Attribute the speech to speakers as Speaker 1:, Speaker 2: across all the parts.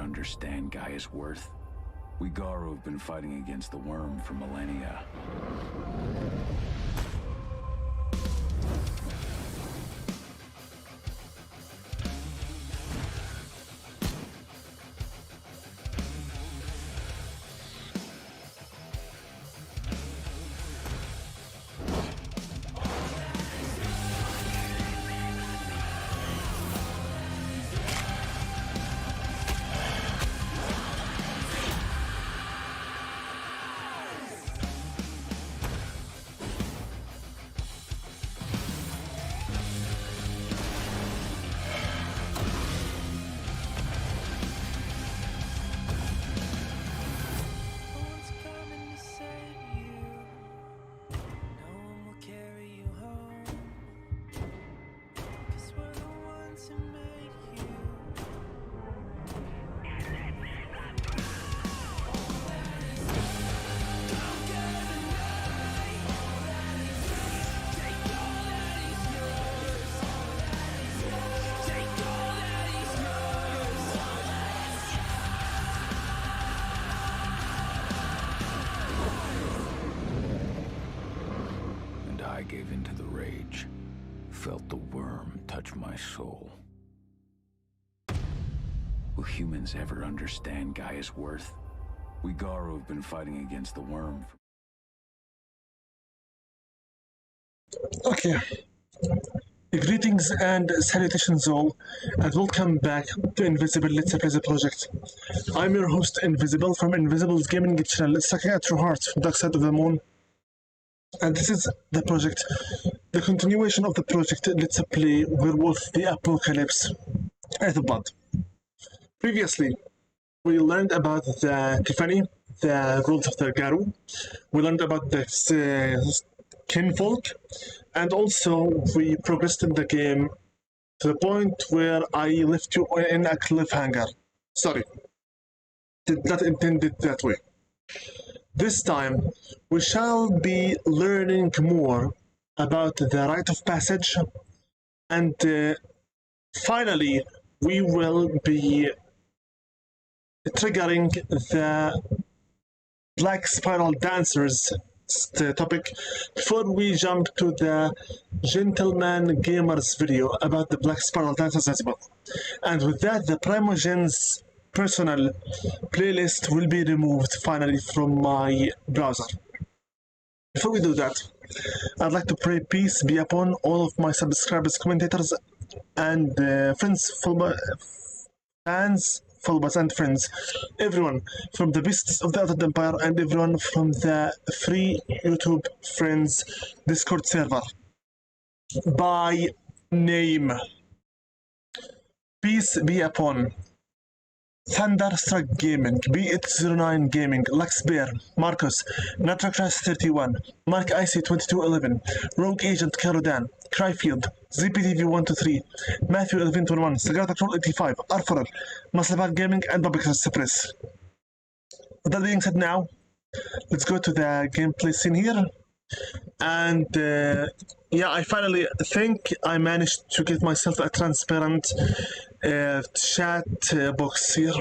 Speaker 1: understand Gaia's worth? We Garu have been fighting against the worm for millennia. I gave into the rage, felt the worm touch my soul. Will humans ever understand Gaia's worth? We Garu have been fighting against the worm.
Speaker 2: Okay. Greetings and salutations all, and welcome back to Invisible Let's Play the Project. I'm your host Invisible from Invisible's gaming channel. It's looking at your heart from Dark Side of the Moon. And this is the project, the continuation of the project Let's Play Werewolf the Apocalypse Earthblood. Previously, we learned about the Tiffany, the rules of the Garu. We learned about the kinfolk, and also we progressed in the game to the point where I left you in a cliffhanger. Sorry, did not intend it that way. This time, we shall be learning more about the rite of passage, and finally, we will be triggering the Black Spiral Dancers topic before we jump to the Gentleman Gamers video about the Black Spiral Dancers as well. And with that, the Primogen's personal playlist will be removed finally from my browser. Before we do that, I'd like to pray peace be upon all of my subscribers, commentators, and friends, fans, followers, and friends. Everyone from the Beasts of the Other Empire and everyone from the free YouTube Friends Discord server. By name. Peace be upon Thunderstruck Gaming, B809 Gaming, Lux Bear, Markhoss, Natracrash 31, Mark IC 2211, Rogue Agent Carodan, Cryfield, ZPTV123, Matthew 1121, Sagata Troll 85, Arforer, Musclebat Gaming, and Bobby Express. With that being said, now let's go to the gameplay scene here. And yeah, I finally think I managed to get myself a transparent chat box here.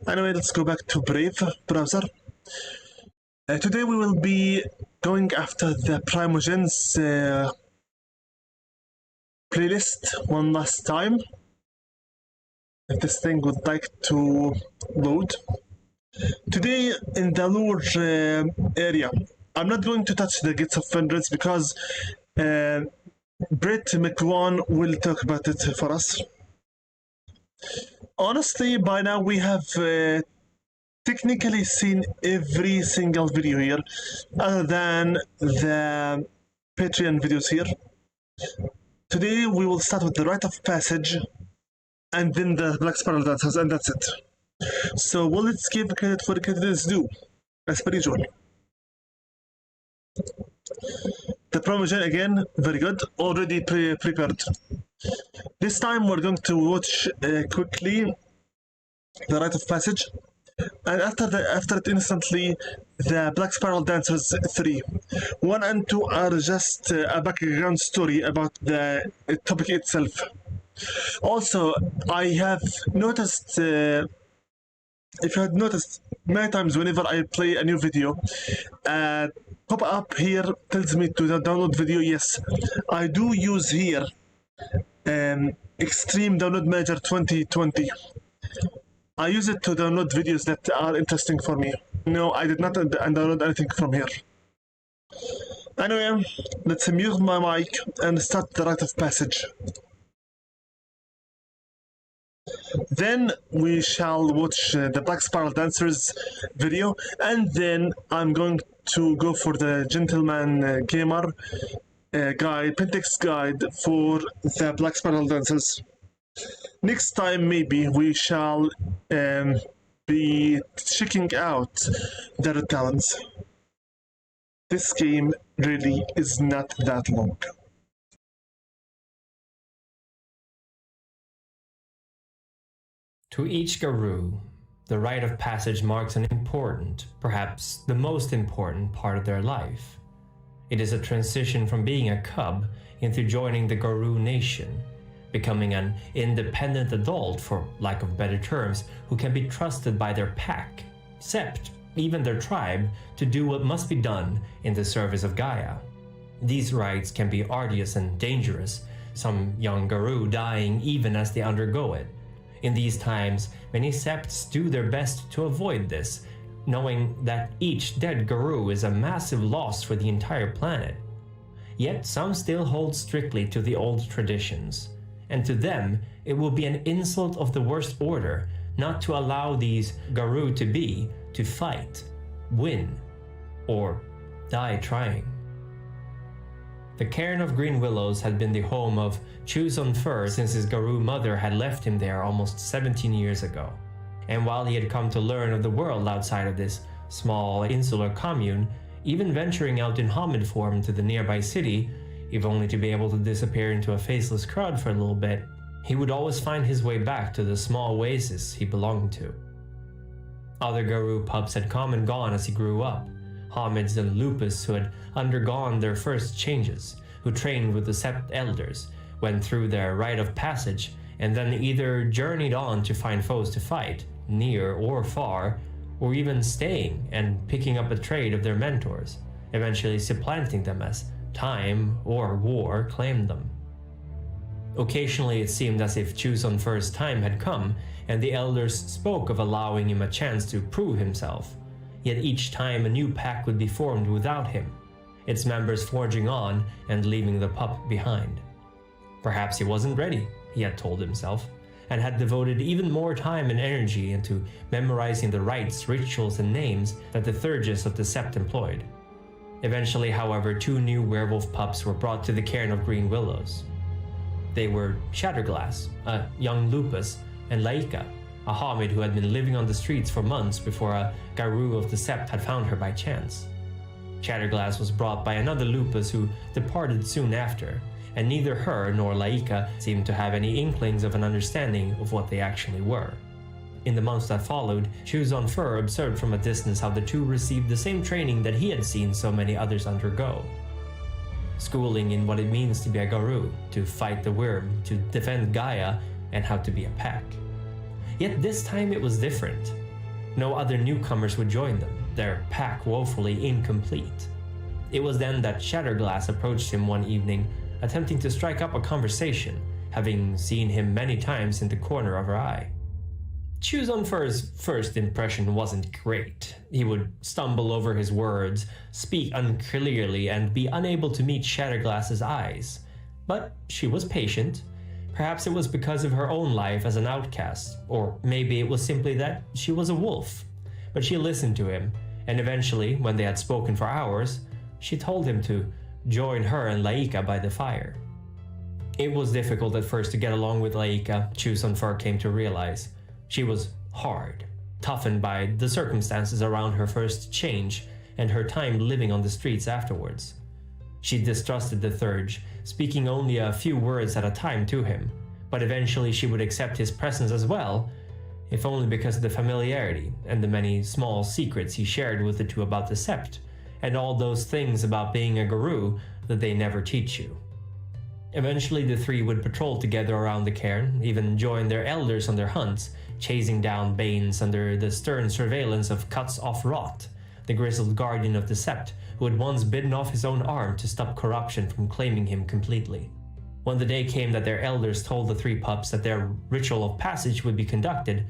Speaker 2: Anyway, let's go back to Brave browser. Today we will be going after the Primogen's playlist one last time. If this thing would like to load. Today in the lure area, I'm not going to touch the Gates of Vengeance because Brett McGowan will talk about it for us. Honestly, by now we have technically seen every single video here, other than the Patreon videos here. Today we will start with the Rite of Passage, and then the Black Spiral Dancers, and that's it. So, well, let's give credit where credit is due, as per usual. The Primogen again, very good, already prepared. This time we're going to watch quickly the Rite of Passage, and after it instantly the Black Spiral Dancers 3. 1 and 2 are just a background story about the topic itself. Also, I have noticed If you had noticed, many times whenever I play a new video, pop up here tells me to download video. Yes, I do use here Extreme Download Manager 2020. I use it to download videos that are interesting for me. No, I did not download anything from here. Anyway, let's mute my mic and start the rite of passage. Then we shall watch the Black Spiral Dancers video, and then I'm going to go for the Gentleman Gamer guide, Pentex guide for the Black Spiral Dancers. Next time, maybe we shall be checking out the Red Talons. This game really is not that long.
Speaker 3: To each Garou, the rite of passage marks an important, perhaps the most important part of their life. It is a transition from being a cub into joining the Garou nation, becoming an independent adult, for lack of better terms, who can be trusted by their pack, sept, even their tribe, to do what must be done in the service of Gaia. These rites can be arduous and dangerous, some young Garou dying even as they undergo it. In these times, many septs do their best to avoid this, knowing that each dead Garou is a massive loss for the entire planet. Yet some still hold strictly to the old traditions, and to them it will be an insult of the worst order not to allow these Garou to fight, win, or die trying. The Cairn of Green Willows had been the home of Chuzon Fur since his Garou mother had left him there almost 17 years ago. And while he had come to learn of the world outside of this small insular commune, even venturing out in Homid form to the nearby city, if only to be able to disappear into a faceless crowd for a little bit, he would always find his way back to the small oasis he belonged to. Other Garou pups had come and gone as he grew up. Homids and Lupus, who had undergone their first changes, who trained with the Sept Elders, went through their rite of passage, and then either journeyed on to find foes to fight, near or far, or even staying and picking up a trade of their mentors, eventually supplanting them as time or war claimed them. Occasionally it seemed as if Chuzon Fur's time had come, and the Elders spoke of allowing him a chance to prove himself. Yet each time a new pack would be formed without him, its members forging on and leaving the pup behind. Perhaps he wasn't ready, he had told himself, and had devoted even more time and energy into memorizing the rites, rituals, and names that the Thurges of the Sept employed. Eventually, however, 2 new werewolf pups were brought to the Cairn of Green Willows. They were Shatterglass, a young Lupus, and Laika, a Homid who had been living on the streets for months before a Garou of the Sept had found her by chance. Shatterglass was brought by another Lupus who departed soon after, and neither her nor Laika seemed to have any inklings of an understanding of what they actually were. In the months that followed, Chuzon Fur observed from a distance how the two received the same training that he had seen so many others undergo. Schooling in what it means to be a Garou, to fight the Wyrm, to defend Gaia, and how to be a pack. Yet this time it was different. No other newcomers would join them, their pack woefully incomplete. It was then that Shatterglass approached him one evening, attempting to strike up a conversation, having seen him many times in the corner of her eye. Chuzon Fur's first impression wasn't great. He would stumble over his words, speak unclearly, and be unable to meet Shatterglass's eyes. But she was patient. Perhaps it was because of her own life as an outcast, or maybe it was simply that she was a wolf. But she listened to him, and eventually, when they had spoken for hours, she told him to join her and Laika by the fire. It was difficult at first to get along with Laika, Chuzon Fur came to realize. She was hard, toughened by the circumstances around her first change and her time living on the streets afterwards. She distrusted the Thurge, speaking only a few words at a time to him, but eventually she would accept his presence as well, if only because of the familiarity and the many small secrets he shared with the two about the Sept, and all those things about being a Garou that they never teach you. Eventually the three would patrol together around the cairn, even join their elders on their hunts, chasing down Baines under the stern surveillance of Cuts Off Rot, the grizzled guardian of the Sept who had once bitten off his own arm to stop corruption from claiming him completely. When the day came that their elders told the three pups that their ritual of passage would be conducted,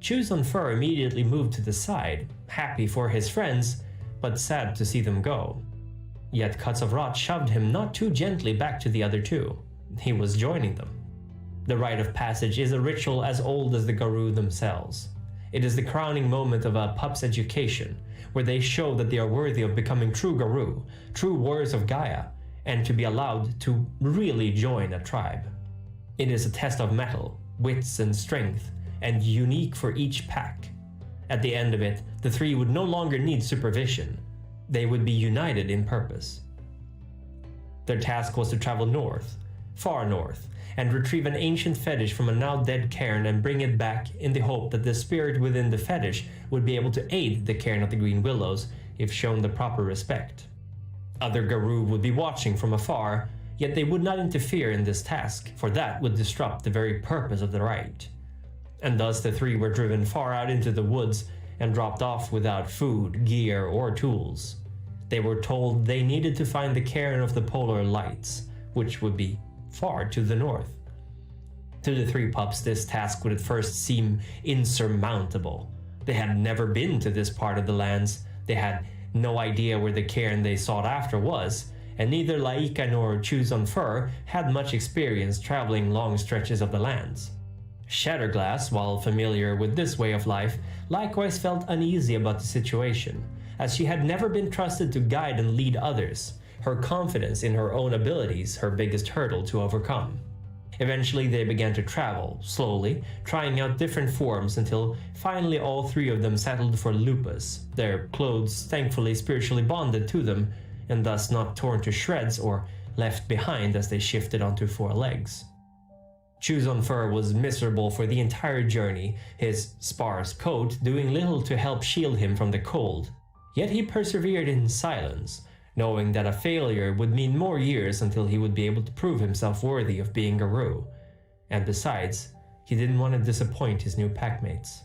Speaker 3: Choose on Fur immediately moved to the side, happy for his friends, but sad to see them go. Yet Cuts of Rot shoved him not too gently back to the other two. He was joining them. The rite of passage is a ritual as old as the Garou themselves. It is the crowning moment of a pup's education, where they show that they are worthy of becoming true Garou, true warriors of Gaia, and to be allowed to really join a tribe. It is a test of mettle, wits, and strength, and unique for each pack. At the end of it, the three would no longer need supervision. They would be united in purpose. Their task was to travel north, far north, and retrieve an ancient fetish from a now dead cairn and bring it back in the hope that the spirit within the fetish would be able to aid the cairn of the Green Willows if shown the proper respect. Other Garou would be watching from afar, yet they would not interfere in this task, for that would disrupt the very purpose of the rite. And thus the three were driven far out into the woods and dropped off without food, gear, or tools. They were told they needed to find the cairn of the Polar Lights, which would be far to the north. To the three pups, this task would at first seem insurmountable. They had never been to this part of the lands, they had no idea where the cairn they sought after was, and neither Laika nor Choose on Fur had much experience traveling long stretches of the lands. Shatterglass, while familiar with this way of life, likewise felt uneasy about the situation, as she had never been trusted to guide and lead others, her confidence in her own abilities her biggest hurdle to overcome. Eventually they began to travel, slowly, trying out different forms until finally all three of them settled for Lupus, their clothes thankfully spiritually bonded to them, and thus not torn to shreds or left behind as they shifted onto four legs. Choose on Fur was miserable for the entire journey, his sparse coat doing little to help shield him from the cold. Yet he persevered in silence, knowing that a failure would mean more years until he would be able to prove himself worthy of being Garou. And besides, he didn't want to disappoint his new packmates.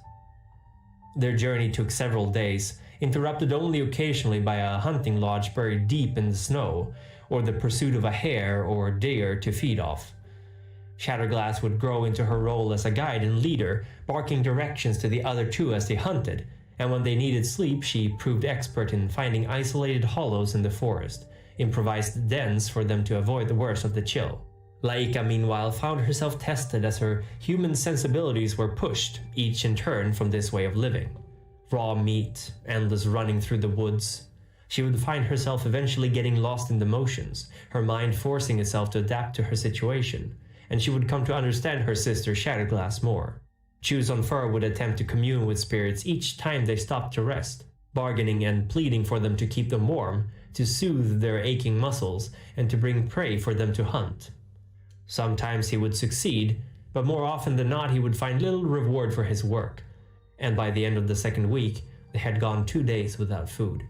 Speaker 3: Their journey took several days, interrupted only occasionally by a hunting lodge buried deep in the snow, or the pursuit of a hare or deer to feed off. Shatterglass would grow into her role as a guide and leader, barking directions to the other two as they hunted, and when they needed sleep, she proved expert in finding isolated hollows in the forest, improvised dens for them to avoid the worst of the chill. Laika, meanwhile, found herself tested as her human sensibilities were pushed, each in turn, from this way of living. Raw meat, endless running through the woods. She would find herself eventually getting lost in the motions, her mind forcing itself to adapt to her situation, and she would come to understand her sister Shatterglass more. Choose on Fur would attempt to commune with spirits each time they stopped to rest, bargaining and pleading for them to keep them warm, to soothe their aching muscles, and to bring prey for them to hunt. Sometimes he would succeed, but more often than not he would find little reward for his work, and by the end of the second week, they had gone 2 days without food.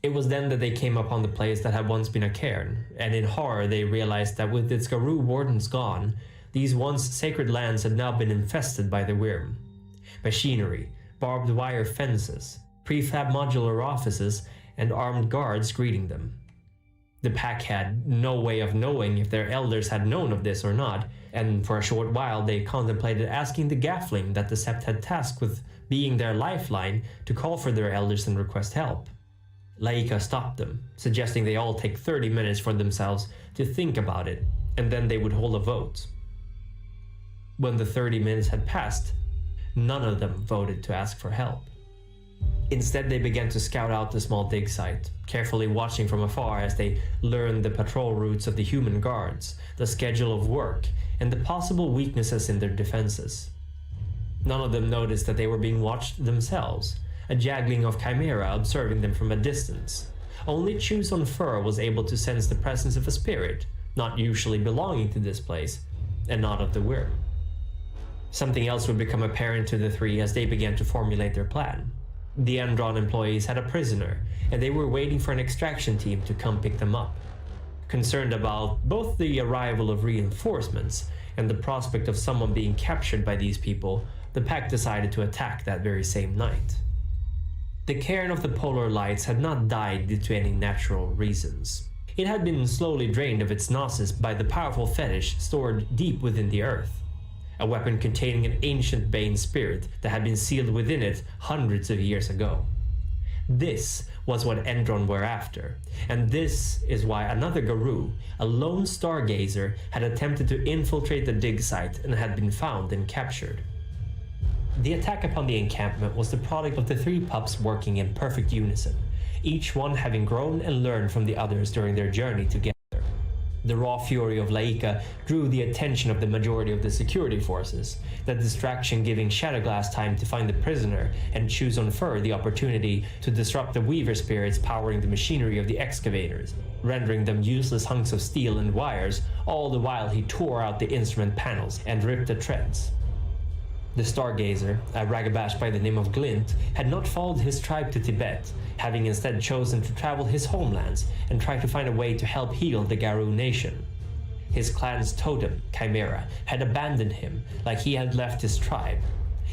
Speaker 3: It was then that they came upon the place that had once been a cairn, and in horror they realized that with its Garou wardens gone, these once sacred lands had now been infested by the Wyrm. Machinery, barbed wire fences, prefab modular offices, and armed guards greeting them. The pack had no way of knowing if their elders had known of this or not, and for a short while they contemplated asking the Gaffling that the Sept had tasked with being their lifeline to call for their elders and request help. Laika stopped them, suggesting they all take 30 minutes for themselves to think about it, and then they would hold a vote. When the 30 minutes had passed, none of them voted to ask for help. Instead, they began to scout out the small dig site, carefully watching from afar as they learned the patrol routes of the human guards, the schedule of work, and the possible weaknesses in their defenses. None of them noticed that they were being watched themselves, a juggling of chimera observing them from a distance. Only Choose on Fur was able to sense the presence of a spirit, not usually belonging to this place, and not of the Wyrm. Something else would become apparent to the three as they began to formulate their plan. The Endron employees had a prisoner, and they were waiting for an extraction team to come pick them up. Concerned about both the arrival of reinforcements and the prospect of someone being captured by these people, the pack decided to attack that very same night. The cairn of the Polar Lights had not died due to any natural reasons. It had been slowly drained of its gnosis by the powerful fetish stored deep within the earth, a weapon containing an ancient Bane spirit that had been sealed within it hundreds of years ago. This was what Endron were after, and this is why another Garou, a lone stargazer, had attempted to infiltrate the dig site and had been found and captured. The attack upon the encampment was the product of the three pups working in perfect unison, each one having grown and learned from the others during their journey together. The raw fury of Laika drew the attention of the majority of the security forces, the distraction giving Shadowglass time to find the prisoner and choose on Fur the opportunity to disrupt the Weaver spirits powering the machinery of the excavators, rendering them useless hunks of steel and wires, all the while he tore out the instrument panels and ripped the treads. The Stargazer, a ragabash by the name of Glint, had not followed his tribe to Tibet, having instead chosen to travel his homelands and try to find a way to help heal the Garou nation. His clan's totem, Chimera, had abandoned him like he had left his tribe.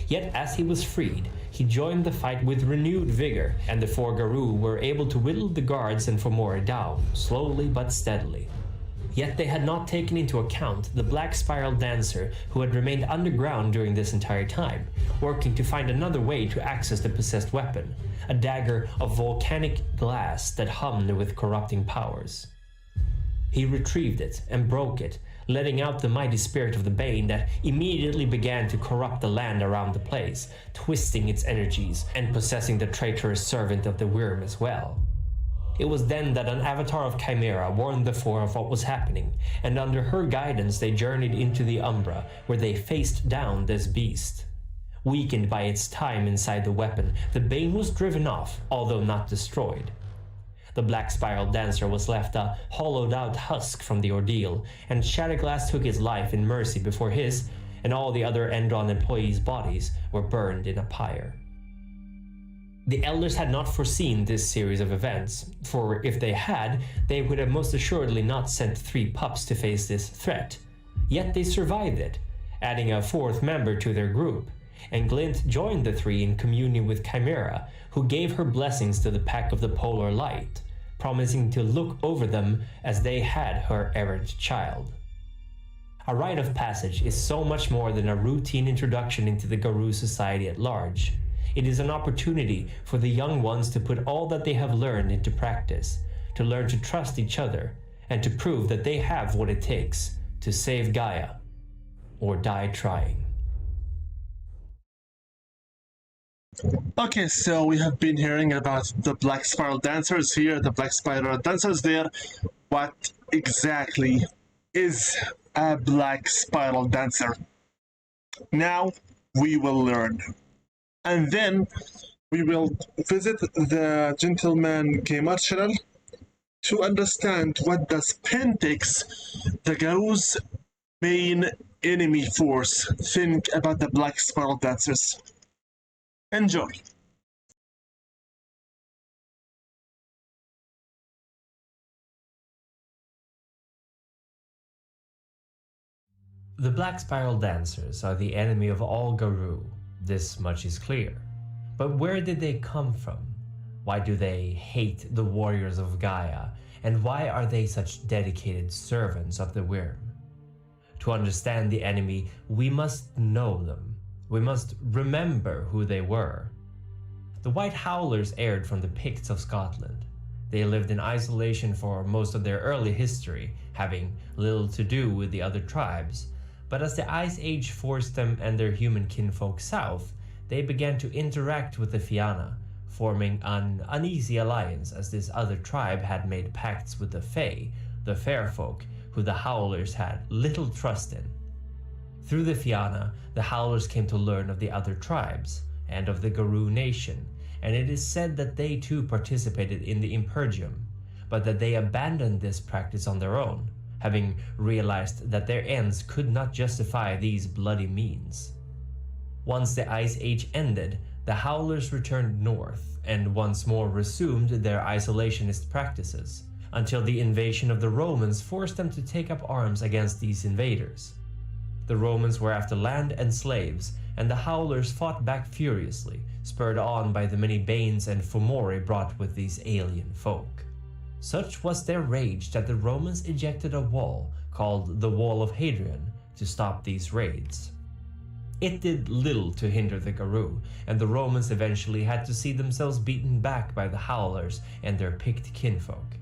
Speaker 3: Yet as he was freed, he joined the fight with renewed vigor, and the four Garou were able to whittle the guards and Fomori down, slowly but steadily. Yet they had not taken into account the Black Spiral Dancer who had remained underground during this entire time, working to find another way to access the possessed weapon, a dagger of volcanic glass that hummed with corrupting powers. He retrieved it and broke it, letting out the mighty spirit of the Bane that immediately began to corrupt the land around the place, twisting its energies and possessing the traitorous servant of the Wyrm as well. It was then that an avatar of Chimera warned the four of what was happening, and under her guidance they journeyed into the Umbra, where they faced down this beast. Weakened by its time inside the weapon, the Bane was driven off, although not destroyed. The Black Spiral Dancer was left a hollowed-out husk from the ordeal, and Shadowglass took his life in mercy before his and all the other Endron employees' bodies were burned in a pyre. The Elders had not foreseen this series of events, for if they had, they would have most assuredly not sent three pups to face this threat. Yet they survived it, adding a fourth member to their group, and Glint joined the three in communion with Chimera, who gave her blessings to the pack of the Polar Light, promising to look over them as they had her errant child. A rite of passage is so much more than a routine introduction into the Garou society at large. It is an opportunity for the young ones to put all that they have learned into practice, to learn to trust each other, and to prove that they have what it takes to save Gaia, or die trying.
Speaker 2: Okay, so we have been hearing about the Black Spiral Dancers here, the Black Spiral Dancers there. What exactly is a Black Spiral Dancer? Now we will learn. And then we will visit the Gentleman Game Archer to understand what does Pentix, the Garou's main enemy force, think about the Black Spiral Dancers. Enjoy.
Speaker 3: The Black Spiral Dancers are the enemy of all Garou. This much is clear. But where did they come from? Why do they hate the warriors of Gaia? And why are they such dedicated servants of the Wyrm? To understand the enemy, we must know them. We must remember who they were. The White Howlers heired from the Picts of Scotland. They lived in isolation for most of their early history, having little to do with the other tribes. But as the Ice Age forced them and their human kinfolk south, they began to interact with the Fianna, forming an uneasy alliance as this other tribe had made pacts with the Fae, the fair folk, who the Howlers had little trust in. Through the Fianna, the Howlers came to learn of the other tribes, and of the Garou nation, and it is said that they too participated in the Impergium, but that they abandoned this practice on their own, having realized that their ends could not justify these bloody means. Once the Ice Age ended, the Howlers returned north, and once more resumed their isolationist practices, until the invasion of the Romans forced them to take up arms against these invaders. The Romans were after land and slaves, and the Howlers fought back furiously, spurred on by the many banes and fumori brought with these alien folk. Such was their rage that the Romans ejected a wall, called the Wall of Hadrian, to stop these raids. It did little to hinder the Garou, and the Romans eventually had to see themselves beaten back by the Howlers and their picked kinfolk.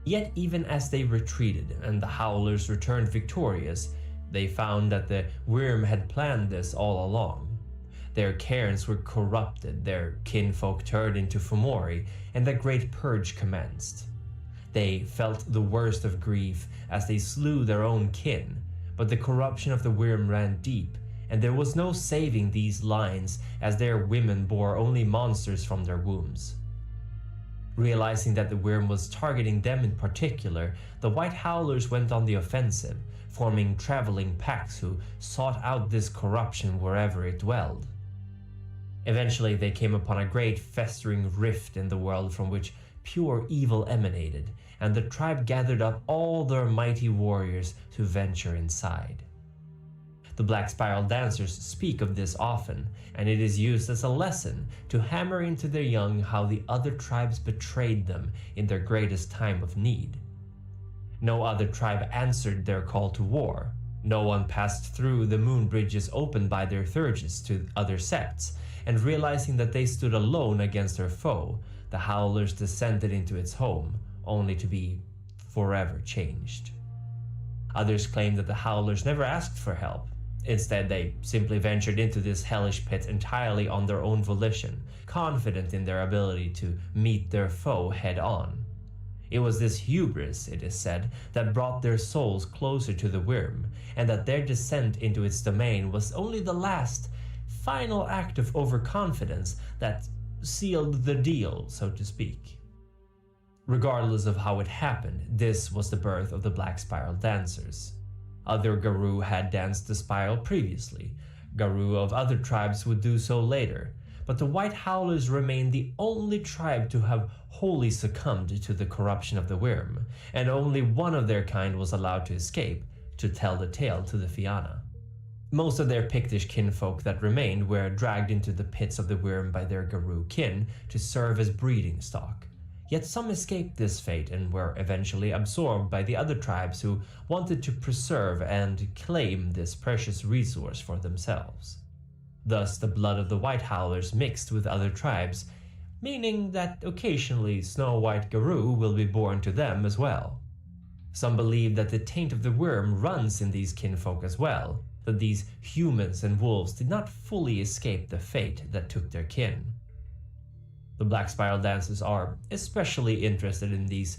Speaker 3: Yet even as they retreated and the Howlers returned victorious, they found that the Wyrm had planned this all along. Their cairns were corrupted, their kinfolk turned into fumori, and the Great Purge commenced. They felt the worst of grief as they slew their own kin, but the corruption of the Wyrm ran deep, and there was no saving these lines as their women bore only monsters from their wombs. Realizing that the Wyrm was targeting them in particular, the White Howlers went on the offensive, forming traveling packs who sought out this corruption wherever it dwelled. Eventually they came upon a great festering rift in the world from which pure evil emanated, and the tribe gathered up all their mighty warriors to venture inside. The Black Spiral Dancers speak of this often, and it is used as a lesson to hammer into their young how the other tribes betrayed them in their greatest time of need. No other tribe answered their call to war. No one passed through the moon bridges opened by their Thurges to other septs, and realizing that they stood alone against their foe, the Howlers descended into its home, only to be forever changed. Others claim that the Howlers never asked for help. Instead, they simply ventured into this hellish pit entirely on their own volition, confident in their ability to meet their foe head-on. It was this hubris, it is said, that brought their souls closer to the Wyrm, and that their descent into its domain was only the last, final act of overconfidence that sealed the deal, so to speak. Regardless of how it happened, this was the birth of the Black Spiral Dancers. Other Garou had danced the spiral previously. Garou of other tribes would do so later, but the White Howlers remained the only tribe to have wholly succumbed to the corruption of the Wyrm, and only one of their kind was allowed to escape to tell the tale to the Fianna. Most of their Pictish kinfolk that remained were dragged into the pits of the Wyrm by their Garou kin to serve as breeding stock. Yet some escaped this fate and were eventually absorbed by the other tribes who wanted to preserve and claim this precious resource for themselves. Thus, the blood of the White Howlers mixed with other tribes, meaning that occasionally Snow White Garou will be born to them as well. Some believe that the taint of the Wyrm runs in these kinfolk as well, that these humans and wolves did not fully escape the fate that took their kin. The Black Spiral Dancers are especially interested in these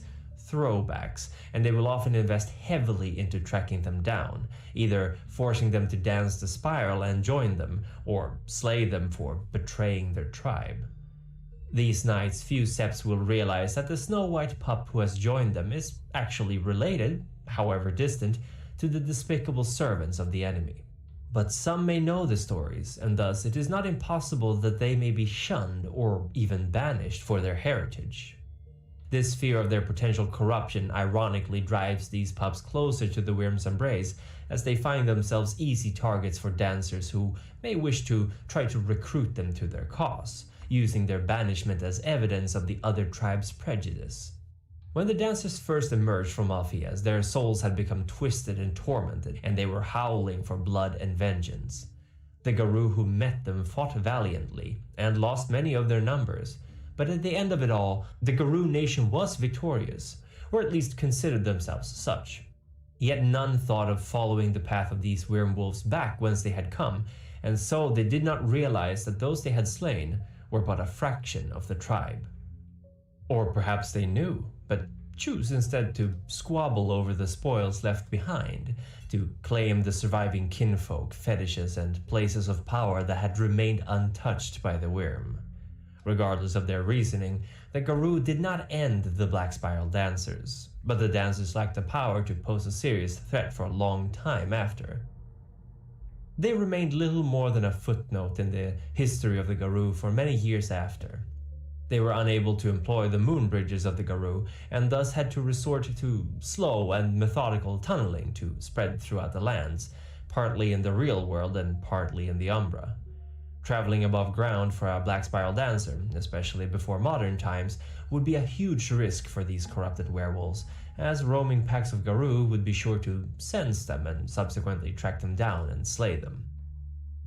Speaker 3: throwbacks, and they will often invest heavily into tracking them down, either forcing them to dance the spiral and join them, or slay them for betraying their tribe. These nights, few septs will realize that the Snow White pup who has joined them is actually related, however distant, to the despicable servants of the enemy. But some may know the stories, and thus it is not impossible that they may be shunned or even banished for their heritage. This fear of their potential corruption ironically drives these pups closer to the Wyrm's embrace, as they find themselves easy targets for dancers who may wish to try to recruit them to their cause, using their banishment as evidence of the other tribe's prejudice. When the dancers first emerged from Alpheus, their souls had become twisted and tormented, and they were howling for blood and vengeance. The Garou who met them fought valiantly, and lost many of their numbers, but at the end of it all, the Garou nation was victorious, or at least considered themselves such. Yet none thought of following the path of these Wyrmwolves back whence they had come, and so they did not realize that those they had slain were but a fraction of the tribe. Or perhaps they knew, but choose instead to squabble over the spoils left behind, to claim the surviving kinfolk, fetishes, and places of power that had remained untouched by the Wyrm. Regardless of their reasoning, the Garou did not end the Black Spiral Dancers, but the dancers lacked the power to pose a serious threat for a long time after. They remained little more than a footnote in the history of the Garou for many years after. They were unable to employ the moon bridges of the Garou, and thus had to resort to slow and methodical tunneling to spread throughout the lands, partly in the real world and partly in the Umbra. Traveling above ground for a Black Spiral dancer, especially before modern times, would be a huge risk for these corrupted werewolves, as roaming packs of Garou would be sure to sense them and subsequently track them down and slay them.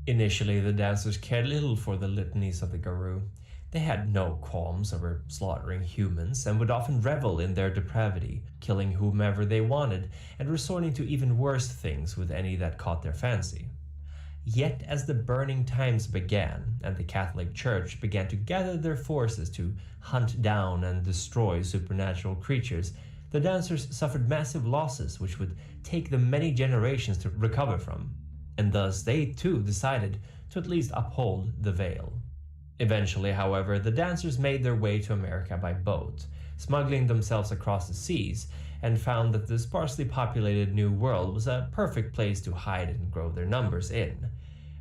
Speaker 3: Initially, the dancers cared little for the litanies of the Garou. They had no qualms over slaughtering humans and would often revel in their depravity, killing whomever they wanted and resorting to even worse things with any that caught their fancy. Yet as the burning times began and the Catholic Church began to gather their forces to hunt down and destroy supernatural creatures, the dancers suffered massive losses which would take them many generations to recover from, and thus they too decided to at least uphold the veil. Eventually, however, the dancers made their way to America by boat, smuggling themselves across the seas, and found that the sparsely populated New World was a perfect place to hide and grow their numbers in.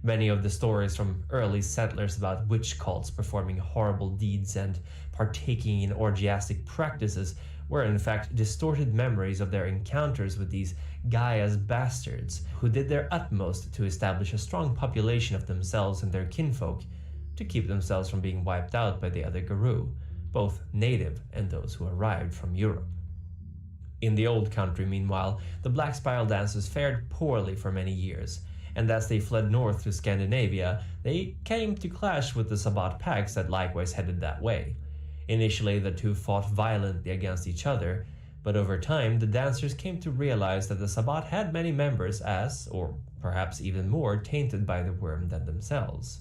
Speaker 3: Many of the stories from early settlers about witch cults performing horrible deeds and partaking in orgiastic practices were in fact distorted memories of their encounters with these Gaia's bastards, who did their utmost to establish a strong population of themselves and their kinfolk to keep themselves from being wiped out by the other Garou, both native and those who arrived from Europe. In the Old Country, meanwhile, the Black Spiral dancers fared poorly for many years, and as they fled north to Scandinavia, they came to clash with the Sabbat packs that likewise headed that way. Initially, the two fought violently against each other, but over time, the dancers came to realize that the Sabbat had many members as, or perhaps even more, tainted by the worm than themselves.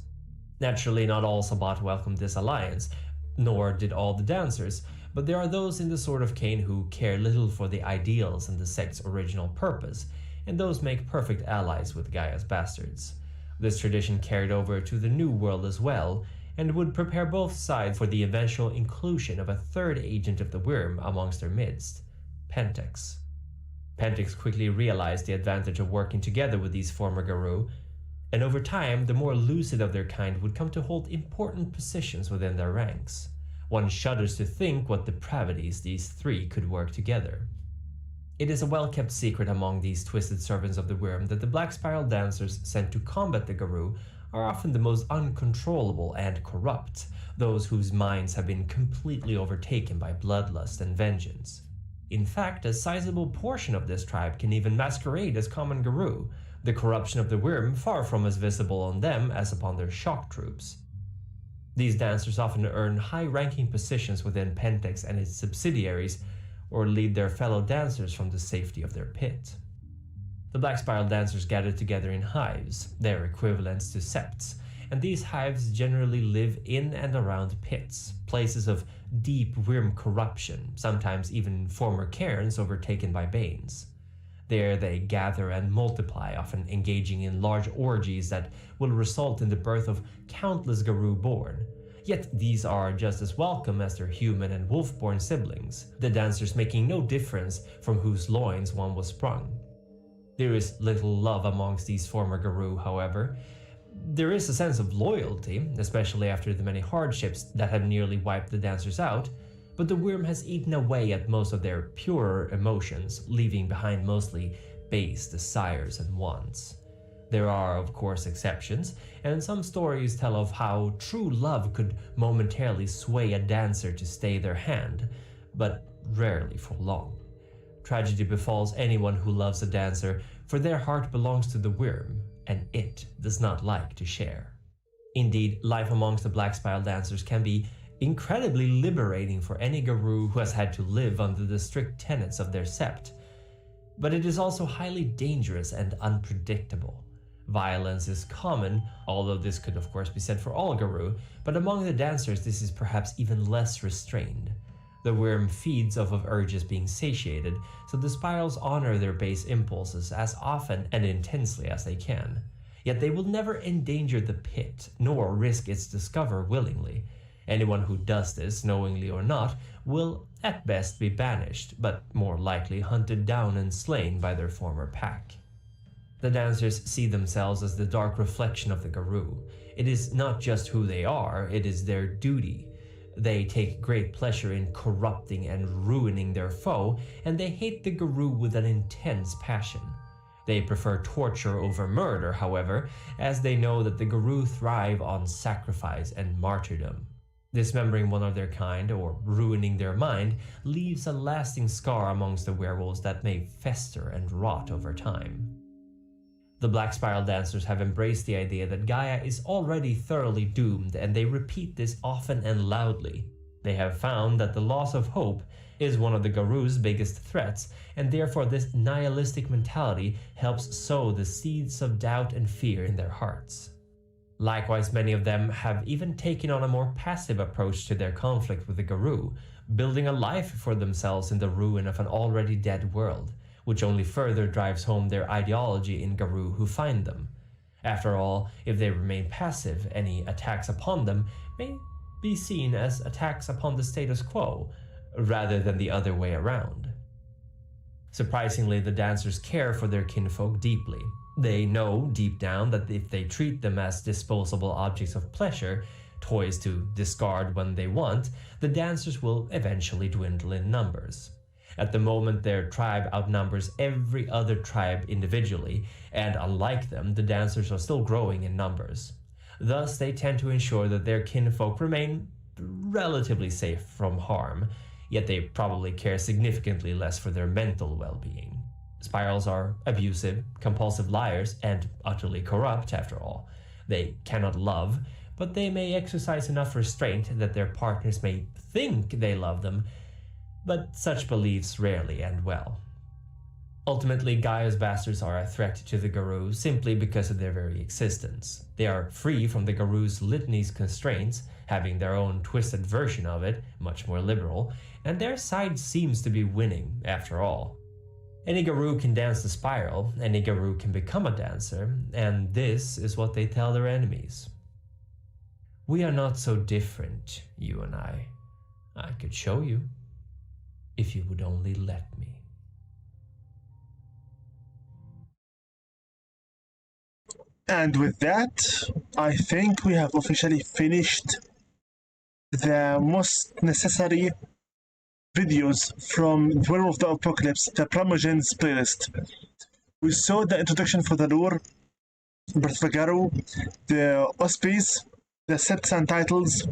Speaker 3: Naturally, not all Sabbat welcomed this alliance, nor did all the dancers, but there are those in the Sword of Cain who care little for the ideals and the sect's original purpose, and those make perfect allies with Gaia's bastards. This tradition carried over to the New World as well, and would prepare both sides for the eventual inclusion of a third agent of the worm amongst their midst, Pentex. Pentex quickly realized the advantage of working together with these former Garou, and over time the more lucid of their kind would come to hold important positions within their ranks. One shudders to think what depravities these three could work together. It is a well-kept secret among these twisted servants of the worm that the Black Spiral dancers sent to combat the Garou are often the most uncontrollable and corrupt, those whose minds have been completely overtaken by bloodlust and vengeance. In fact, a sizable portion of this tribe can even masquerade as common Garou, the corruption of the worm far from as visible on them as upon their shock troops. These dancers often earn high-ranking positions within Pentex and its subsidiaries, or lead their fellow dancers from the safety of their pit. The Black Spiral dancers gather together in hives, their equivalents to septs, and these hives generally live in and around pits, places of deep worm corruption, sometimes even former cairns overtaken by banes. There they gather and multiply, often engaging in large orgies that will result in the birth of countless Garou born. Yet these are just as welcome as their human and wolf-born siblings, the dancers making no difference from whose loins one was sprung. There is little love amongst these former Garou, however. There is a sense of loyalty, especially after the many hardships that have nearly wiped the dancers out, but the worm has eaten away at most of their purer emotions, leaving behind mostly base desires and wants. There are, of course, exceptions, and some stories tell of how true love could momentarily sway a dancer to stay their hand, but rarely for long. Tragedy befalls anyone who loves a dancer, for their heart belongs to the worm, and it does not like to share. Indeed, life amongst the Black Spiral dancers can be incredibly liberating for any Garou who has had to live under the strict tenets of their sept. But it is also highly dangerous and unpredictable. Violence is common, although this could of course be said for all Garou, but among the dancers this is perhaps even less restrained. The worm feeds off of urges being satiated, so the spirals honor their base impulses as often and intensely as they can. Yet they will never endanger the pit, nor risk its discoverer willingly. Anyone who does this, knowingly or not, will at best be banished, but more likely hunted down and slain by their former pack. The dancers see themselves as the dark reflection of the Garou. It is not just who they are, it is their duty. They take great pleasure in corrupting and ruining their foe, and they hate the Garou with an intense passion. They prefer torture over murder, however, as they know that the Garou thrive on sacrifice and martyrdom. Dismembering one of their kind, or ruining their mind, leaves a lasting scar amongst the werewolves that may fester and rot over time. The Black Spiral Dancers have embraced the idea that Gaia is already thoroughly doomed, and they repeat this often and loudly. They have found that the loss of hope is one of the Garou's biggest threats, and therefore this nihilistic mentality helps sow the seeds of doubt and fear in their hearts. Likewise, many of them have even taken on a more passive approach to their conflict with the Garou, building a life for themselves in the ruin of an already dead world, which only further drives home their ideology in Garou who find them. After all, if they remain passive, any attacks upon them may be seen as attacks upon the status quo, rather than the other way around. Surprisingly, the dancers care for their kinfolk deeply. They know deep down that if they treat them as disposable objects of pleasure, toys to discard when they want, the dancers will eventually dwindle in numbers. At the moment, their tribe outnumbers every other tribe individually, and unlike them, the dancers are still growing in numbers. Thus, they tend to ensure that their kinfolk remain relatively safe from harm, yet they probably care significantly less for their mental well-being. Spirals are abusive, compulsive liars, and utterly corrupt, after all. They cannot love, but they may exercise enough restraint that their partners may think they love them, but such beliefs rarely end well. Ultimately, Gaia's bastards are a threat to the Garou simply because of their very existence. They are free from the Garou's litany's constraints, having their own twisted version of it, much more liberal, and their side seems to be winning, after all. Any Garou can dance the spiral, any Garou can become a dancer, and this is what they tell their enemies. We are not so different, you and I. I could show you, if you would only let me.
Speaker 2: And with that, I think we have officially finished the most necessary videos from Werewolf the Apocalypse, the Primogen's playlist. We saw the introduction for the lore, Birth of a Garou, the Auspice, the sets and titles.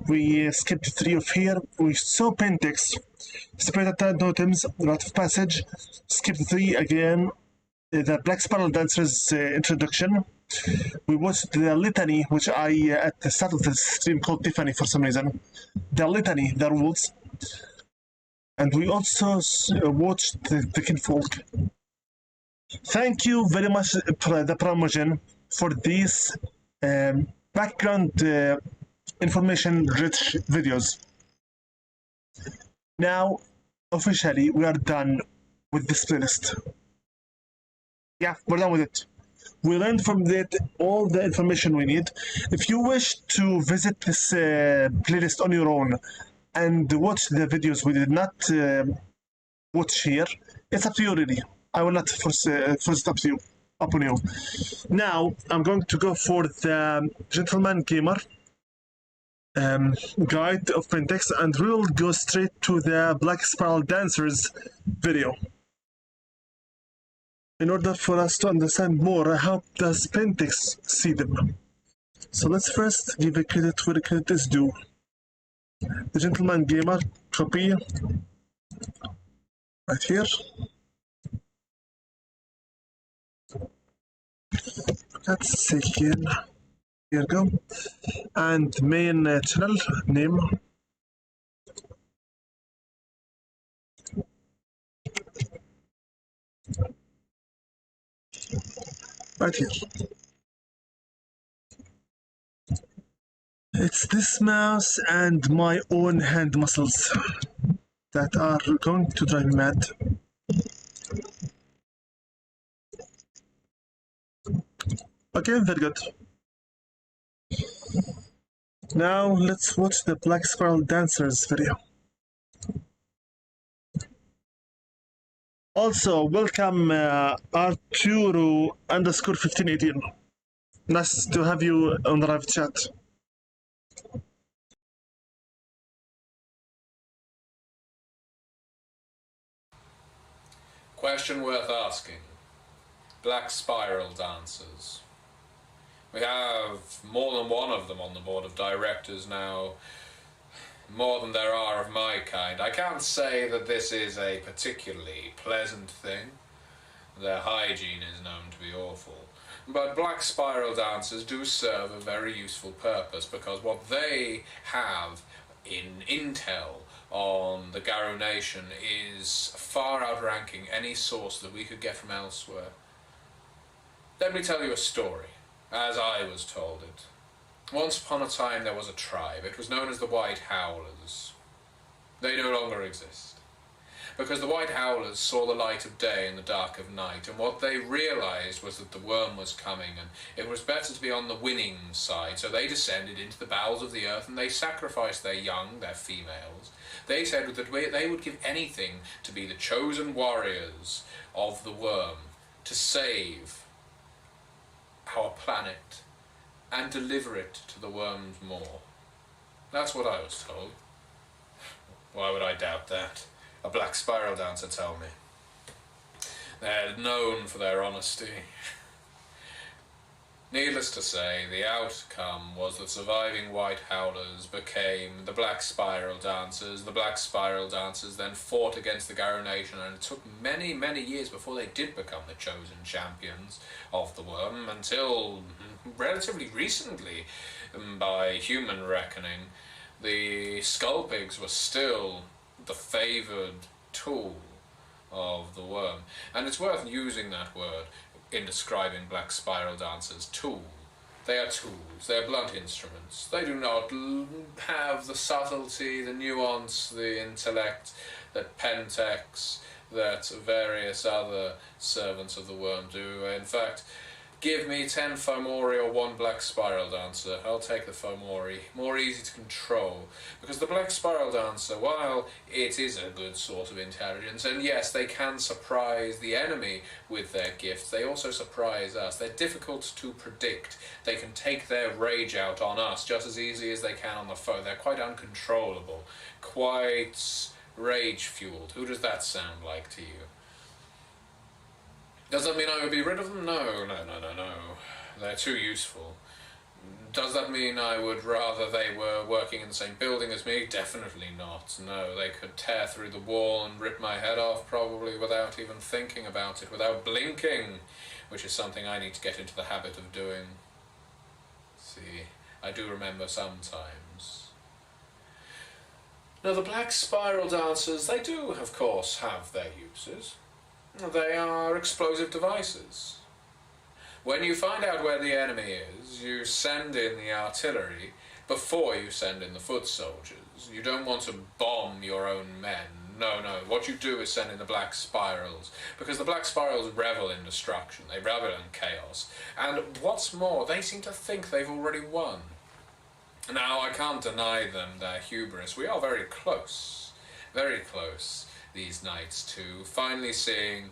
Speaker 2: We skipped 3 of here. We saw Pentex, Separated Totems, Rite of Passage, skipped 3 again. The Black Spiral Dancers introduction. We watched the Litany, which I, at the start of the stream, called Tiffany for some reason. The Litany, the rules. And we also watched the Kinfolk. Thank you very much, the Primogen, for these background information-rich videos. Now, officially, we are done with this playlist. Yeah, we're done with it. We learned from it all the information we need. If you wish to visit this playlist on your own and watch the videos we did not watch here, it's up to you really. I will not force it upon you. Now, I'm going to go for the Gentleman Gamer guide of Pentex, and we will go straight to the Black Spiral Dancers video. In order for us to understand more, how does Pentex see them? So let's first give a credit where the credit is due. The Gentleman Gamer, copy, right here. Let's take in, here we go. And main channel name. Right here. It's this mouse and my own hand muscles that are going to drive me mad. Okay, very good. Now let's watch the Black Spiral Dancers video. Also, welcome Arturo _1518. Nice to have you on the live chat.
Speaker 4: Question worth asking. Black Spiral Dancers. We have more than one of them on the board of directors now, more than there are of my kind. I can't say that this is a particularly pleasant thing. Their hygiene is known to be awful. But Black Spiral Dancers do serve a very useful purpose, because what they have in intel on the Garou Nation is far outranking any source that we could get from elsewhere. Let me tell you a story, as I was told it. Once upon a time there was a tribe. It was known as the White Howlers. They no longer exist, because the White Howlers saw the light of day in the dark of night, and what they realized was that the worm was coming, and it was better to be on the winning side, so they descended into the bowels of the earth, and they sacrificed their young, their females. They said that they would give anything to be the chosen warriors of the worm, to save our planet and deliver it to the worm's maw. That's what I was told. Why would I doubt that? A Black Spiral Dancer tell me. They're known for their honesty. Needless to say, the outcome was that surviving White Howlers became the Black Spiral Dancers. The Black Spiral Dancers then fought against the Garou Nation, and it took many, many years before they did become the chosen champions of the worm, until relatively recently, by human reckoning, the Skullpigs were still the favoured tool of the worm. And it's worth using that word in describing Black Spiral Dancers. Tool. They are tools. They are blunt instruments. They do not have the subtlety, the nuance, the intellect that Pentex, that various other servants of the worm do. In fact, give me 10 Fomori or 1 Black Spiral Dancer. I'll take the Fomori. More easy to control. Because the Black Spiral Dancer, while it is a good source of intelligence, and yes, they can surprise the enemy with their gifts, they also surprise us. They're difficult to predict. They can take their rage out on us just as easy as they can on the foe. They're quite uncontrollable. Quite rage-fueled. Who does that sound like to you? Does that mean I would be rid of them? No. They're too useful. Does that mean I would rather they were working in the same building as me? Definitely not. No, they could tear through the wall and rip my head off, probably without even thinking about it, without blinking, which is something I need to get into the habit of doing. See, I do remember sometimes. Now, the Black Spiral Dancers, they do, of course, have their uses. They are explosive devices. When you find out where the enemy is, you send in the artillery before you send in the foot soldiers. You don't want to bomb your own men. No. What you do is send in the Black Spirals, because the Black Spirals revel in destruction. They revel in chaos. And what's more, they seem to think they've already won. Now, I can't deny them their hubris. We are very close these nights to finally seeing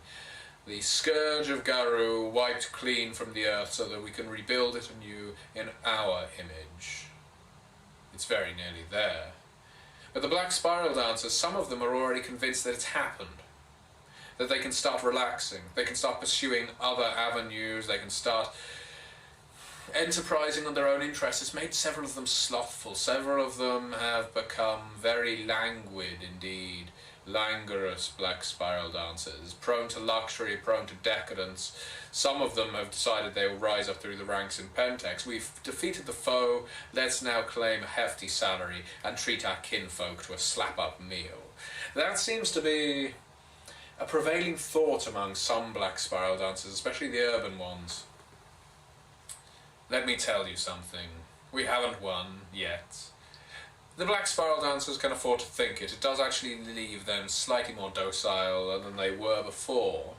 Speaker 4: the scourge of Garou wiped clean from the earth so that we can rebuild it anew in our image. It's very nearly there. But the Black Spiral Dancers, some of them are already convinced that it's happened, that they can start relaxing, they can start pursuing other avenues, they can start enterprising on their own interests. It's made several of them slothful. Several of them have become very languid indeed. Languorous Black Spiral Dancers, prone to luxury, prone to decadence. Some of them have decided they will rise up through the ranks in Pentex. We've defeated the foe, let's now claim a hefty salary and treat our kinfolk to a slap-up meal. That seems to be a prevailing thought among some Black Spiral Dancers, especially the urban ones. Let me tell you something. We haven't won yet. The Black Spiral Dancers can afford to think it. It does actually leave them slightly more docile than they were before.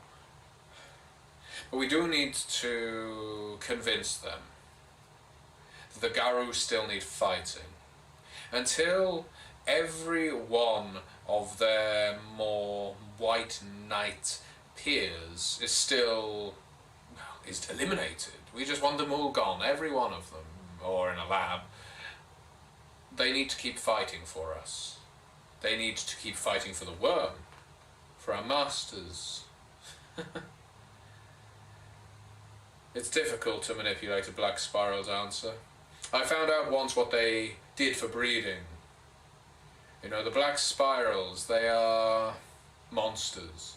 Speaker 4: But we do need to convince them that the Garou still need fighting. Until every one of their more white knight peers is still eliminated. We just want them all gone, every one of them, or in a lab. They need to keep fighting for us. They need to keep fighting for the worm, for our masters. It's difficult to manipulate a black spiral dancer. I found out once what they did for breeding. You know, the black spirals, they are monsters.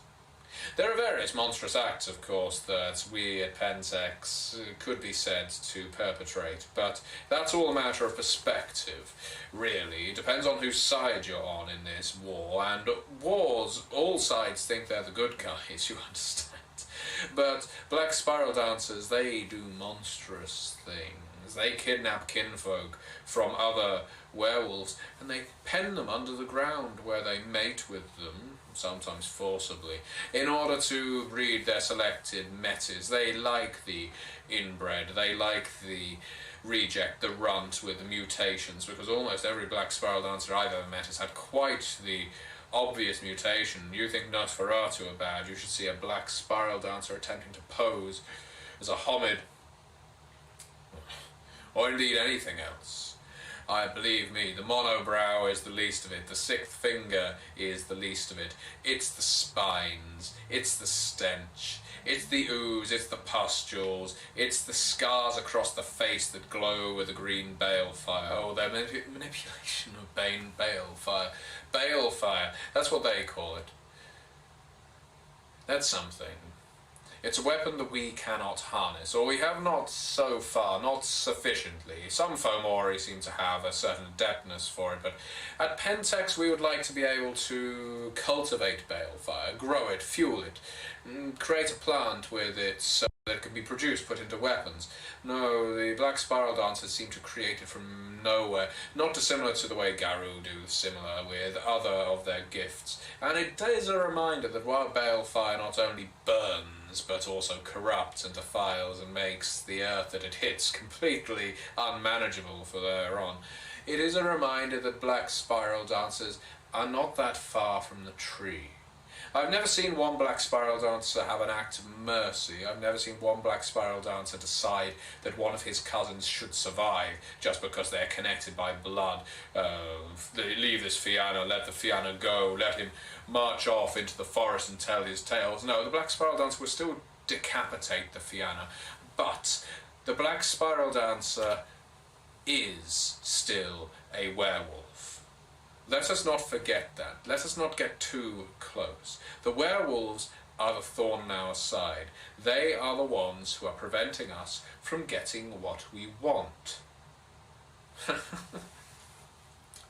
Speaker 4: There are various monstrous acts, of course, that we at Pentex could be said to perpetrate, but that's all a matter of perspective, really. It depends on whose side you're on in this war, and wars, all sides think they're the good guys, you understand. But black spiral dancers, they do monstrous things. They kidnap kinfolk from other werewolves, and they pen them under the ground where they mate with them, sometimes forcibly, in order to breed their selected metis. They like the inbred, they like the reject, the runt with the mutations, because almost every black spiral dancer I've ever met has had quite the obvious mutation. You think Nosferatu are bad, you should see a black spiral dancer attempting to pose as a homid, or indeed anything else. Believe me, the monobrow is the least of it, the sixth finger is the least of it. It's the spines, it's the stench, it's the ooze, it's the pustules, it's the scars across the face that glow with a green balefire. Oh, their manipulation of balefire. Balefire, that's what they call it. That's something. It's a weapon that we cannot harness, or we have not so far, not sufficiently. Some Fomori seem to have a certain adeptness for it, but at Pentex we would like to be able to cultivate balefire, grow it, fuel it, create a plant with it so that it can be produced, put into weapons. No, the Black Spiral Dancers seem to create it from nowhere, not dissimilar to the way Garou do, similar with other of their gifts. And it is a reminder that while balefire not only burns, but also corrupts and defiles and makes the earth that it hits completely unmanageable for thereon, it is a reminder that black spiral dancers are not that far from the tree. I've never seen one black spiral dancer have an act of mercy. I've never seen one black spiral dancer decide that one of his cousins should survive just because they're connected by blood. Leave this Fianna, let the Fianna go, let him march off into the forest and tell his tales. No, the black spiral dancer will still decapitate the Fianna, but the black spiral dancer is still a werewolf. Let us not forget that. Let us not get too close. The werewolves are the thorn in our side. They are the ones who are preventing us from getting what we want.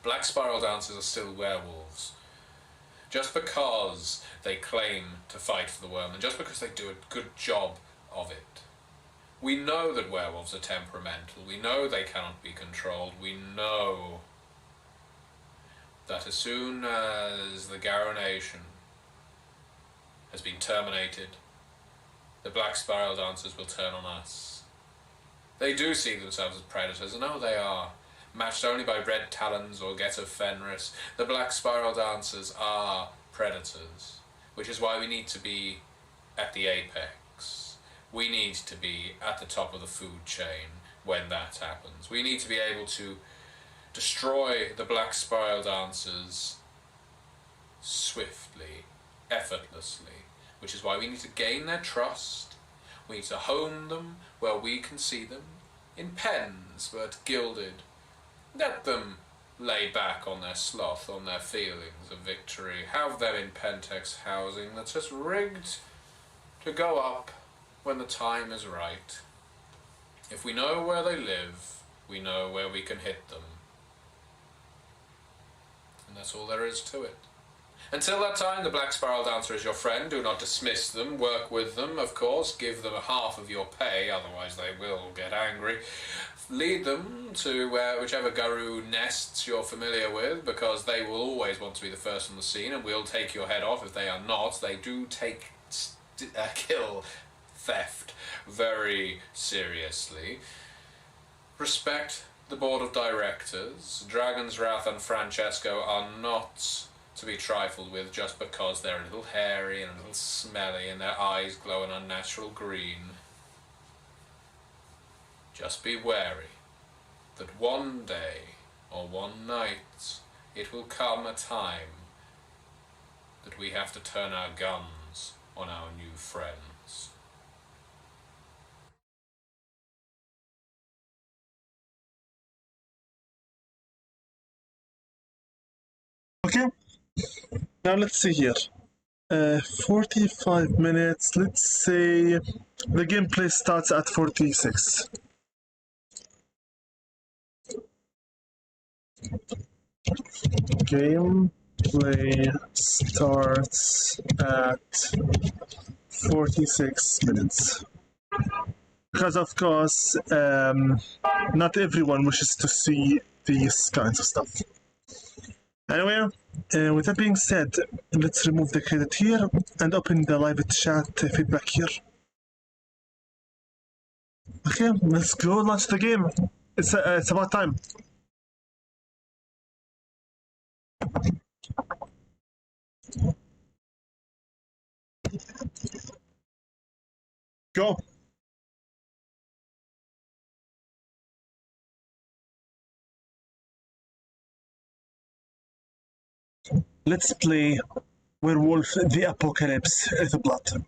Speaker 4: Black spiral dancers are still werewolves. Just because they claim to fight for the world, and just because they do a good job of it. We know that werewolves are temperamental. We know they cannot be controlled. We know that as soon as the Garou Nation has been terminated, the Black Spiral Dancers will turn on us. They do see themselves as predators, and oh, they are. Matched only by Red Talons or Get of Fenris, the Black Spiral Dancers are predators, which is why we need to be at the apex. We need to be at the top of the food chain when that happens. We need to be able to destroy the Black Spiral Dancers swiftly, effortlessly, which is why we need to gain their trust. We need to hone them where we can see them, in pens but gilded. Let them lay back on their sloth, on their feelings of victory. Have them in Pentex housing that's just rigged to go up when the time is right. If we know where they live, we know where we can hit them. And that's all there is to it. Until that time, the Black Spiral Dancer is your friend. Do not dismiss them. Work with them, of course. Give them half of your pay, otherwise they will get angry. Lead them to whichever Garou nests you're familiar with, because they will always want to be the first on the scene, and will take your head off if they are not. They do take kill theft very seriously. Respect the board of directors. Dragon's Wrath and Francesco are not to be trifled with just because they're a little hairy and a little smelly and their eyes glow an unnatural green. Just be wary that one day or one night it will come a time that we have to turn our guns on our new friend.
Speaker 2: Now let's see here. 45 minutes. Let's say the gameplay starts at 46. Gameplay starts at 46 minutes. Because of course, not everyone wishes to see these kinds of stuff. Anyway, with that being said, let's remove the credit here and open the live chat feedback here. Okay, let's go launch the game. It's about time. Go. Let's play Werewolf the Apocalypse Earthblood.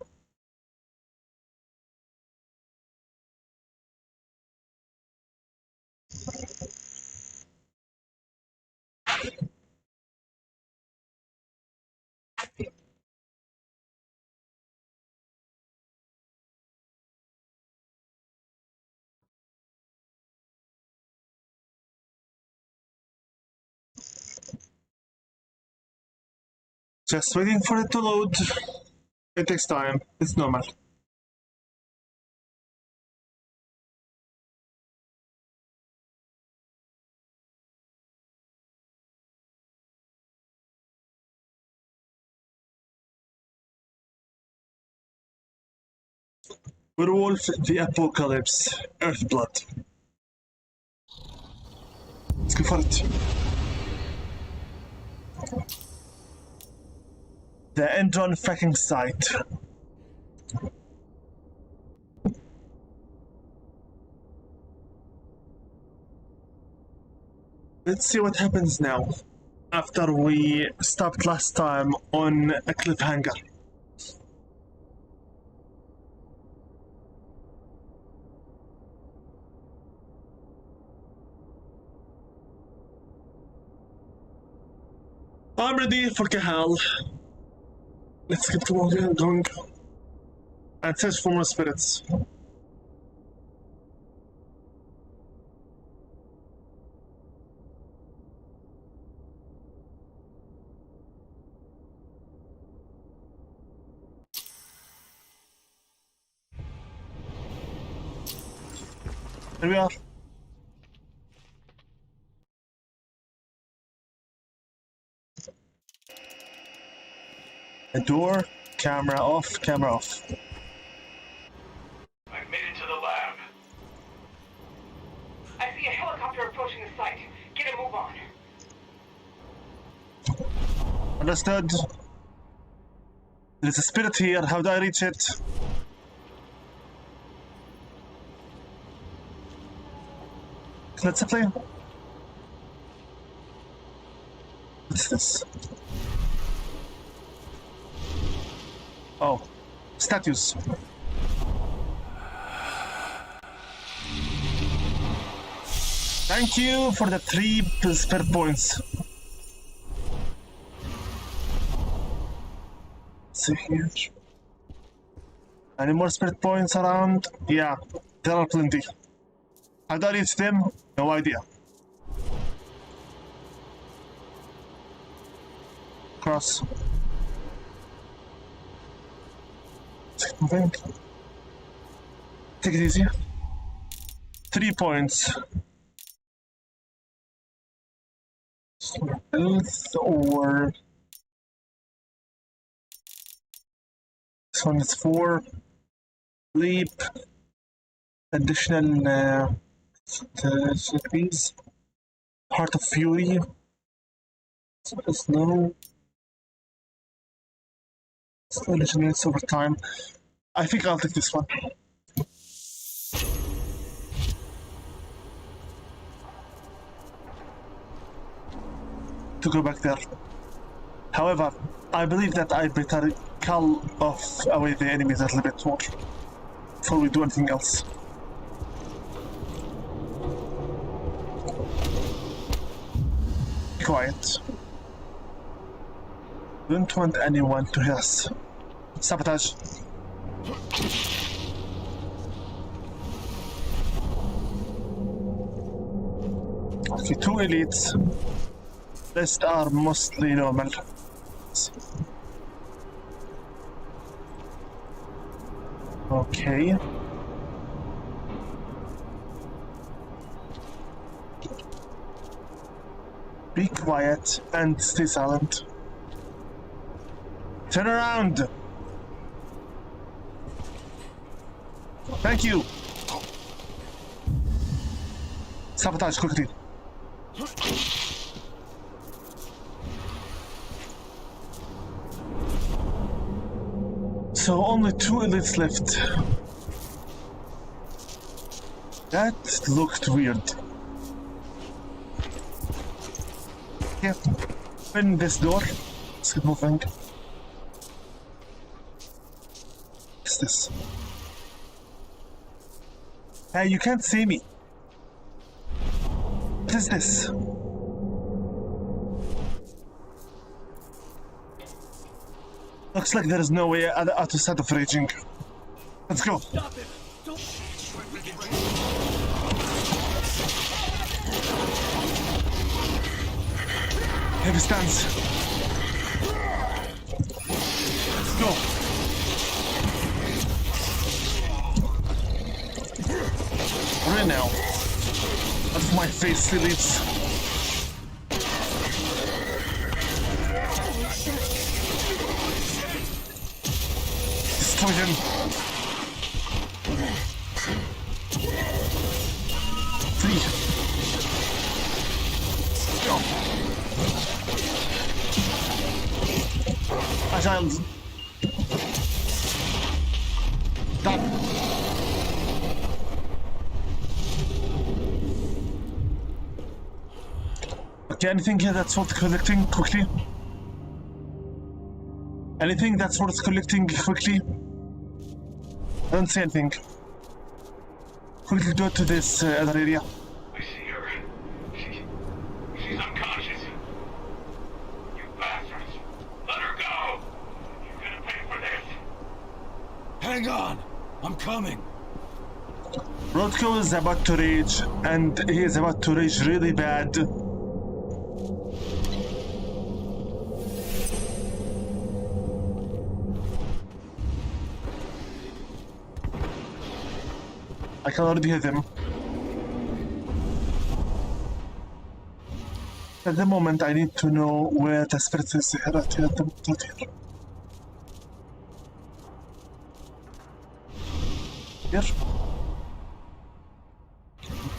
Speaker 2: Just waiting for it to load. It takes time. It's normal. Werewolf the Apocalypse Earthblood. Let's go for it. The Endron fracking site. Let's see what happens now after we stopped last time on a cliffhanger. I'm ready for Kahal. Let's get going and search for more spirits. Here we are. A door, camera off, camera off.
Speaker 5: I've made it to the lab. I see a helicopter approaching the site. Get a move on.
Speaker 2: Understood. There's a spirit here. How do I reach it? Let's play. What's this? Oh, statues. Thank you for the 3 spirit points. Let's see here. Any more spirit points around? Yeah, there are plenty. How do I reach them? No idea. Cross. Moving. Take it easy. 3 points. Health or this one is 4. Leap. Additional these. Heart of Fury. Snow. Still regenerates over time. I think I'll take this one. To go back there. However, I believe that I better cull off away the enemies a little bit more before we do anything else. Be quiet. Don't want anyone to hear us. Sabotage. Okay, 2 elites. Rest are mostly normal. Okay. Be quiet and stay silent. Turn around! Thank you! Sabotage quickly. So only 2 elites left. That looked weird. Yeah. Open this door. Let's get moving. What's this? Hey, you can't see me. What is this? Looks like there is no way out of raging. Let's go. Heavy stance. Let's go. Right now. Out of my face, elites. Destroy him. Free. Go. Agile. Done. Okay, anything here that's worth collecting quickly? Anything that's worth collecting quickly? I don't see anything. Quickly go to this other area.
Speaker 5: I see her. She's unconscious. You bastards. Let her go. You're gonna pay for this.
Speaker 1: Hang on! I'm coming!
Speaker 2: Rodko is about to rage, and he is about to rage really bad. I can already hear them. At the moment, I need to know where the spirit is here. Right here. Here.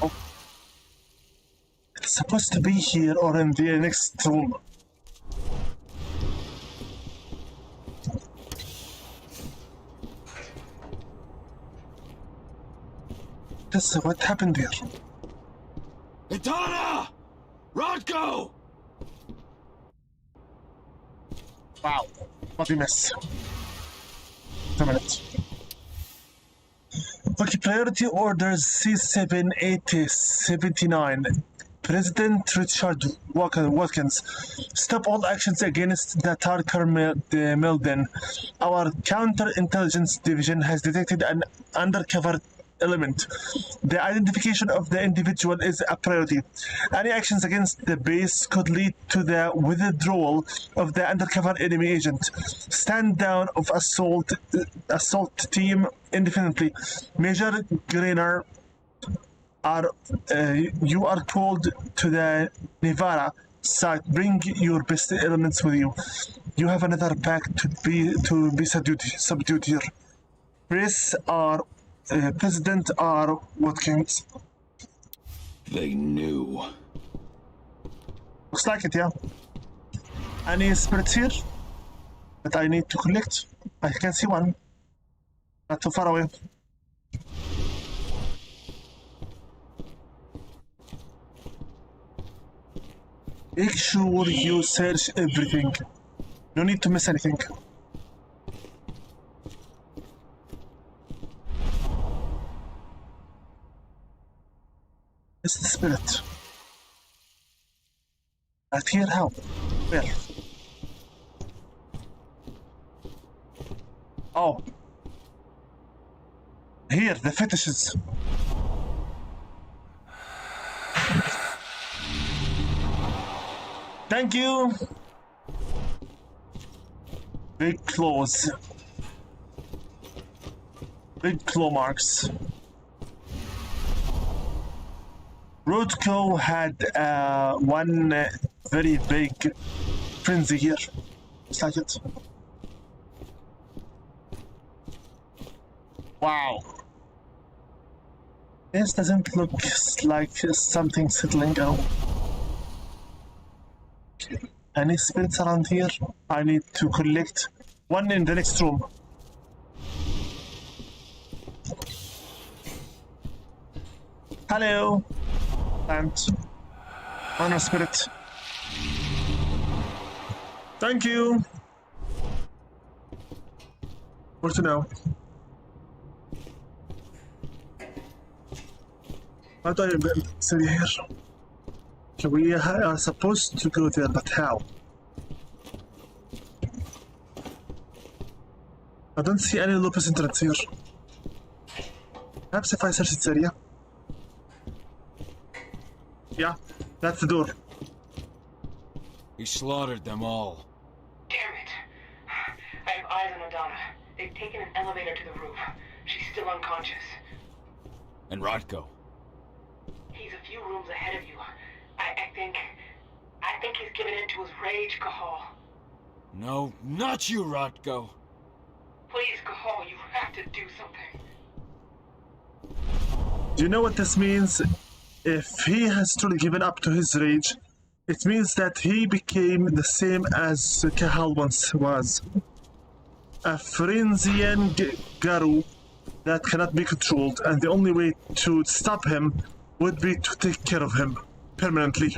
Speaker 2: Oh. It's supposed to be here or in the next room. What happened here?
Speaker 1: Itana! Rodko!
Speaker 2: Wow, what a mess. Wait a minute. Okay, priority orders C78079. President Richard Watkins, stop all actions against the Tarkar Milden. Our counterintelligence division has detected an undercover element. The identification of the individual is a priority. Any actions against the base could lead to the withdrawal of the undercover enemy agent. Stand down of assault team indefinitely. Major Grainer, you are called to the Nevada site. Bring your best elements with you. You have another pack to be subdued here. Press R. President R. Watkins.
Speaker 1: They knew.
Speaker 2: Looks like it, yeah. Any spirits here that I need to collect? I can see one. Not too far away. Make sure you search everything. No need to miss anything. It's the spirit. Right here, how? Where? Oh. Here, the fetishes. Thank you. Big claws. Big claw marks. Rodko had one very big frenzy here. Just like it. Wow. This doesn't look like something settling down. Any spirits around here? I need to collect one in the next room. Hello. And honor spirit. Thank you. Where to now? How do I sit here? Okay, we are supposed to go there, but how? I don't see any lupus entrance here. Perhaps if I search this area. Yeah, that's the door.
Speaker 6: He slaughtered them all.
Speaker 7: Damn it. I have eyes on Adana. They've taken an elevator to the roof. She's still unconscious.
Speaker 6: And Rodko.
Speaker 7: He's a few rooms ahead of you. I think he's given in to his rage, Cahal.
Speaker 6: No, not you, Rodko.
Speaker 7: Please, Cahal, you have to do something.
Speaker 2: Do you know what this means? If he has truly given up to his rage, it means that he became the same as Cahal once was. A Frenzian Garu that cannot be controlled, and the only way to stop him would be to take care of him permanently.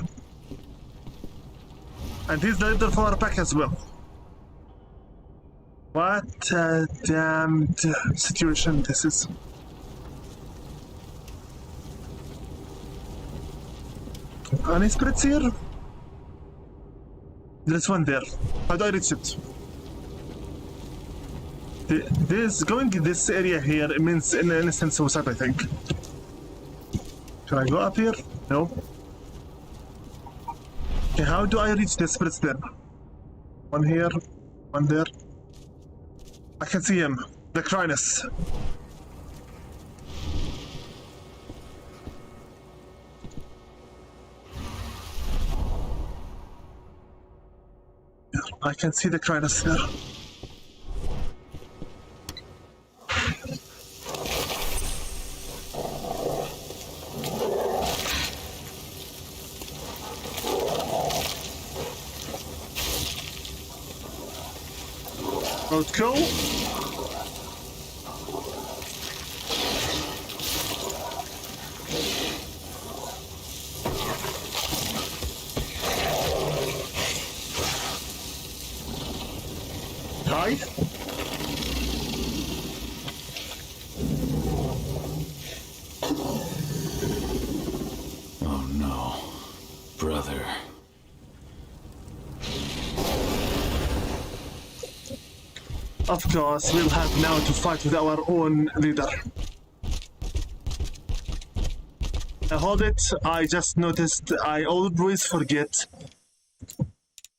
Speaker 2: And he's the leader for our pack as well. What a damned situation this is. Any spirits here? There's one there. How do I reach it? There's going in this area here, it means an instant suicide, I think. Can I go up here? No. Okay, how do I reach the spirits then? One here, one there. I can see him. The Crinus. I can see the Crinus there. Let's go. Hi.
Speaker 1: Oh no, brother.
Speaker 2: Of course, we'll have now to fight with our own leader. Hold it, I just noticed I always forget.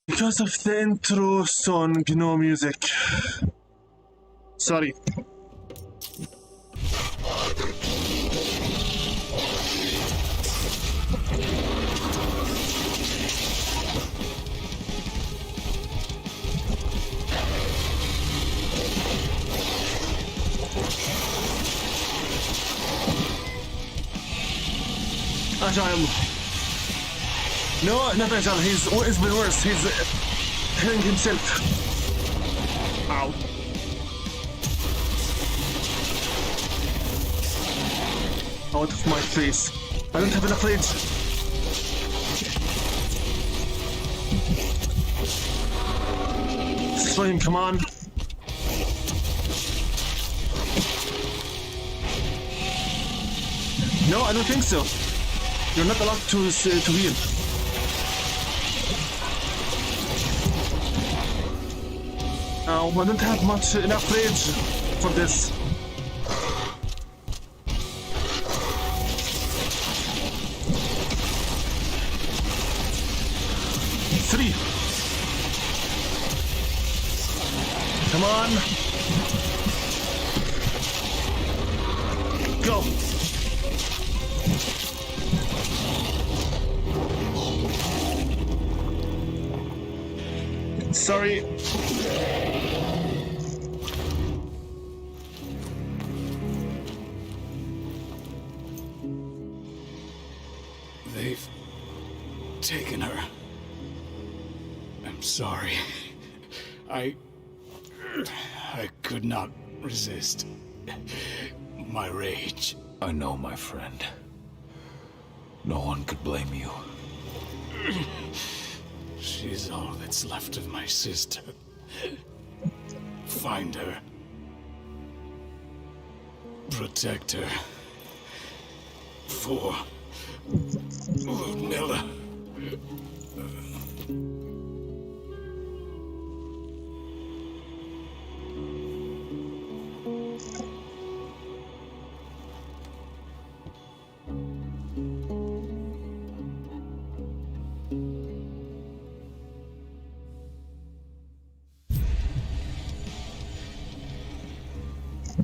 Speaker 2: Because of the intro song, no music. Sorry. Agile. No, not Agile. It's been worse. He's killing himself. Ow. Out of my face. I don't have enough rage. Destroy him, come on. No, I don't think so. You're not allowed to heal. I don't have enough rage for this. Three. Come on. Go. Sorry.
Speaker 6: They've taken her. I'm sorry. I could not resist my rage.
Speaker 1: I know, my friend. No one could blame you.
Speaker 6: She's all that's left of my sister. Find her. Protect her. For Ludmilla.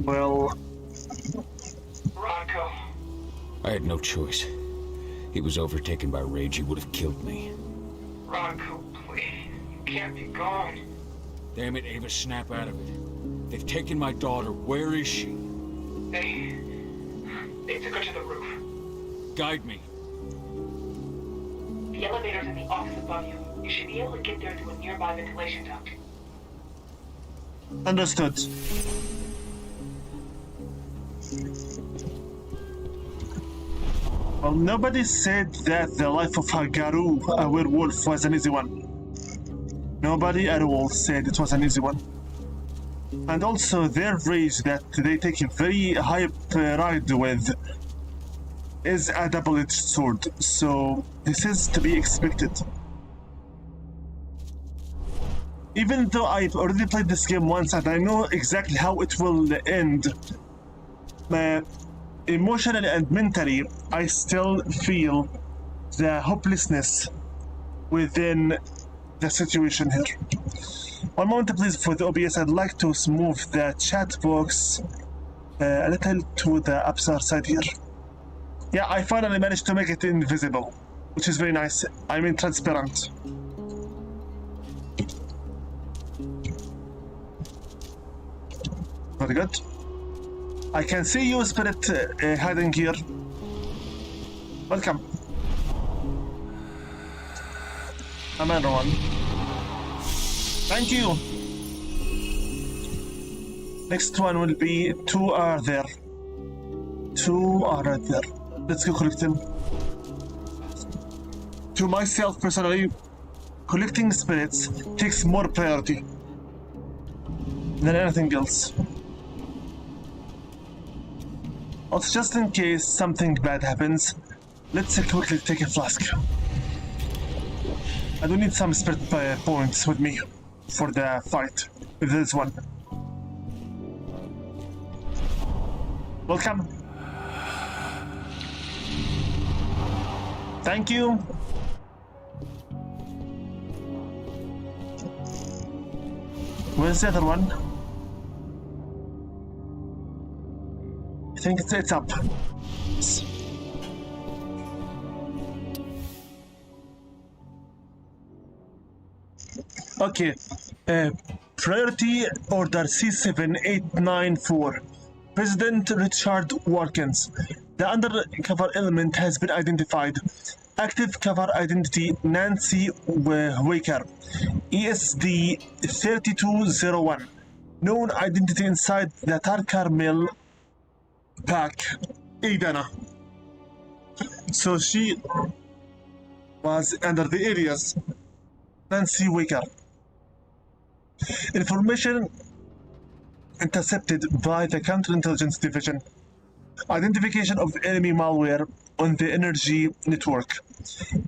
Speaker 2: Well,
Speaker 7: Rodko.
Speaker 1: I had no choice. He was overtaken by rage. He would have killed me.
Speaker 7: Rodko, please. You can't be gone.
Speaker 6: Damn it, Ava, snap out of it. They've taken my daughter. Where is she?
Speaker 7: They took her to the roof.
Speaker 6: Guide me.
Speaker 7: The elevator's in the office above you. You should be able to get there through a nearby ventilation duct.
Speaker 2: understood. Well, nobody said that the life of a Garou, a werewolf, was an easy one. Nobody at all said it was an easy one. And also, their rage that they take a very high pride with is a double-edged sword, so this is to be expected. Even though I've already played this game once and I know exactly how it will end, emotionally and mentally, I still feel the hopelessness within the situation here. One moment please for the OBS. I'd like to move the chat box a little to the upper side here. Yeah, I finally managed to make it invisible, which is very nice. I mean transparent. Very good. I can see you, Spirit, hiding here. Welcome. Another one. Thank you. Next one will be two are there. Two are right there. Let's go collect them. To myself personally, collecting spirits takes more priority than anything else. Also, just in case something bad happens, let's quickly take a flask. I do need some spirit points with me for the fight, if there's one. Welcome. Thank you. Where's the other one? I think it's up. Okay. Priority Order C7894. President Richard Watkins. The undercover element has been identified. Active cover identity Nancy Waker. ESD 3201. Known identity inside the Tarkar Mill pack. Aidana. So she was under the areas Nancy Waker. Information intercepted by the Counterintelligence Division. Identification of enemy malware on the energy network.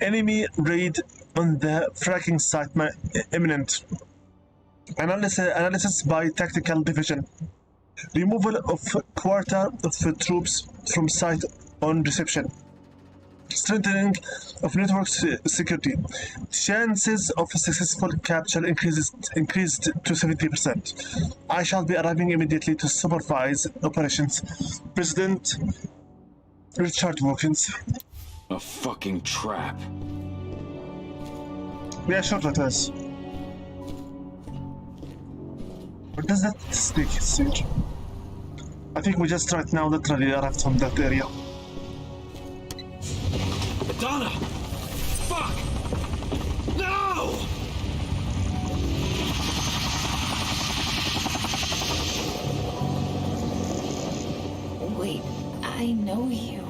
Speaker 2: Enemy raid on the fracking site imminent. Analysis by tactical division. Removal of quarter of troops from site on reception. Strengthening of network security. Chances of successful capture increased to 70%. I shall be arriving immediately to supervise operations. President Richard Wilkins.
Speaker 1: A fucking trap.
Speaker 2: Yeah, sure it is. What does that stick say? I think we just right now literally arrived from that area.
Speaker 6: Donna! Fuck! No!
Speaker 8: Wait, I know you.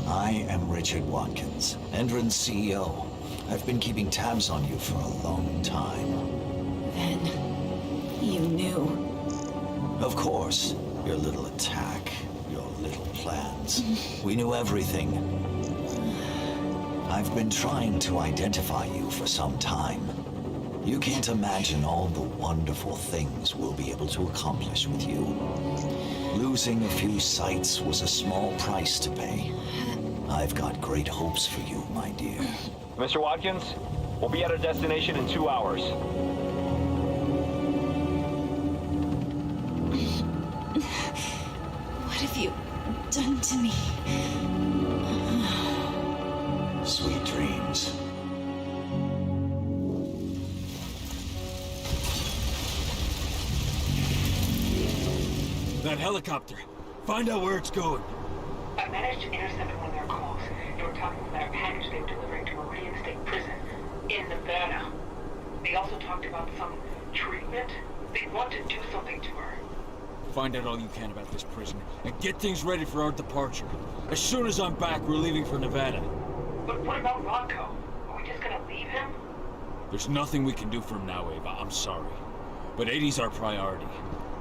Speaker 9: I am Richard Watkins, Endron's CEO. I've been keeping tabs on you for a long time.
Speaker 8: Then you knew.
Speaker 9: Of course, your little attack, your little plans. We knew everything. I've been trying to identify you for some time. You can't imagine all the wonderful things we'll be able to accomplish with you. Losing a few sites was a small price to pay. I've got great hopes for you, my dear.
Speaker 10: Mr. Watkins, we'll be at our destination in 2 hours.
Speaker 8: What have you done to me?
Speaker 9: Sweet dreams.
Speaker 6: That helicopter. Find out where it's going.
Speaker 7: I managed to intercept one of their calls. They were talking about a package they were delivering to Meridian State Prison in Nevada. They also talked about some treatment. They want to do something to her.
Speaker 6: Find out all you can about this prisoner, and get things ready for our departure. As soon as I'm back, we're leaving for Nevada.
Speaker 7: But what about Rodko? Are we just gonna leave him?
Speaker 6: There's nothing we can do for him now, Ava. I'm sorry. But 80's our priority.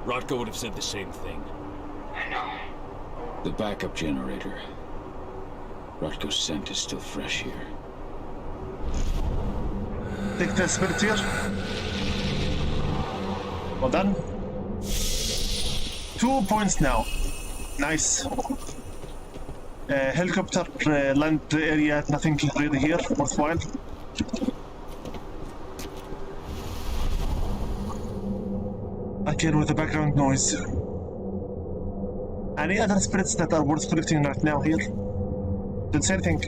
Speaker 6: Rodko would have said the same thing.
Speaker 7: I know.
Speaker 1: The backup generator. Rotko's scent is still fresh here.
Speaker 2: Take the spirit here. Well done. 2 points now. Nice. Helicopter land area, nothing really here worthwhile. Again with the background noise. Any other spirits that are worth collecting right now here? Don't say anything.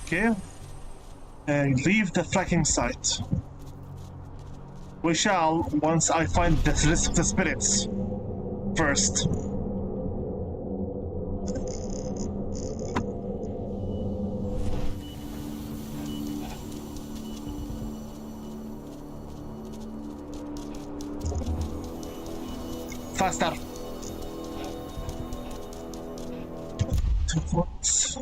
Speaker 2: Okay. Leave the fracking site. We shall once I find the rest of the spirits. First. Faster. 2 points.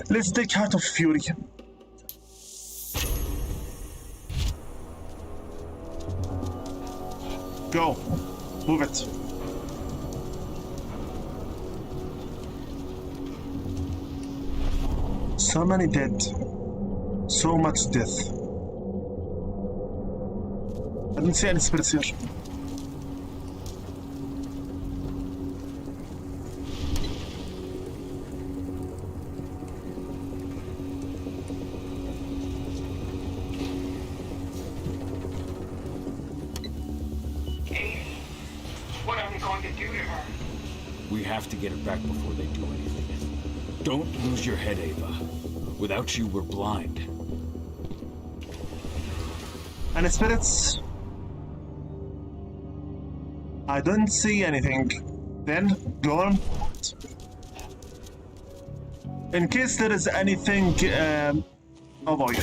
Speaker 2: Let's take Heart of Fury. Go. Move it. So many dead. So much death. I didn't see any spirits here.
Speaker 7: What are they going to do to her?
Speaker 6: We have to get her back before they do anything. Don't lose your head, Ava. Without you, we're blind.
Speaker 2: Any spirits? I don't see anything. Then, go on. In case there is anything, oh boy.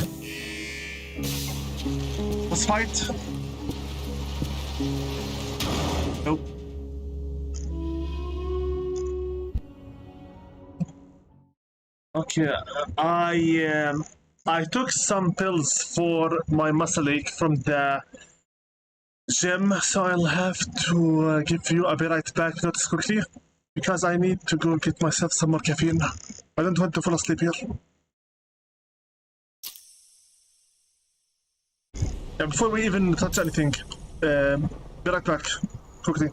Speaker 2: Let's fight. Nope. Okay, I I took some pills for my muscle ache from the gym, so I'll have to give you a be right back notice quickly because I need to go get myself some more caffeine. I don't want to fall asleep here. Yeah, before we even touch anything, be right back quickly.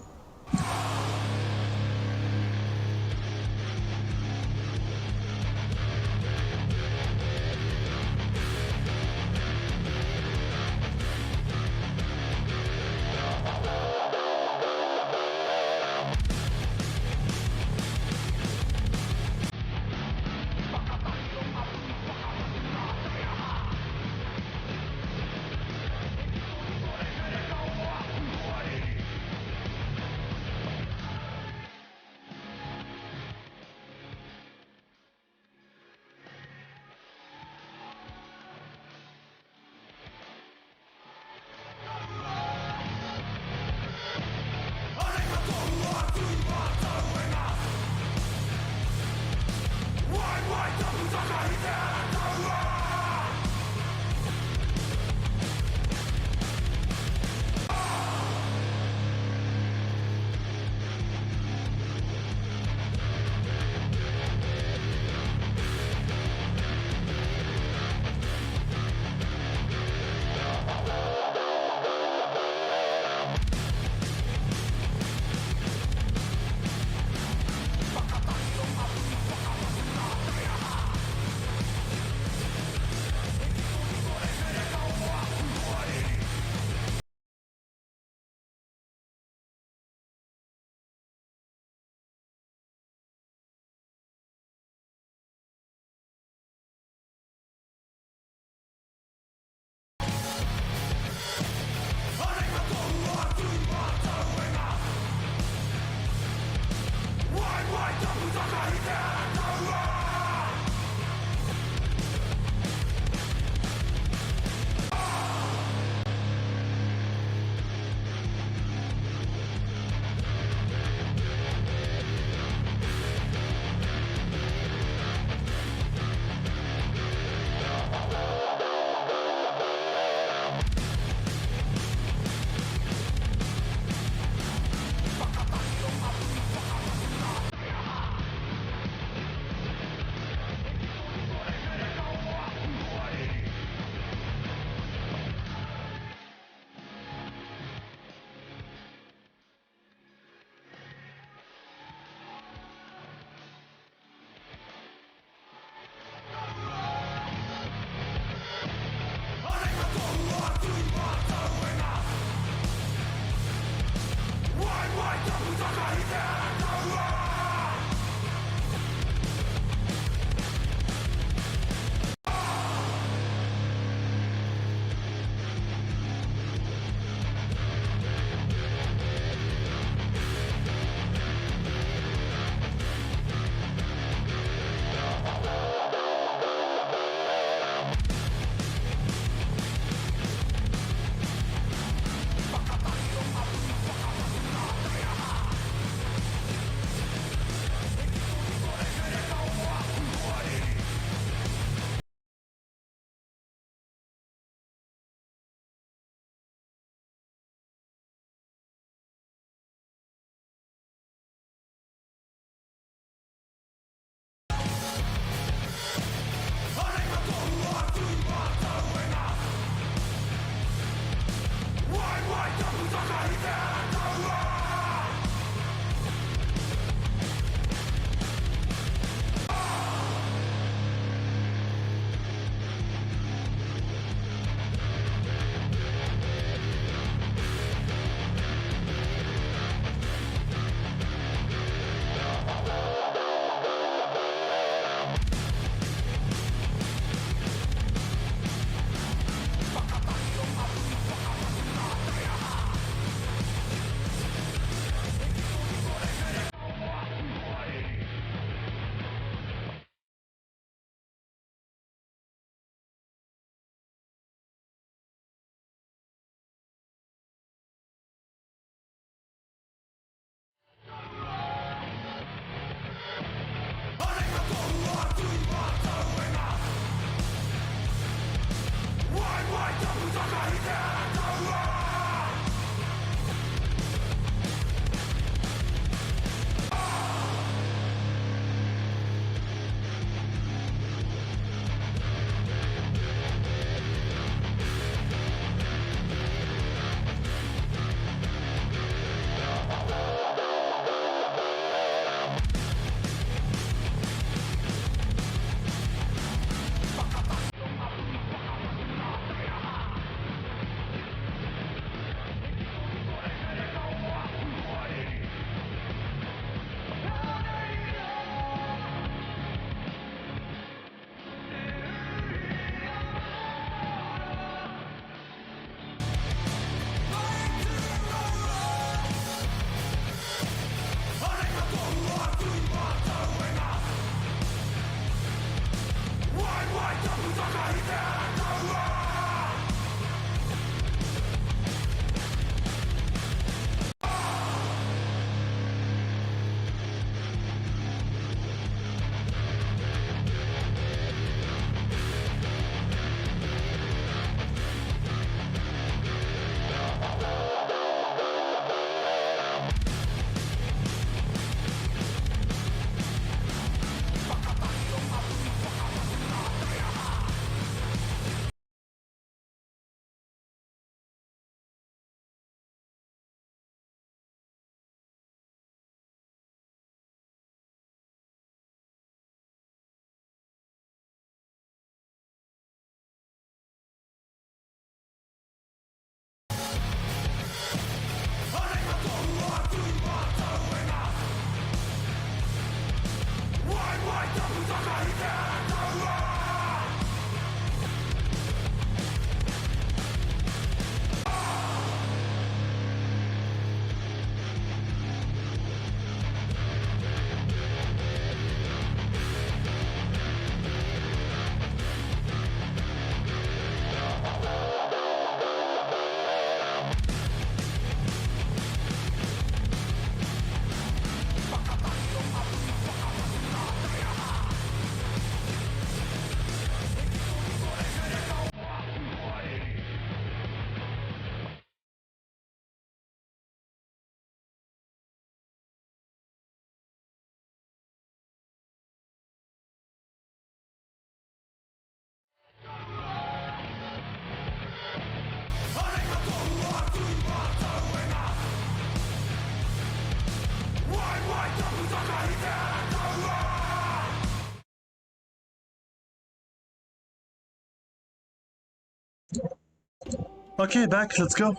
Speaker 2: Okay, back, let's go.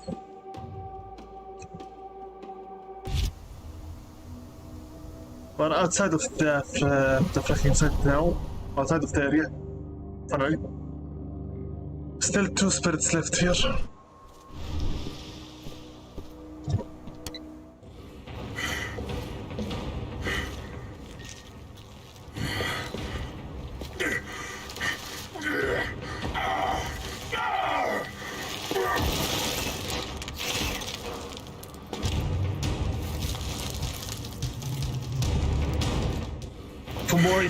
Speaker 2: We're outside of the fucking site now. Outside of the area. Alright. Still 2 spirits left here. Fomori.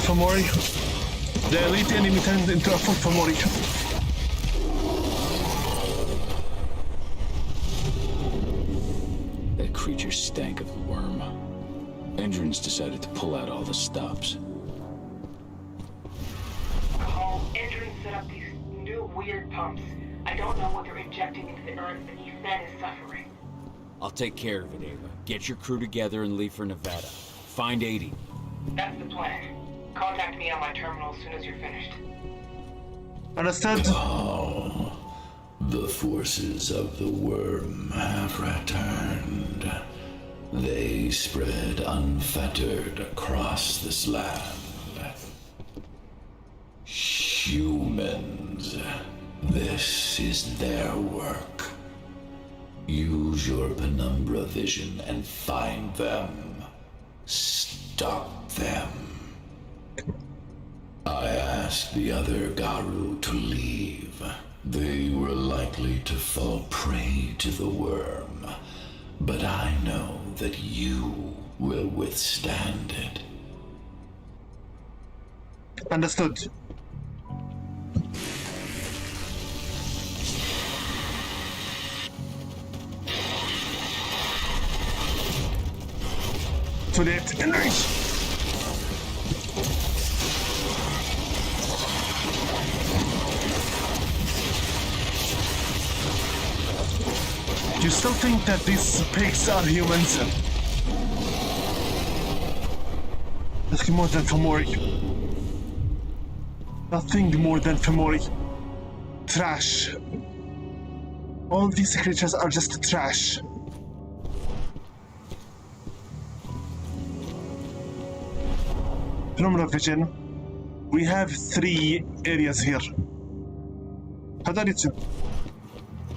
Speaker 2: Fomori. The elite enemy turned into a full Fomori.
Speaker 1: That creature stank of the worm. Endrins decided to pull out all the stops.
Speaker 7: Endrins set up these new weird pumps. I don't know what they're injecting into the earth beneath that is suffering.
Speaker 6: I'll take care of it, Ava. Get your crew together and leave for Nevada. Find 80.
Speaker 7: That's the plan. Contact me on my terminal as soon as you're finished.
Speaker 2: Understood?
Speaker 1: Oh, the forces of the worm have returned. They spread unfettered across this land. Humans, this is their work. Use your penumbra vision and find them. Stop them. I asked the other Garu to leave. They were likely to fall prey to the worm, but I know
Speaker 11: that you will withstand it.
Speaker 2: Understood. Too late. Engage! Do you still think that these pigs are humans? Nothing more than Fomori. Nothing more than Fomori. Trash. All these creatures are just trash. Phenomenal vision. We have 3 areas here. How do I need to?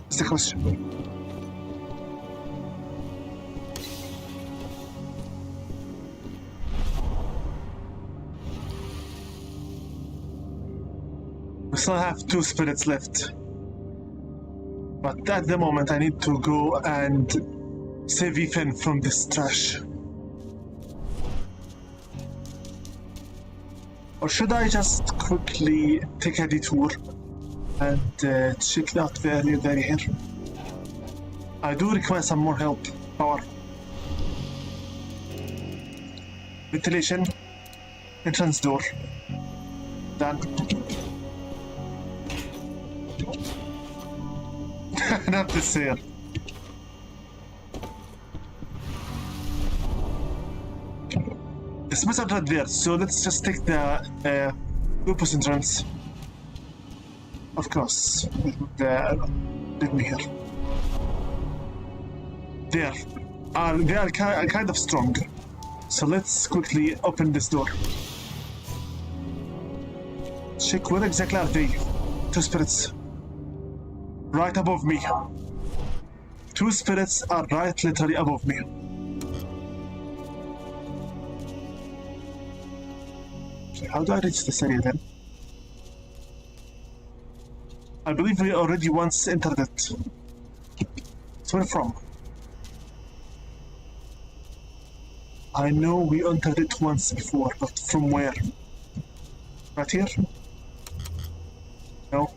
Speaker 2: That's the question. We still have 2 spirits left. But at the moment I need to go and save Ethan from this trash. Or should I just quickly take a detour and check out the area here? I do require some more help. Power. Ventilation. Entrance door. Done. Not this here. The smiths are right there, so let's just take the lupus entrance. Of course. Let me here. There. They are kind of strong. So let's quickly open this door. Check where exactly are they? 2 spirits. Right above me. 2 spirits are right literally above me. Okay, how do I reach this area then? I believe we already once entered it. So where from? I know we entered it once before, but from where? Right here? No.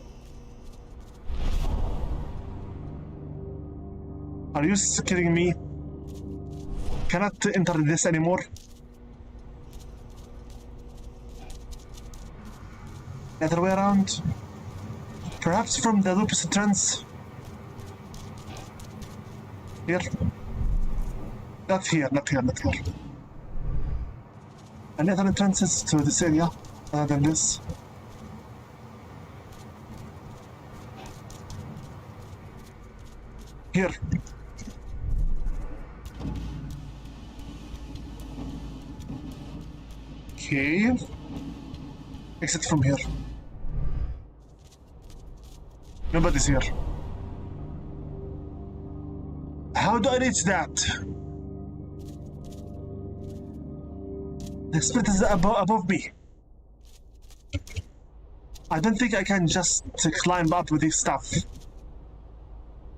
Speaker 2: Are you kidding me? Cannot enter this anymore? The other way around? Perhaps from the lupus entrance? Here? Not here, not here, not here. Any other entrances to this area other than this? Here. Okay. Exit from here. Nobody's here. How do I reach that? The spirit is above me. I don't think I can just climb up with this stuff.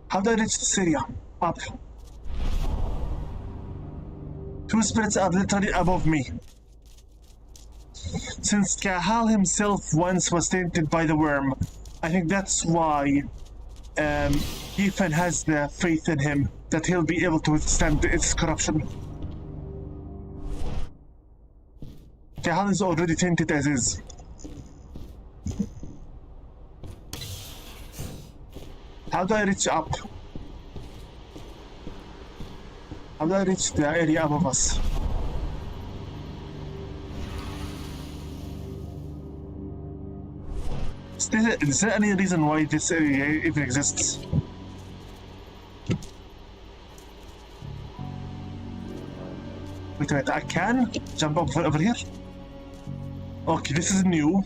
Speaker 2: How do I reach this area? Up. 2 spirits are literally above me. Since Kahal himself once was tainted by the worm, I think that's why Ethan has the faith in him that he'll be able to withstand its corruption. Kahal is already tainted as is. How do I reach up? How do I reach the area above us? Is there any reason why this area even exists? Wait, I can jump up over here? Okay, this is new.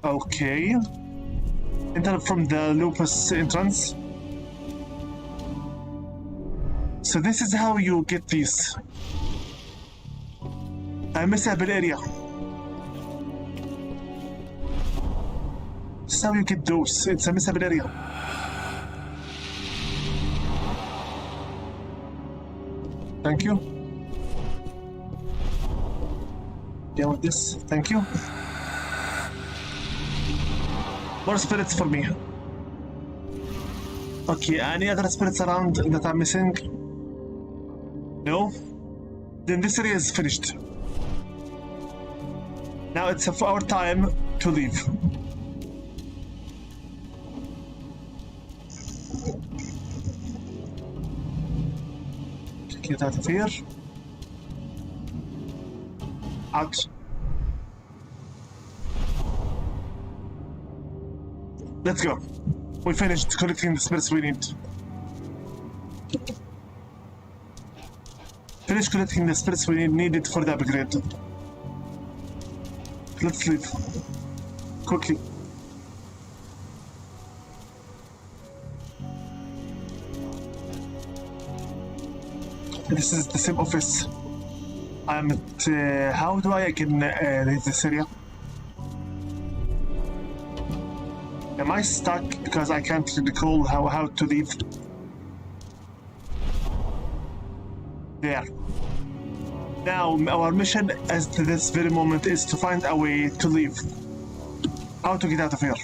Speaker 2: Okay. Enter from the lupus entrance. So this is how you get these. A missable area. This is how you get those. It's a missable area. Thank you. Deal with this. Thank you. More spirits for me. Okay, any other spirits around that I'm missing? No? Then this area is finished. Now it's our time to leave. Get out of here. Out. Let's go. We finished collecting the spirits we need. Finish collecting the spirits we needed for the upgrade. Let's leave. Quickly. This is the same office. I'm at... how do I again leave this area? Am I stuck because I can't recall how to leave? There. Now, our mission at this very moment is to find a way to leave. How to get out of here.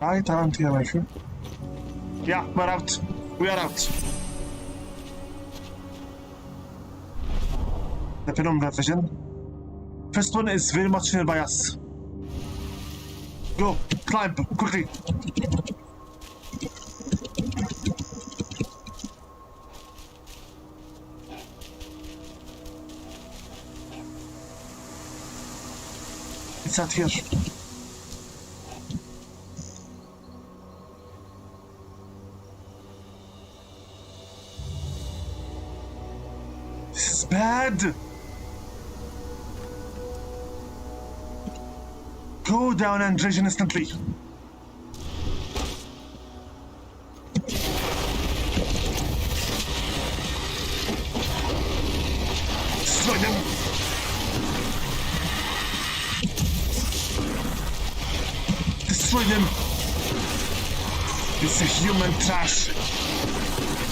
Speaker 2: Right around here, I think. Yeah, we're out. We are out. The penumbra vision. First one is very much nearby us. Go, climb, quickly. It's out here. This is bad. Go down and regen instantly. Destroy them. Destroy them. It's a human trash.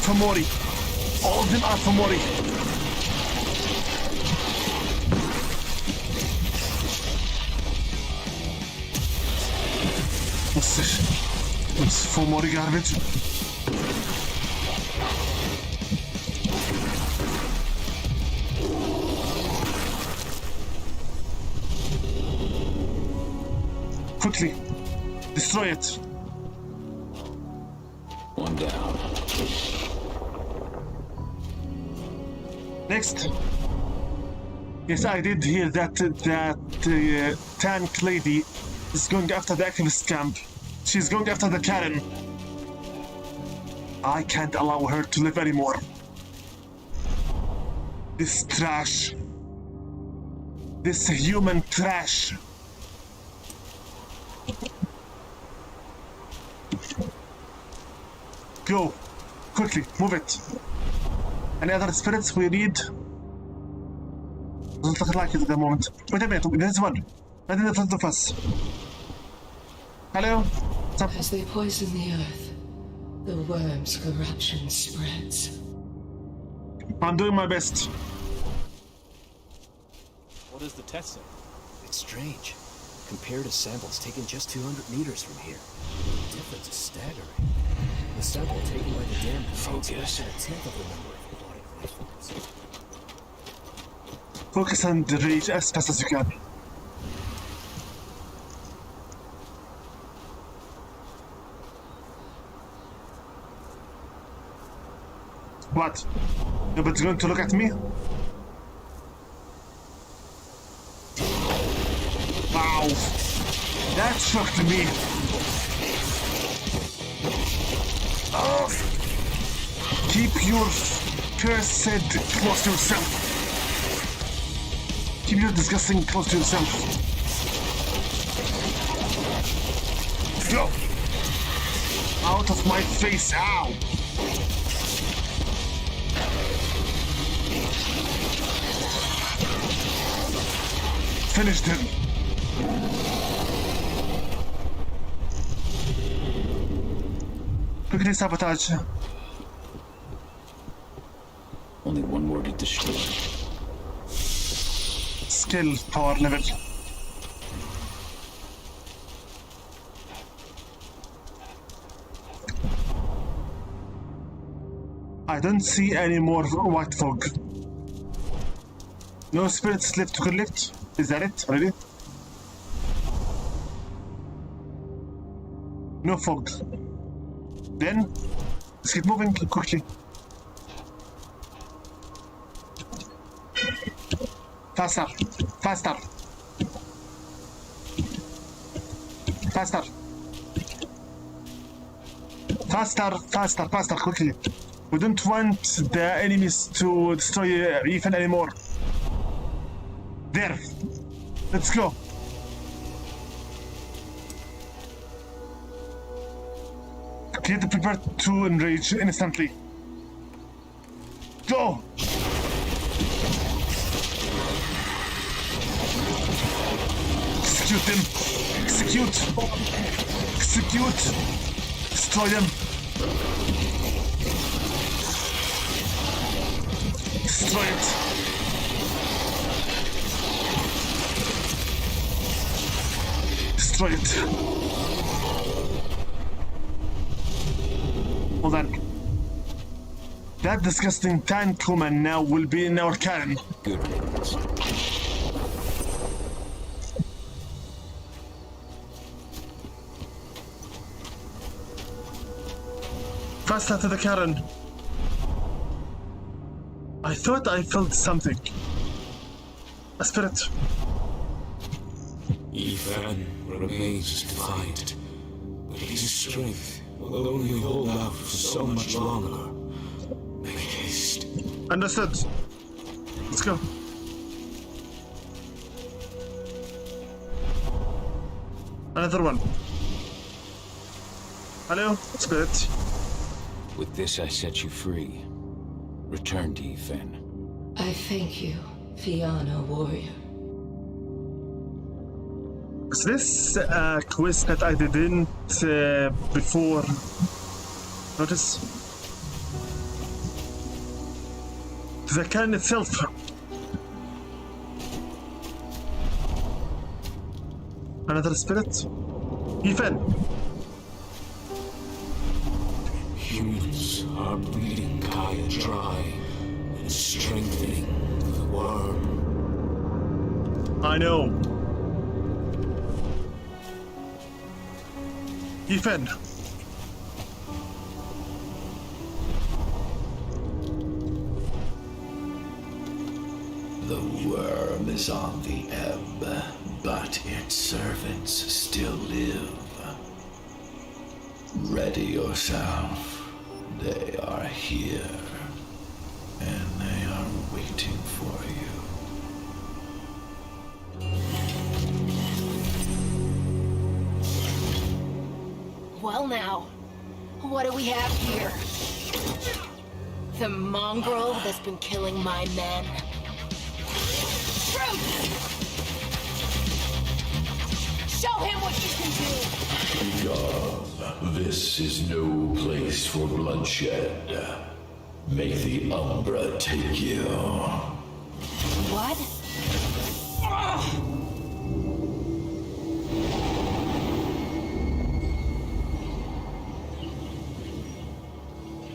Speaker 2: Fomori. All of them are Fomori. It's for more garbage. Quickly, destroy it.
Speaker 1: One down.
Speaker 2: Next. Yes, I did hear that tank lady is going after the activist camp. She's going after the Karen. I can't allow her to live anymore. This trash. This human trash. Go. Quickly, move it. Any other spirits we need? Doesn't look like it at the moment. Wait a minute, there's one. Right in the front of us. Hello? What's up?
Speaker 12: As they poison the earth, the worm's corruption spreads.
Speaker 2: I'm doing my best.
Speaker 13: What does the test say? It's strange. Compared to samples taken just 200 meters from here, the difference is staggering. The sample taken by the dam contains less than a tenth of the number of aquatic life forms.
Speaker 2: Focus on the rage as fast as you can. What? Nobody's going to look at me? Wow! That shocked me! Oh. Keep your cursed close to yourself! Keep your disgusting close to yourself! Go! Out of my face, ow! Finished him. Quickly sabotage.
Speaker 6: Only one more to destroy.
Speaker 2: Skill power level. I don't see any more white fog. No spirits left to collect. Is that it already? No fog. Then, let's keep moving quickly. Faster, faster. Faster. Faster, faster, faster, quickly. We don't want the enemies to destroy Ethan anymore. There. Let's go. Get prepared to enrage instantly. Go! Execute them. Execute. Execute. Destroy them. Destroy it. Destroy it. Hold on. That disgusting tank woman now will be in our cannon.
Speaker 6: Good riddance.
Speaker 2: Faster to the Karen. I thought I felt something. A spirit.
Speaker 11: Ethan remains defiant, but his strength will only hold out for so much longer. Make haste.
Speaker 2: Understood. Let's go. Another one. Hello, spirit.
Speaker 6: With this, I set you free. Return to Ethan.
Speaker 12: I thank you, Fianna warrior.
Speaker 2: Is this a quest that I didn't before notice? The cannon itself. Another spirit? Ethan!
Speaker 11: Humans are bleeding Gaia dry and strengthening the worm.
Speaker 2: I know. Ethan!
Speaker 11: The worm is on the ebb, but its servants still live. Ready yourself. They are here, and they are waiting for you.
Speaker 14: Well now, what do we have here? The mongrel that's been killing my men. Shoot! Show him what you can do!
Speaker 11: Begone. This is no place for bloodshed. Make the Umbra take you.
Speaker 14: What?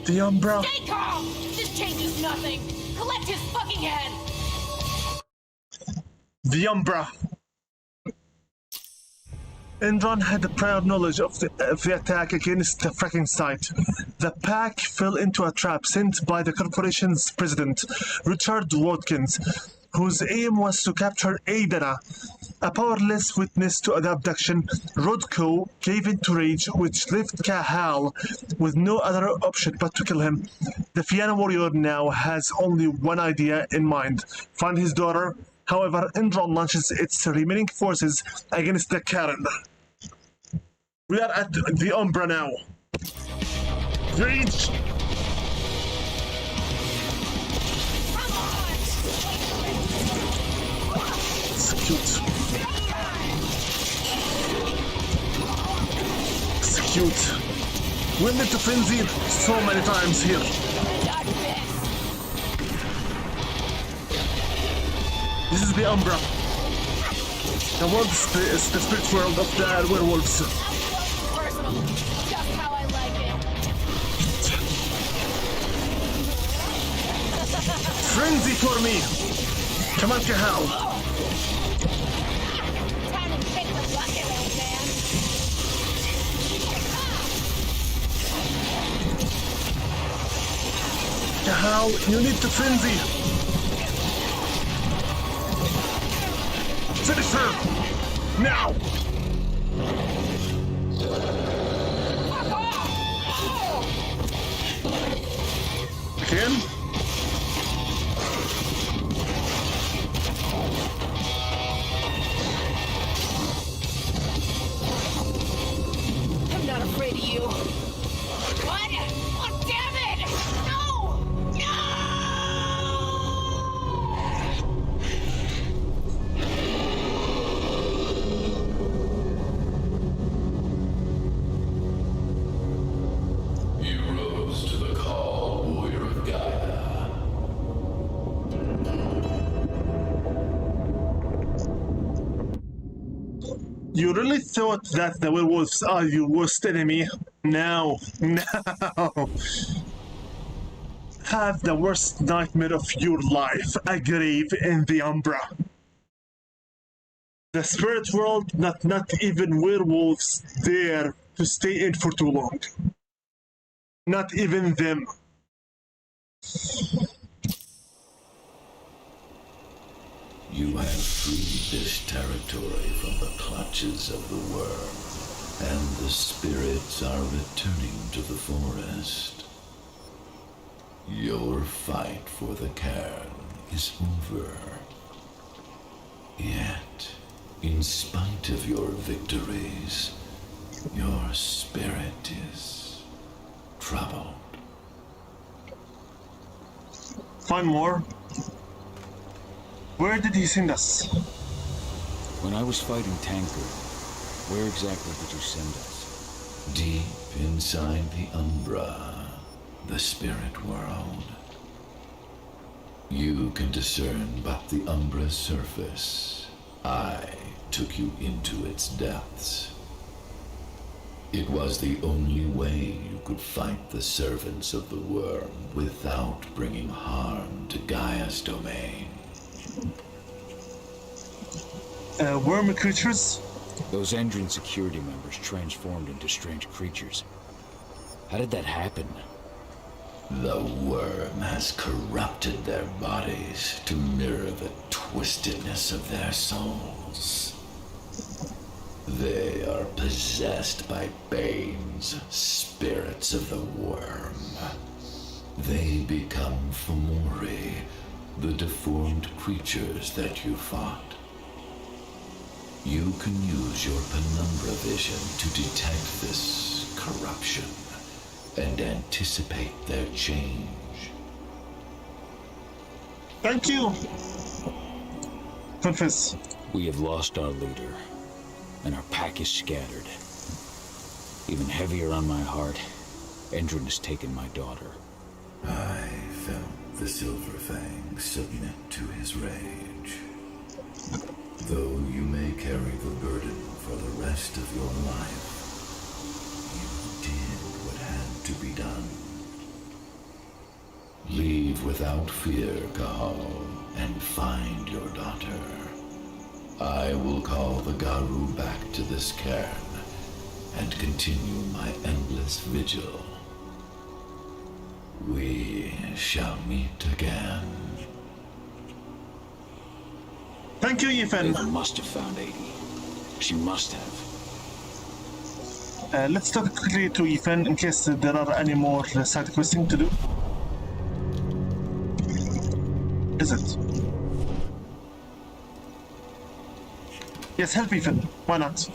Speaker 2: The Umbra.
Speaker 14: Stay calm! This changes nothing! Collect his fucking head!
Speaker 2: The Umbra. Indron had the prior knowledge of the attack against the fracking site. The pack fell into a trap sent by the corporation's president, Richard Watkins, whose aim was to capture Aidana. A powerless witness to the abduction, Rodko gave in to rage, which left Kahal with no other option but to kill him. The Fianna warrior now has only one idea in mind: find his daughter. However, Indron launches its remaining forces against the Karen. We are at the Umbra now. Rage! Execute. cute. We lived to frenzy so many times here. This is the Umbra. The world is the spirit world of the werewolves.
Speaker 14: Personal, just how I like it.
Speaker 2: Frenzy for me! Come on, Kahal.
Speaker 14: Time to kick the bucket, old man.
Speaker 2: Kahal, you need to frenzy. Finish her! Now! Again?
Speaker 14: I'm not afraid of you. What? Oh, damn it! No! No!
Speaker 1: You rose to the call, warrior of Gaia.
Speaker 2: You really thought that the werewolves are your worst enemy? No. Have the worst nightmare of your life, a grave in the Umbra. The spirit world, not even werewolves dare to stay in for too long. Not even them.
Speaker 1: You have freed this territory from the clutches of the worm, and the spirits are returning to the forest. Your fight for the cairn is over. Yet, in spite of your victories, your spirit is troubled.
Speaker 2: Find more. Where did he send us?
Speaker 6: When I was fighting Tankard, where exactly did you send us?
Speaker 1: Deep inside the Umbra, the spirit world. You can discern but the Umbra's surface. I took you into its depths. It was the only way you could fight the servants of the worm without bringing harm to Gaia's domain.
Speaker 2: Worm creatures?
Speaker 6: Those Endrin security members transformed into strange creatures. How did that happen?
Speaker 1: The worm has corrupted their bodies to mirror the twistedness of their souls. They are possessed by Bane's spirits of the worm. They become Fomori, the deformed creatures that you fought. You can use your penumbra vision to detect this corruption and anticipate their change.
Speaker 2: Thank you. Confess.
Speaker 6: We have lost our leader, and our pack is scattered. Even heavier on my heart, Endrin has taken my daughter.
Speaker 1: I felt the Silver Fang submit to his rage. Though you may carry the burden for the rest of your life, you did what had to be done. Leave without fear, Kahal, and find your daughter. I will call the Garu back to this cairn and continue my endless vigil. We shall meet again.
Speaker 2: Thank you, Ethan.
Speaker 6: Ava must have found 80. She must have.
Speaker 2: Let's talk quickly to Ethan in case there are any more side questing to do. Is it? Yes, help Ethan. Why not?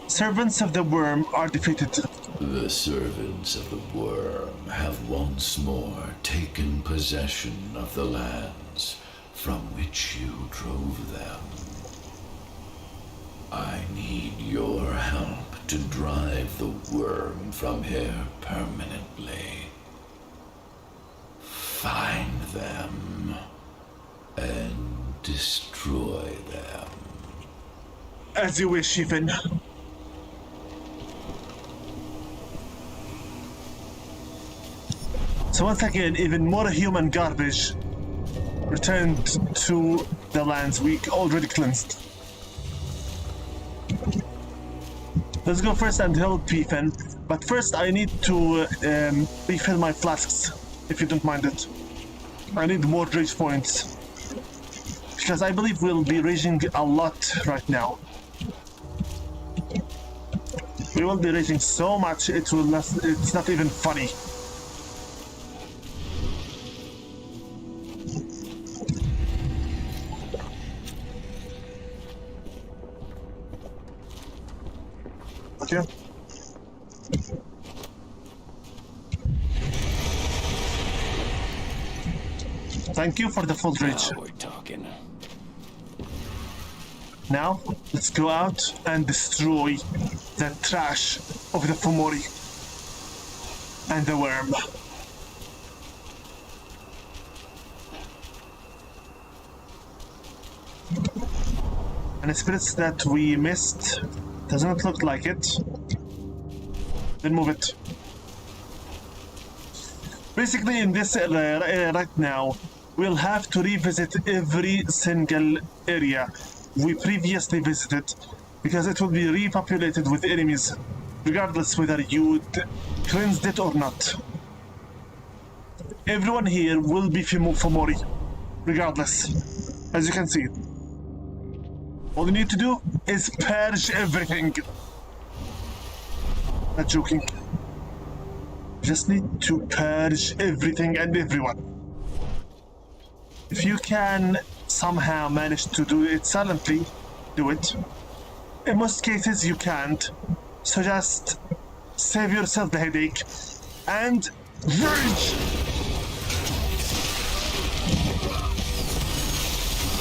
Speaker 2: Servants of the worm are defeated.
Speaker 1: The servants of the worm have once more taken possession of the lands from which you drove them. I need your help to drive the worm from here permanently. Find them and destroy them.
Speaker 2: As you wish, Ethan. So once again, even more human garbage returned to the lands we already cleansed. Let's go first and help Ethan, but first I need to refill my flasks, if you don't mind it. I need more rage points, because I believe we'll be raging a lot right now. We will be raging so much it's not even funny. Okay. Thank you for the full rage.
Speaker 6: Now we're talking.
Speaker 2: Now, let's go out and destroy the trash of the Fomori and the worm. And the spirits that we missed doesn't look like it. Then move it. Basically, in this right now, we'll have to revisit every single area we previously visited, because it will be repopulated with enemies, regardless whether you cleansed it or not. Everyone here will be Fomori, regardless, as you can see. All you need to do is purge everything. Not joking. Just need to purge everything and everyone. If you can somehow manage to do it silently, do it. In most cases you can't, so just save yourself the headache and rage!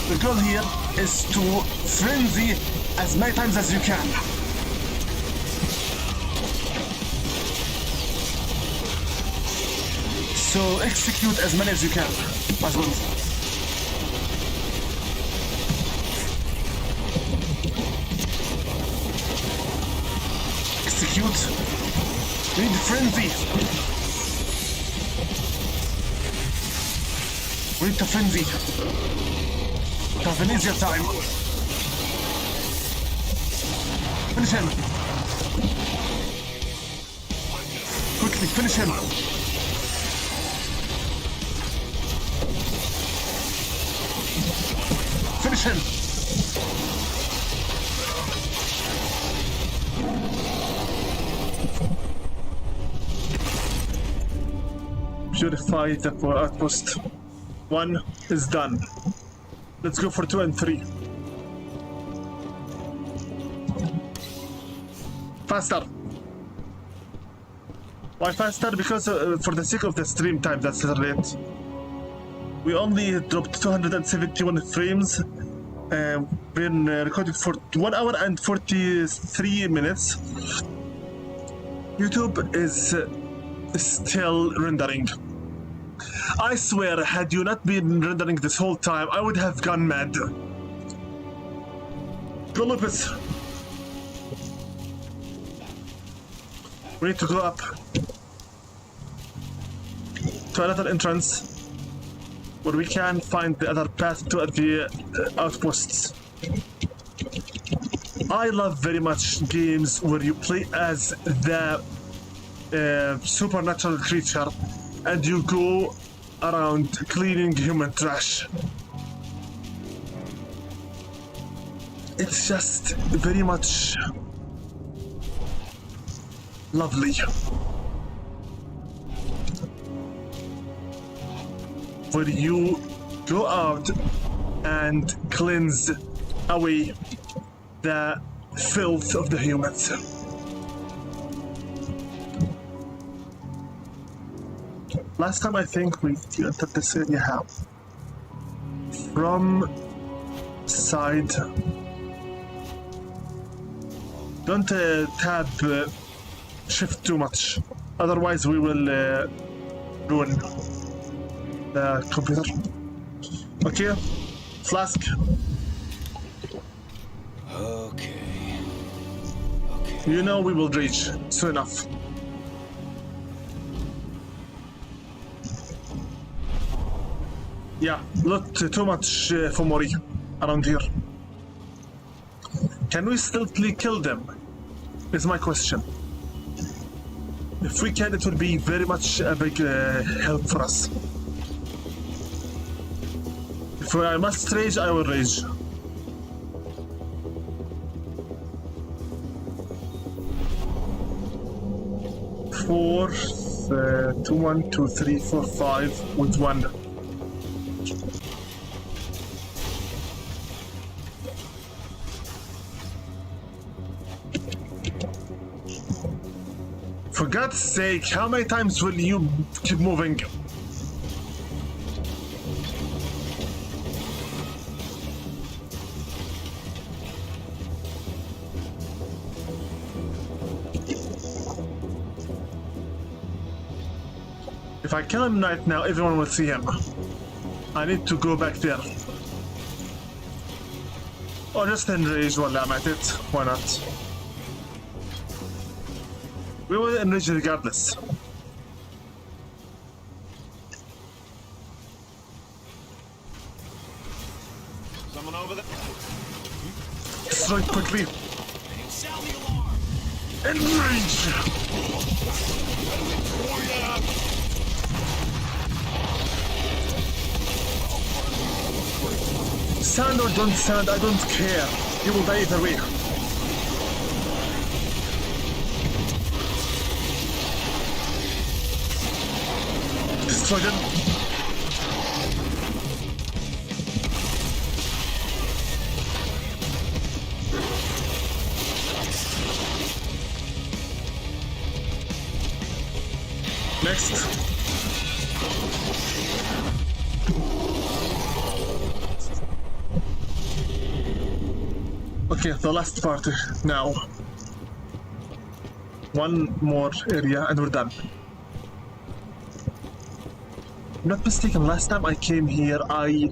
Speaker 2: The goal here is to frenzy as many times as you can. So execute as many as you can as well. Execute. We need frenzy. We need to frenzy. Have an easier time. Finish him. Quickly, finish him. Finish him. Purify the outpost. 1 is done. Let's go for 2 and 3. Faster. Why faster? Because for the sake of the stream time, that's late. We only dropped 271 frames. Been recorded for 1 hour and 43 minutes. YouTube is still rendering. I swear, had you not been rendering this whole time, I would have gone mad. Go, Lupus. We need to go up to another entrance where we can find the other path to the outposts. I love very much games where you play as the supernatural creature and you go around cleaning human trash. It's just very much lovely. Where you go out and cleanse away the filth of the humans. Last time I think we entered this area how? From side. Don't tab shift too much. Otherwise we will ruin the computer. Okay, flask.
Speaker 9: Okay.
Speaker 2: You know we will reach soon enough. Yeah, not too much for Mori around here. Can we stealthily kill them? Is my question. If we can, it will be very much a big help for us. If I must rage, I will rage. Four, 2, 1, 2, 3, 4, 5 with 1. For God's sake, how many times will you keep moving? If I kill him right now, everyone will see him. I need to go back there. Or just enrage while I'm at it. Why not? We will enrage regardless.
Speaker 5: Someone over there?
Speaker 2: Destroy quickly. Enrage! Stand or don't stand, I don't care. You will die either way. Destroy them. Next. Okay, the last part now. One more area and we're done. I'm not mistaken, last time I came here, I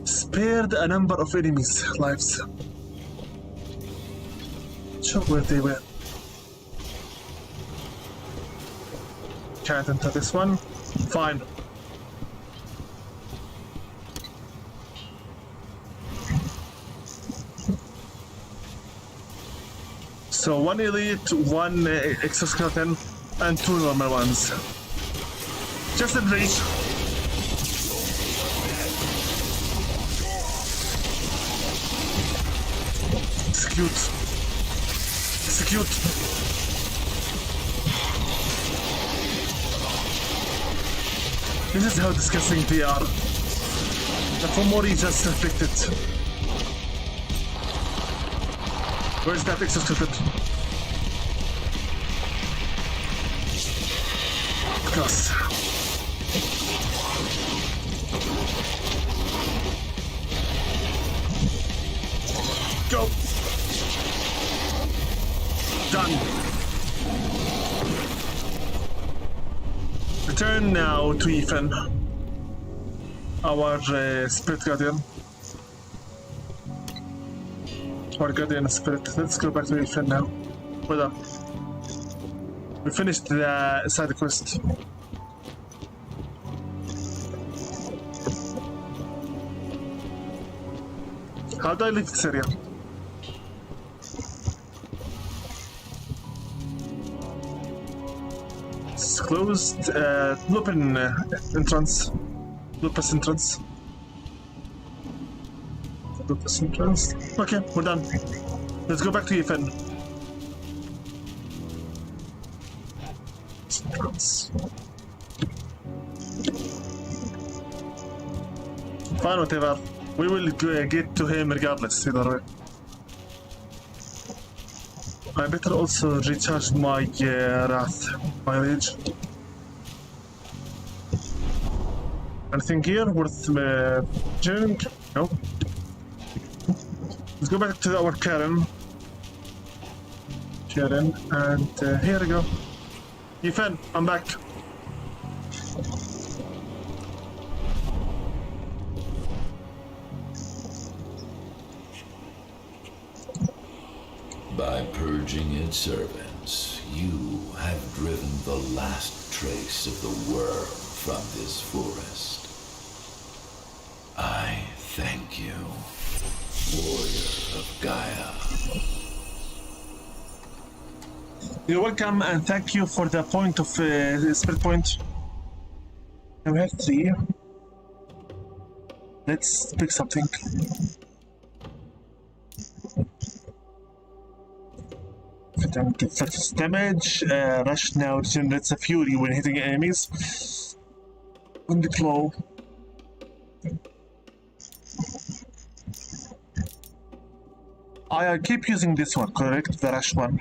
Speaker 2: spared a number of enemies' lives. Not sure where they were. Can't enter this one. Fine. So 1 elite, 1 exoskeleton, and 2 normal ones. Just enrage. Execute. Execute. This is how disgusting they are. The Fomori just reflected. Where's that exoskeleton? Cross. Go. Done. Return now to Ethan, our spirit guardian. Our guardian spirit. Let's go back to Ethan now. We're done. We finished the side quest. How do I leave this area? It's closed. Lupin entrance. Lupus entrance. Lupus entrance. Okay, we're done. Let's go back to Ethan. Entrance. Fine, whatever. We will get to him regardless, either way. I better also recharge my wrath, my rage. Anything here worth joining? No. Let's go back to our Karen. Karen, and here we go. Ethan, I'm back.
Speaker 1: By purging its servants, you have driven the last trace of the worm from this forest. I thank you, warrior of Gaia.
Speaker 2: You're welcome, and thank you for the point of spirit point. And we have 3. Let's pick something. Don't get such damage. Rush now generates a fury when hitting enemies. On the claw. I keep using this one, correct? The rush one.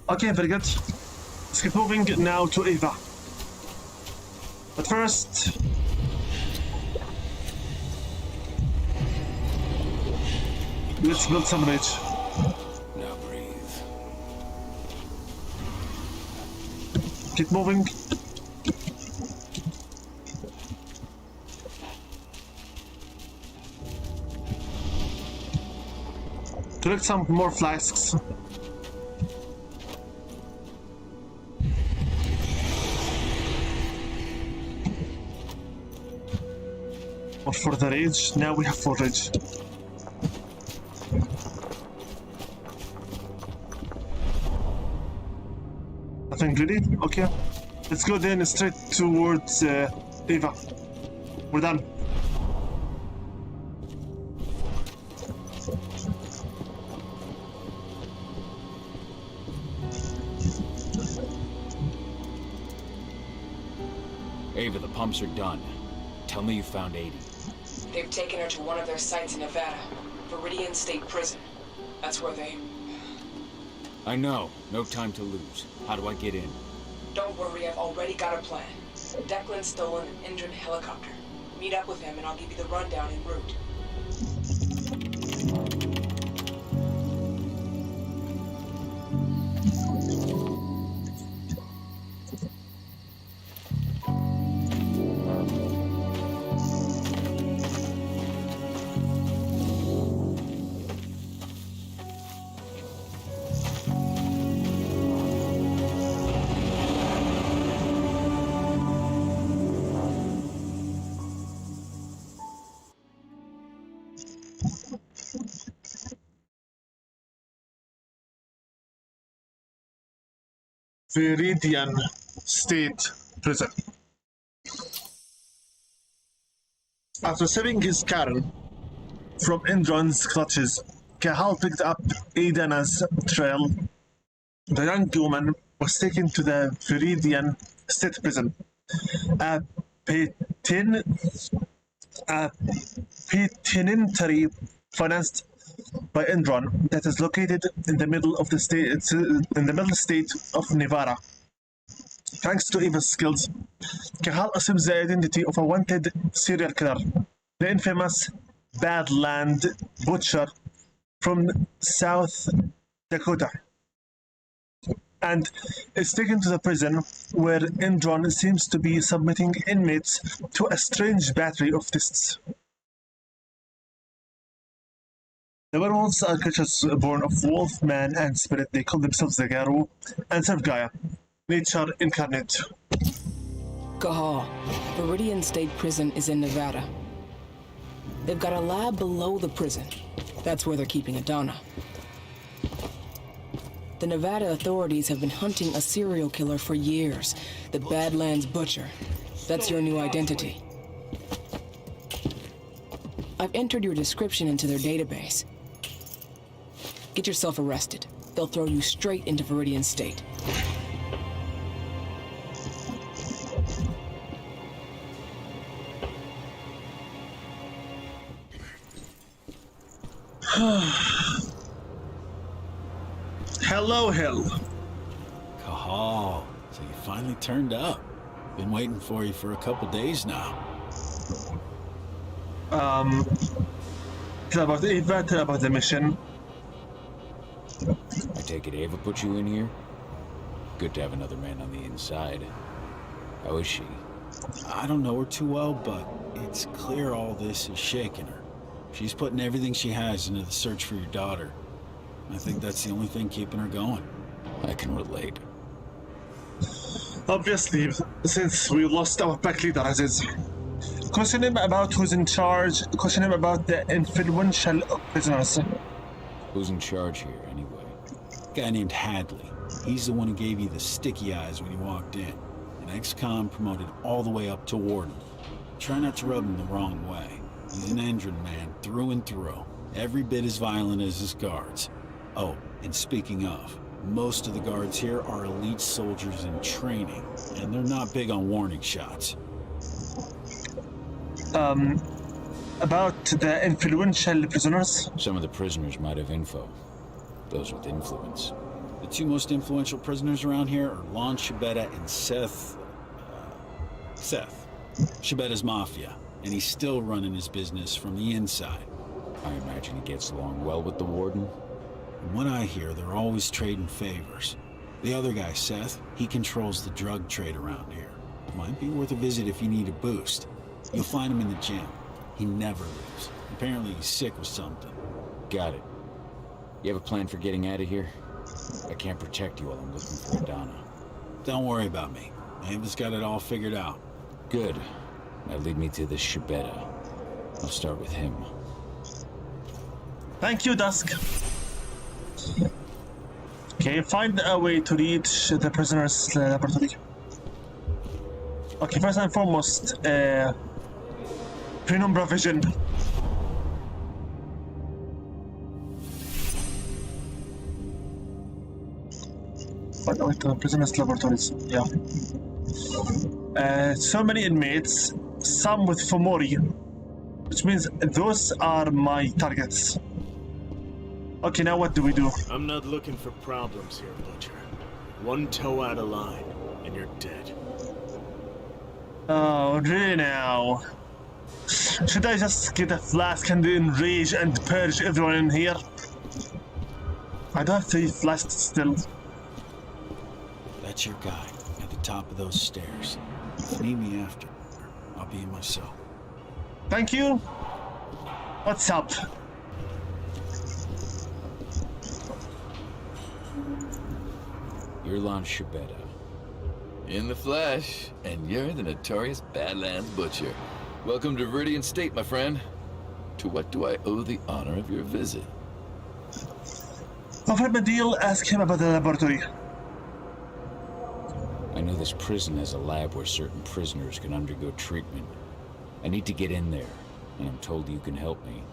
Speaker 2: Okay, very good. Let's keep moving now to Eva. But first... let's build some rage.
Speaker 11: Now breathe.
Speaker 2: Keep moving. Collect some more flasks. Or for the rage, now we have full rage. Nothing really? Okay. Let's go then straight towards Eva. We're done.
Speaker 6: Ava, the pumps are done. Tell me you found 80.
Speaker 15: They've taken her to one of their sites in Nevada, Viridian State Prison. That's where they...
Speaker 6: I know. No time to lose. How do I get in?
Speaker 15: Don't worry, I've already got a plan. Declan stole an injured helicopter. Meet up with him and I'll give you the rundown en route.
Speaker 2: Viridian State Prison. After saving his Karen from Indron's clutches, Cahal picked up Adana's trail. The young woman was taken to the Viridian State Prison, a penitentiary financed by Indron that is located in the middle of the state, of Nevada. Thanks to Eva's skills, Cahal assumes the identity of a wanted serial killer, the infamous Badland Butcher from South Dakota, and is taken to the prison where Indron seems to be submitting inmates to a strange battery of tests. The werewolves are creatures born of wolf, man, and spirit. They call themselves the Garu and serve Gaia, nature incarnate.
Speaker 15: Cahal, Viridian State Prison is in Nevada. They've got a lab below the prison. That's where they're keeping Adana. The Nevada authorities have been hunting a serial killer for years, the Badlands Butcher. That's your new identity. I've entered your description into their database. Get yourself arrested. They'll throw you straight into Viridian State.
Speaker 2: Hello, Hill.
Speaker 6: Cahal, so you finally turned up. Been waiting for you for a couple days now.
Speaker 2: Tell about Eva, tell about the mission.
Speaker 6: I take it Ava put you in here? Good to have another man on the inside. How is she?
Speaker 16: I don't know her too well, but it's clear all this is shaking her. She's putting everything she has into the search for your daughter. I think that's the only thing keeping her going.
Speaker 6: I can relate.
Speaker 2: Obviously, since we lost our pack leader, as is. Question him about who's in charge. Question him about the influential prisoners.
Speaker 6: Who's in charge here, anyway?
Speaker 16: A guy named Hadley. He's the one who gave you the sticky eyes when you walked in. An ex-con promoted all the way up to warden. Try not to rub him the wrong way. He's an Endron man, through and through. Every bit as violent as his guards. Oh, and speaking of, most of the guards here are elite soldiers in training, and they're not big on warning shots.
Speaker 2: About the influential prisoners?
Speaker 6: Some of the prisoners might have info. Those with influence.
Speaker 16: The two most influential prisoners around here are Lon Shibeta and Seth. Shibetta's mafia, and he's still running his business from the inside.
Speaker 6: I imagine he gets along well with the warden.
Speaker 16: From what I hear, they're always trading favors. The other guy, Seth, he controls the drug trade around here. Might be worth a visit if you need a boost. You'll find him in the gym. He never leaves. Apparently he's sick with something.
Speaker 6: Got it. You have a plan for getting out of here? I can't protect you while I'm looking for Adana.
Speaker 16: Don't worry about me. Ava's got it all figured out.
Speaker 6: Good. Now lead me to the Shibeta. I'll start with him.
Speaker 2: Thank you, Dusk. Okay, find a way to reach the prisoner's laboratory. Okay, first and foremost, Penumbra Vision. Find a way to the prisoner's laboratories, yeah. So many inmates, some with Fomori, which means those are my targets. Okay, now what do we do?
Speaker 17: I'm not looking for problems here, Butcher. One toe out of line, and you're dead.
Speaker 2: Oh, really now? Should I just get a flask and enrage and purge everyone in here? I don't have 3 flasks still.
Speaker 16: That's your guy, at the top of those stairs. If you need me after, I'll be in my cell.
Speaker 2: Thank you. What's up?
Speaker 6: You're Lon Shibeta.
Speaker 1: In the flesh, and you're the notorious Badlands Butcher. Welcome to Viridian State, my friend. To what do I owe the honor of your visit?
Speaker 2: Offer him a deal, ask him about the laboratory.
Speaker 6: I know this prison has a lab where certain prisoners can undergo treatment. I need to get in there, and I'm told you can help me.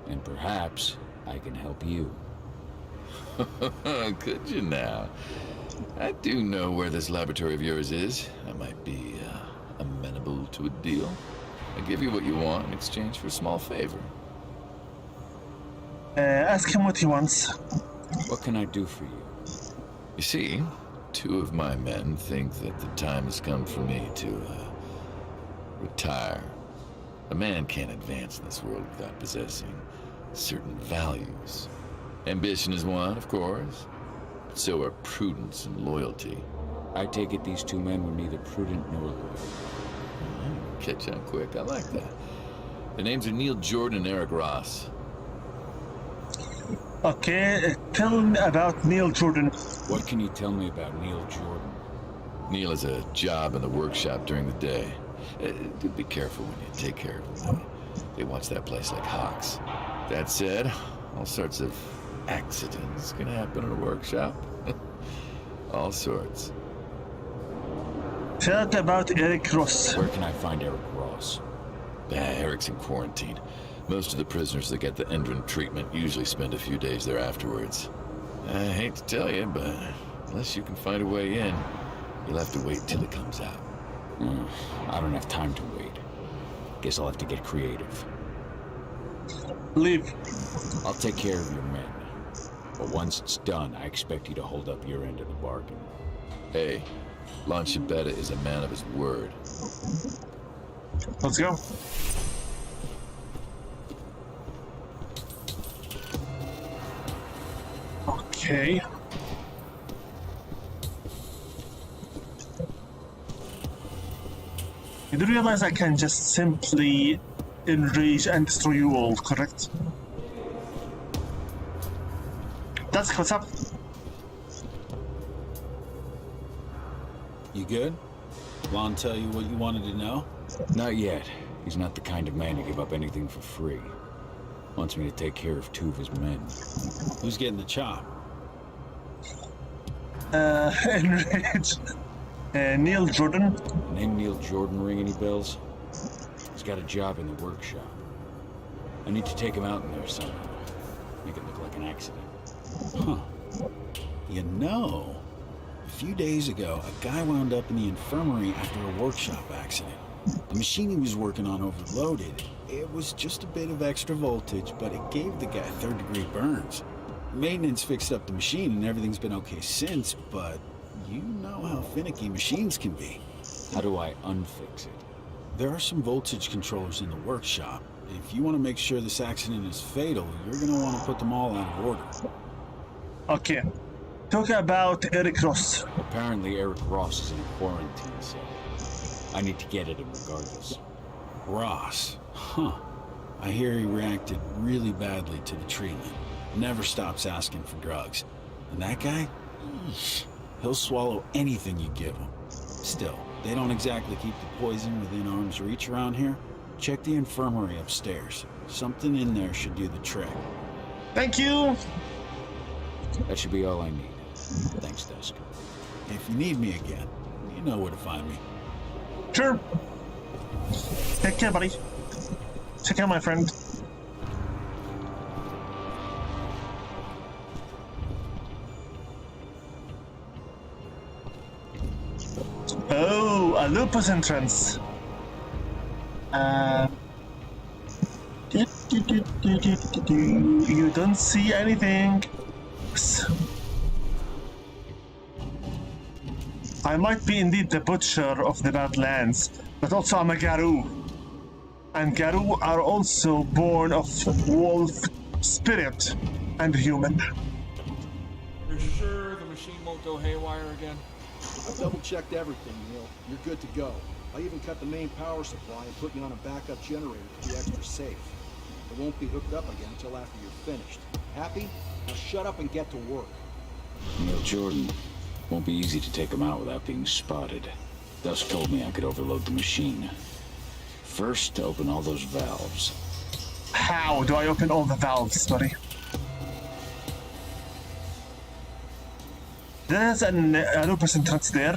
Speaker 6: And perhaps I can help you.
Speaker 1: Could you now? I do know where this laboratory of yours is. I might be amenable to a deal. I'll give you what you want in exchange for a small favor.
Speaker 2: Ask him what he wants.
Speaker 6: What can I do for you?
Speaker 1: You see, 2 of my men think that the time has come for me to retire. A man can't advance in this world without possessing certain values. Ambition is one, of course, but so are prudence and loyalty.
Speaker 6: I take it these 2 men were neither prudent nor loyal.
Speaker 1: Catch on quick, I like that. Their names are Neil Jordan and Eric Ross.
Speaker 2: Okay, tell me about Neil Jordan.
Speaker 6: What can you tell me about Neil Jordan?
Speaker 1: Neil has a job in the workshop during the day. Do be careful when you take care of them, though. They watch that place like hawks. That said, all sorts of accidents can happen in a workshop. All sorts.
Speaker 2: Talk about Eric Ross.
Speaker 6: Where can I find Eric Ross?
Speaker 1: Eric's in quarantine. Most of the prisoners that get the Endron treatment usually spend a few days there afterwards. I hate to tell you, but unless you can find a way in, you'll have to wait till it comes out.
Speaker 6: I don't have time to wait. Guess I'll have to get creative.
Speaker 2: Leave.
Speaker 6: I'll take care of your men. But once it's done, I expect you to hold up your end of the bargain.
Speaker 1: Hey, Lon Shibeta is a man of his word.
Speaker 2: Let's go. Okay. You do realize I can just simply enrage and destroy you all, correct? That's what's up.
Speaker 16: You good? Lon tell you what you wanted to know?
Speaker 6: Not yet. He's not the kind of man to give up anything for free. Wants me to take care of 2 of his men.
Speaker 16: Who's getting the chop?
Speaker 2: Enrage. Neil Jordan.
Speaker 6: Name Neil Jordan ring any bells? He's got a job in the workshop. I need to take him out in there somehow. Make it look like an accident.
Speaker 16: Huh. You know, a few days ago, a guy wound up in the infirmary after a workshop accident. The machine he was working on overloaded. It was just a bit of extra voltage, but it gave the guy 3rd-degree burns. Maintenance fixed up the machine and everything's been okay since, but you know how finicky machines can be.
Speaker 6: How do I unfix it?
Speaker 16: There are some voltage controllers in the workshop. If you want to make sure this accident is fatal, you're going to want to put them all out of order.
Speaker 2: Okay. Talk about Eric Ross.
Speaker 6: Apparently Eric Ross is in a quarantine cell. I need to get at him regardless.
Speaker 16: Ross? Huh. I hear he reacted really badly to the treatment. Never stops asking for drugs. And that guy? Eesh. He'll swallow anything you give him. Still, they don't exactly keep the poison within arm's reach around here. Check the infirmary upstairs. Something in there should do the trick.
Speaker 2: Thank you!
Speaker 6: That should be all I need. Thanks, Dusk.
Speaker 16: If you need me again, you know where to find me.
Speaker 2: Sure. Take care, buddy. Take care, my friend. Oh, a lupus entrance. You don't see anything. I might be indeed the butcher of the Badlands, but also I'm a Garou. And Garou are also born of wolf spirit and human.
Speaker 18: You're sure the machine won't go haywire again?
Speaker 19: I've double-checked everything, Neil. You're good to go. I even cut the main power supply and put you on a backup generator to be extra safe. It won't be hooked up again until after you're finished. Happy? Now shut up and get to work.
Speaker 6: Neil Jordan. Won't be easy to take him out without being spotted. Dusk told me I could overload the machine. First, open all those valves.
Speaker 2: How do I open all the valves, buddy? There's a lupus entrance there.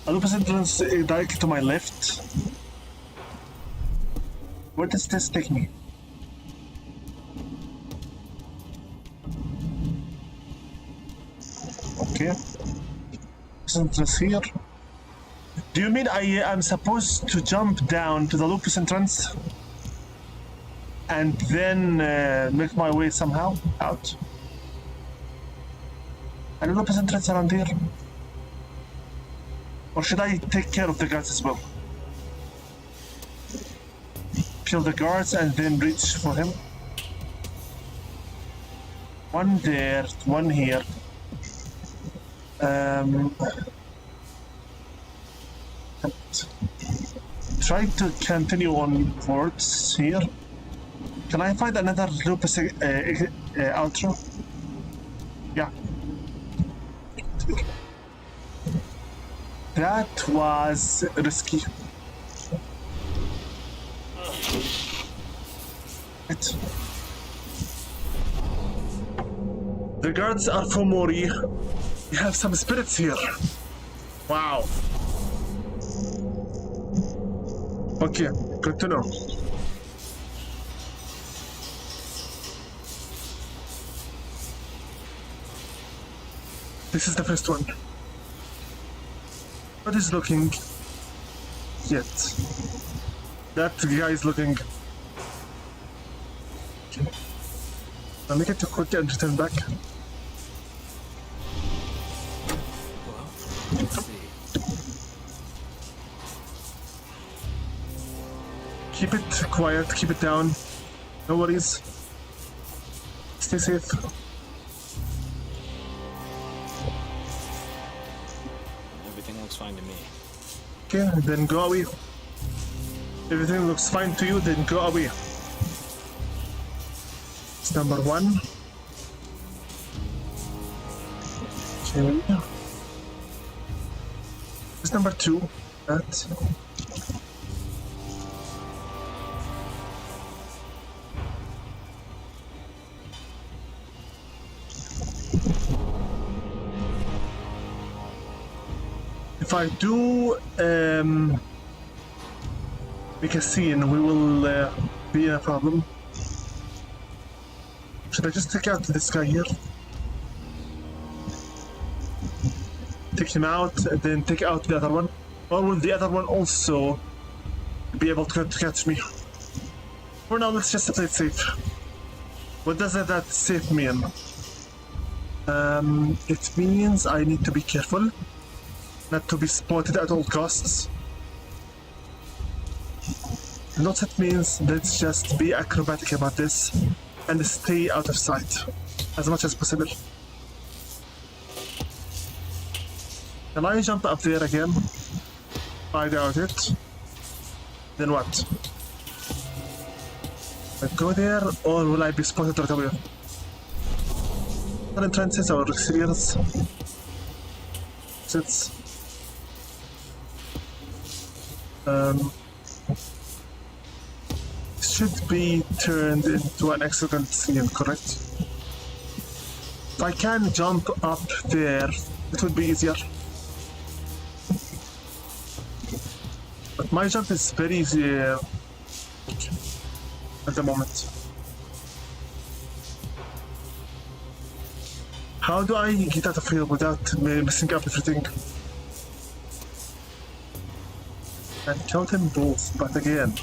Speaker 2: A lupus entrance directly to my left. Where does this take me? Okay. Lupus entrance here. Do you mean I am supposed to jump down to the lupus entrance and then make my way somehow out? And the lupus entrance around here? Or should I take care of the guards as well? Kill the guards and then reach for him? One there, one here. Try to continue onwards here. Can I find another lupus outro? Yeah. That was risky. Right. The guards are for Mori. We have some spirits here. Wow. Okay, good to know. This is the first one. What is looking yet? That guy is looking. Okay. I'll make it too quick and return back.
Speaker 13: Let's see.
Speaker 2: Keep it quiet, keep it down. No worries. Stay safe.
Speaker 13: fine to me.
Speaker 2: Okay, then go away. Everything looks fine to you, then go away. It's number 1. Okay. It's number 2. That. If I do make a scene, we will be in a problem. Should I just take out this guy here? Take him out, and then take out the other one? Or will the other one also be able to catch me? For now, let's just play it safe. What does that safe mean? It means I need to be careful. Not to be spotted at all costs. Not it means let's just be acrobatic about this and stay out of sight as much as possible. Can I jump up there again? I doubt it. Then what? I go there, or will I be spotted right away? Entrances or exteriors? Sits. Should be turned into an excellent scene, correct? If I can jump up there, it would be easier. But my jump is very easy at the moment. How do I get out of here without messing up everything? I killed them both, but again,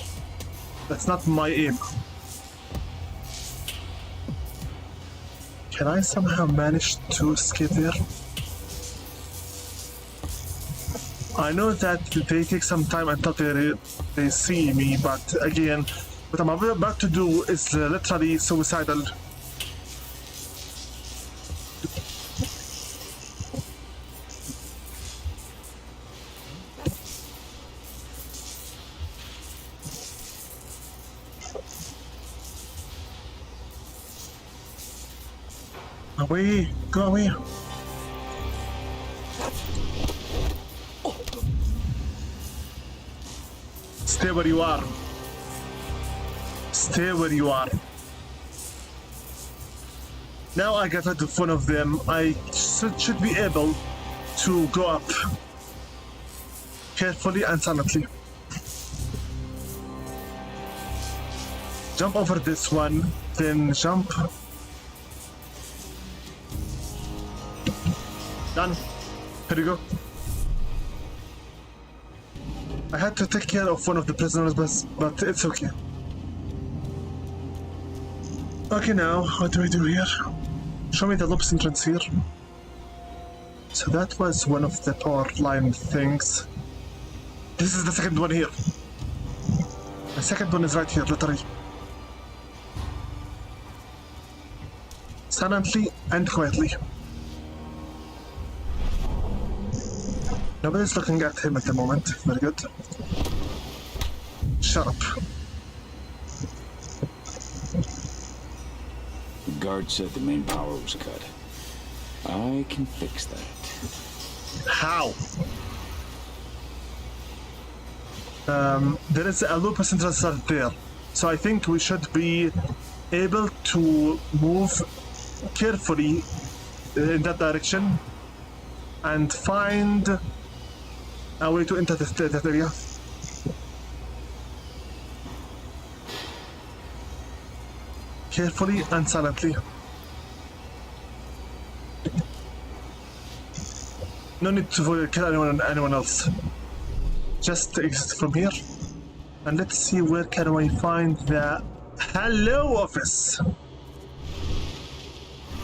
Speaker 2: that's not my aim. Can I somehow manage to escape there? I know that they take some time until they see me, but again, what I'm about to do is literally suicidal. Away, go away. Stay where you are. Stay where you are. Now I got rid of one of them. I should be able to go up carefully and silently. Jump over this one, then jump. Done. Here you go. I had to take care of one of the prisoners, but it's okay. Okay, now, what do I do here? Show me the loops entrance here. So that was one of the power line things. This is the second one here. The second one is right here, literally. Silently and quietly. Nobody's looking at him at the moment. Very good. Shut up.
Speaker 6: The guard said the main power was cut. I can fix that.
Speaker 2: How? There is a lupus entrance there. So I think we should be able to move carefully in that direction and find a way to enter that area. Carefully and silently. No need to kill anyone else. Just exit from here. And let's see where can we find the hello office.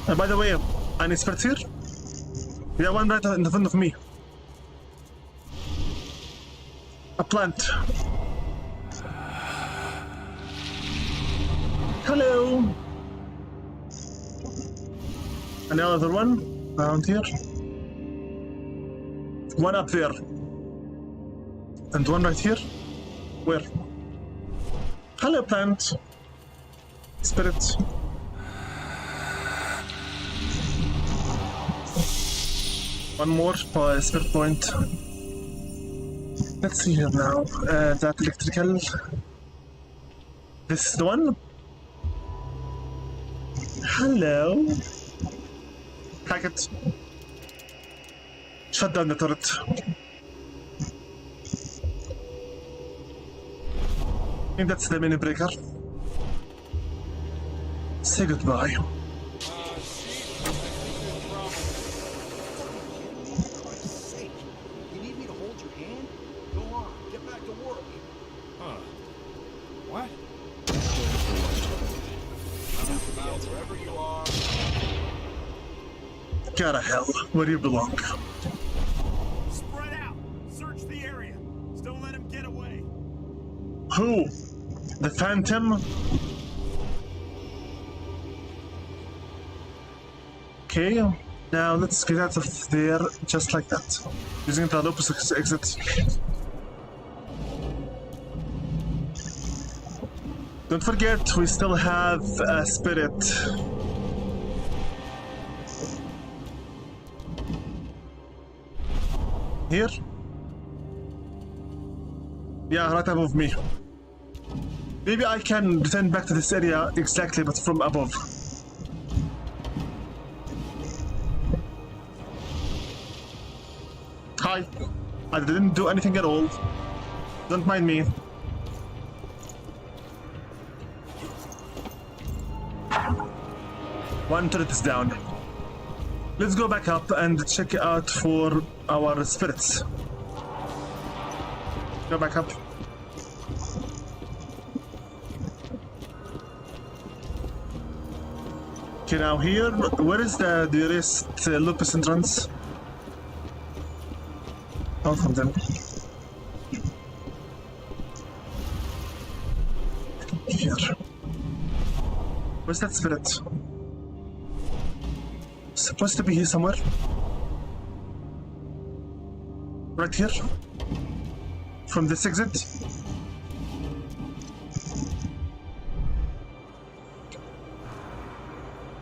Speaker 2: And by the way, an expert here? Yeah, one right in front of me. A plant. Hello. Another one around here. One up there. And one right here? Where? Hello, plant. Spirit. One more spirit point. Let's see here now. That electrical. This is the one. Hello. Hack it. Shut down the turret. I think that's the mini breaker. Say goodbye.
Speaker 19: You need me to hold your hand? Go on, get back to work.
Speaker 18: Huh. What? Wherever you are.
Speaker 2: Go to hell, where you belong.
Speaker 5: Spread out. Search the area. Just don't let him get away.
Speaker 2: Who? The Phantom? Okay, now let's get out of there just like that. Using the lupus exit. Don't forget, we still have a spirit. Here? Yeah, right above me. Maybe I can return back to this area exactly, but from above. Hi. I didn't do anything at all. Don't mind me. One turret is down. Let's go back up and check out for our spirits. Go back up. Okay, now here, where is the nearest lupus entrance? I'll come then. Here. Where's that spirit? Supposed to be here somewhere. Right here. From this exit.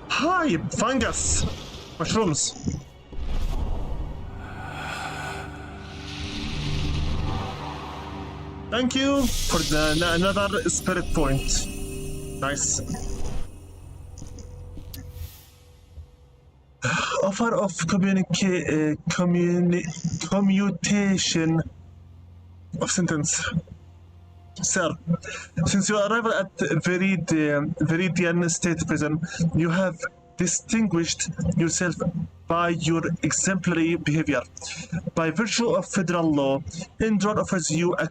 Speaker 2: Hi, fungus! Mushrooms. Thank you for another spirit point. Nice. Offer of commutation of sentence. Sir, since your arrival at Viridian State Prison, you have distinguished yourself by your exemplary behavior. By virtue of federal law, Indron offers you a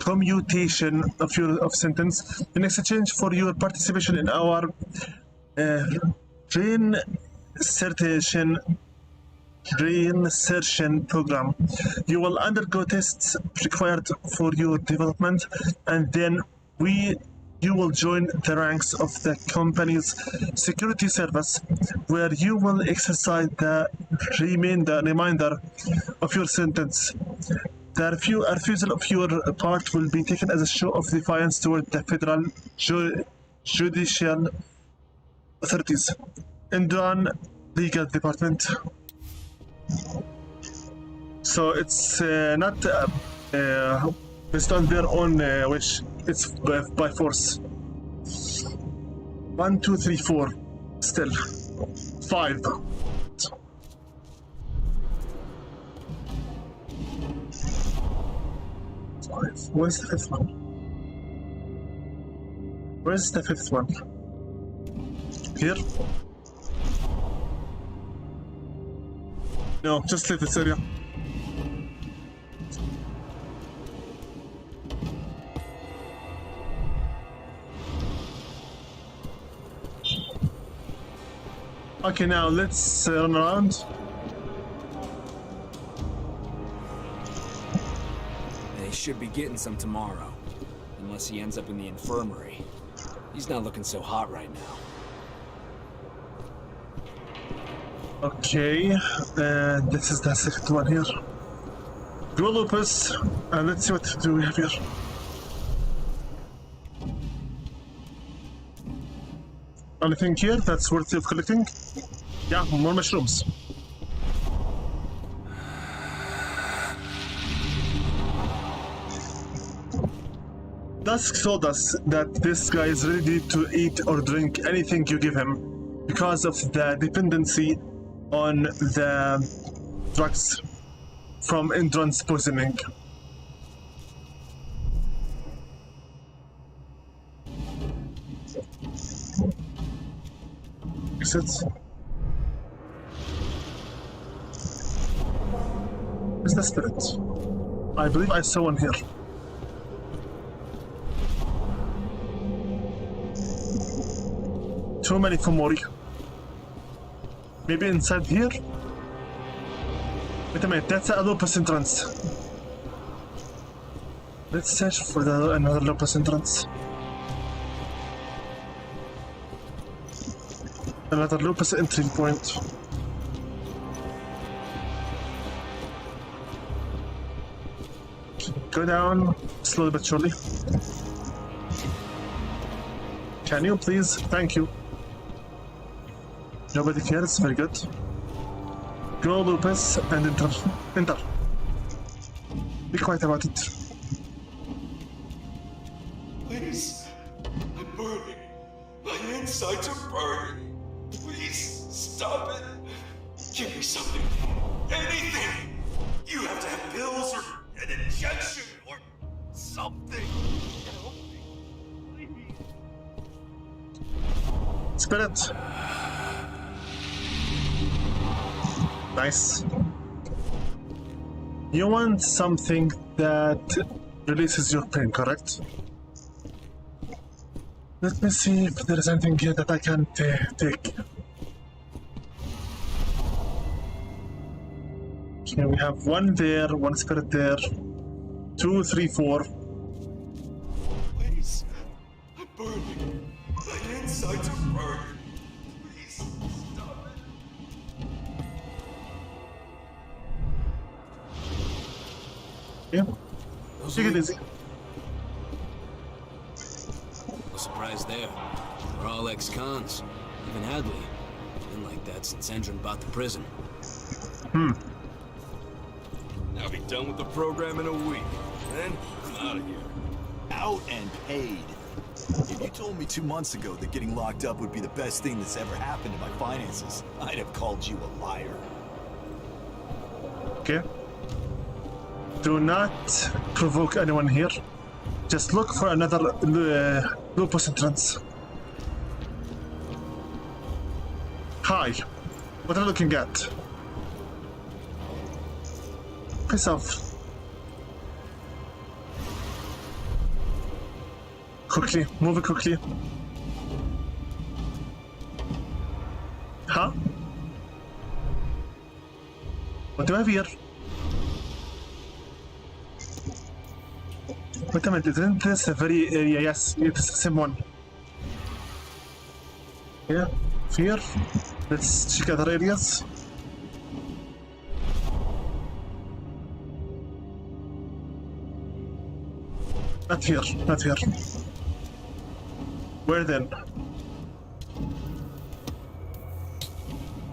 Speaker 2: commutation of sentence in exchange for your participation in our reinsertion program. You will undergo tests required for your development, and then you will join the ranks of the company's security service, where you will exercise the remainder of your sentence. The refusal of your part will be taken as a show of defiance toward the federal judicial authorities. Indran Legal Department. So it's not based on their own wish. It's by force. 1, 2, 3, 4. Still. 5. Where's the fifth one? Where's the fifth one? Here? No, just leave this area. Okay, now let's run around.
Speaker 13: They should be getting some tomorrow, unless he ends up in the infirmary. He's not looking so hot right now.
Speaker 2: Okay, and this is the second one here. Go Lupus, and let's see what do we have here. Anything here that's worthy of collecting? Yeah, more mushrooms. Dusk told us that this guy is ready to eat or drink anything you give him because of the dependency on the drugs from endurance poisoning. Exit. Where's the spirit? I believe I saw one here. Too many for Mori. Maybe inside here? Wait a minute, that's a Lupus entrance. Let's search for another Lupus entrance. Another Lupus entry point. Go down slowly but surely. Can you please? Thank you. Nobody cares, very good. Go Lupus and enter. Enter. Be quiet about it.
Speaker 11: Please, I'm burning. My insides are burning. Please, stop it. Give me something. Anything. You have to have pills or an injection or something. Help me, please.
Speaker 2: Spirit. Nice. You want something that releases your pain, correct? Let me see if there is anything here that I can take. Okay, we have one there, one spirit there. 2, 3, 4.
Speaker 11: Please, I'm burning. My insides are burning. Please, stop it.
Speaker 2: Yeah. Take it easy.
Speaker 13: No surprise there. They're all ex-cons. Even Hadley. Been like that since Endron bought the prison.
Speaker 11: I'll be done with the program in a week. Then, I'm out of here.
Speaker 9: Out and paid. If you told me 2 months ago that getting locked up would be the best thing that's ever happened to my finances, I'd have called you a liar.
Speaker 2: Okay. Do not provoke anyone here. Just look for another Lupus entrance. Hi. What are you looking at? Piss off. Quickly. Move it quickly. Huh? What do I have here? Wait a minute, isn't this a very area? Yes, it's the same one. Yeah, here. Let's check other areas. Not here, not here. Where then?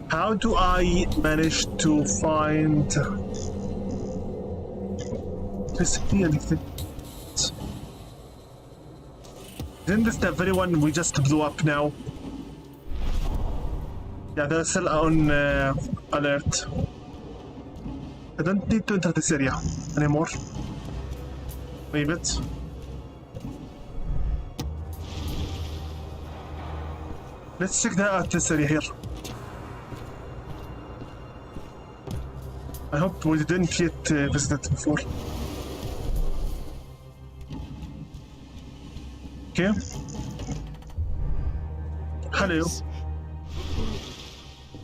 Speaker 2: How do I manage to find... Does it be anything? Isn't this the very one we just blew up now? Yeah, they're still on alert. I don't need to enter this area anymore. Leave it. Let's check out this area here. I hope we didn't get visited before. Okay. Hello.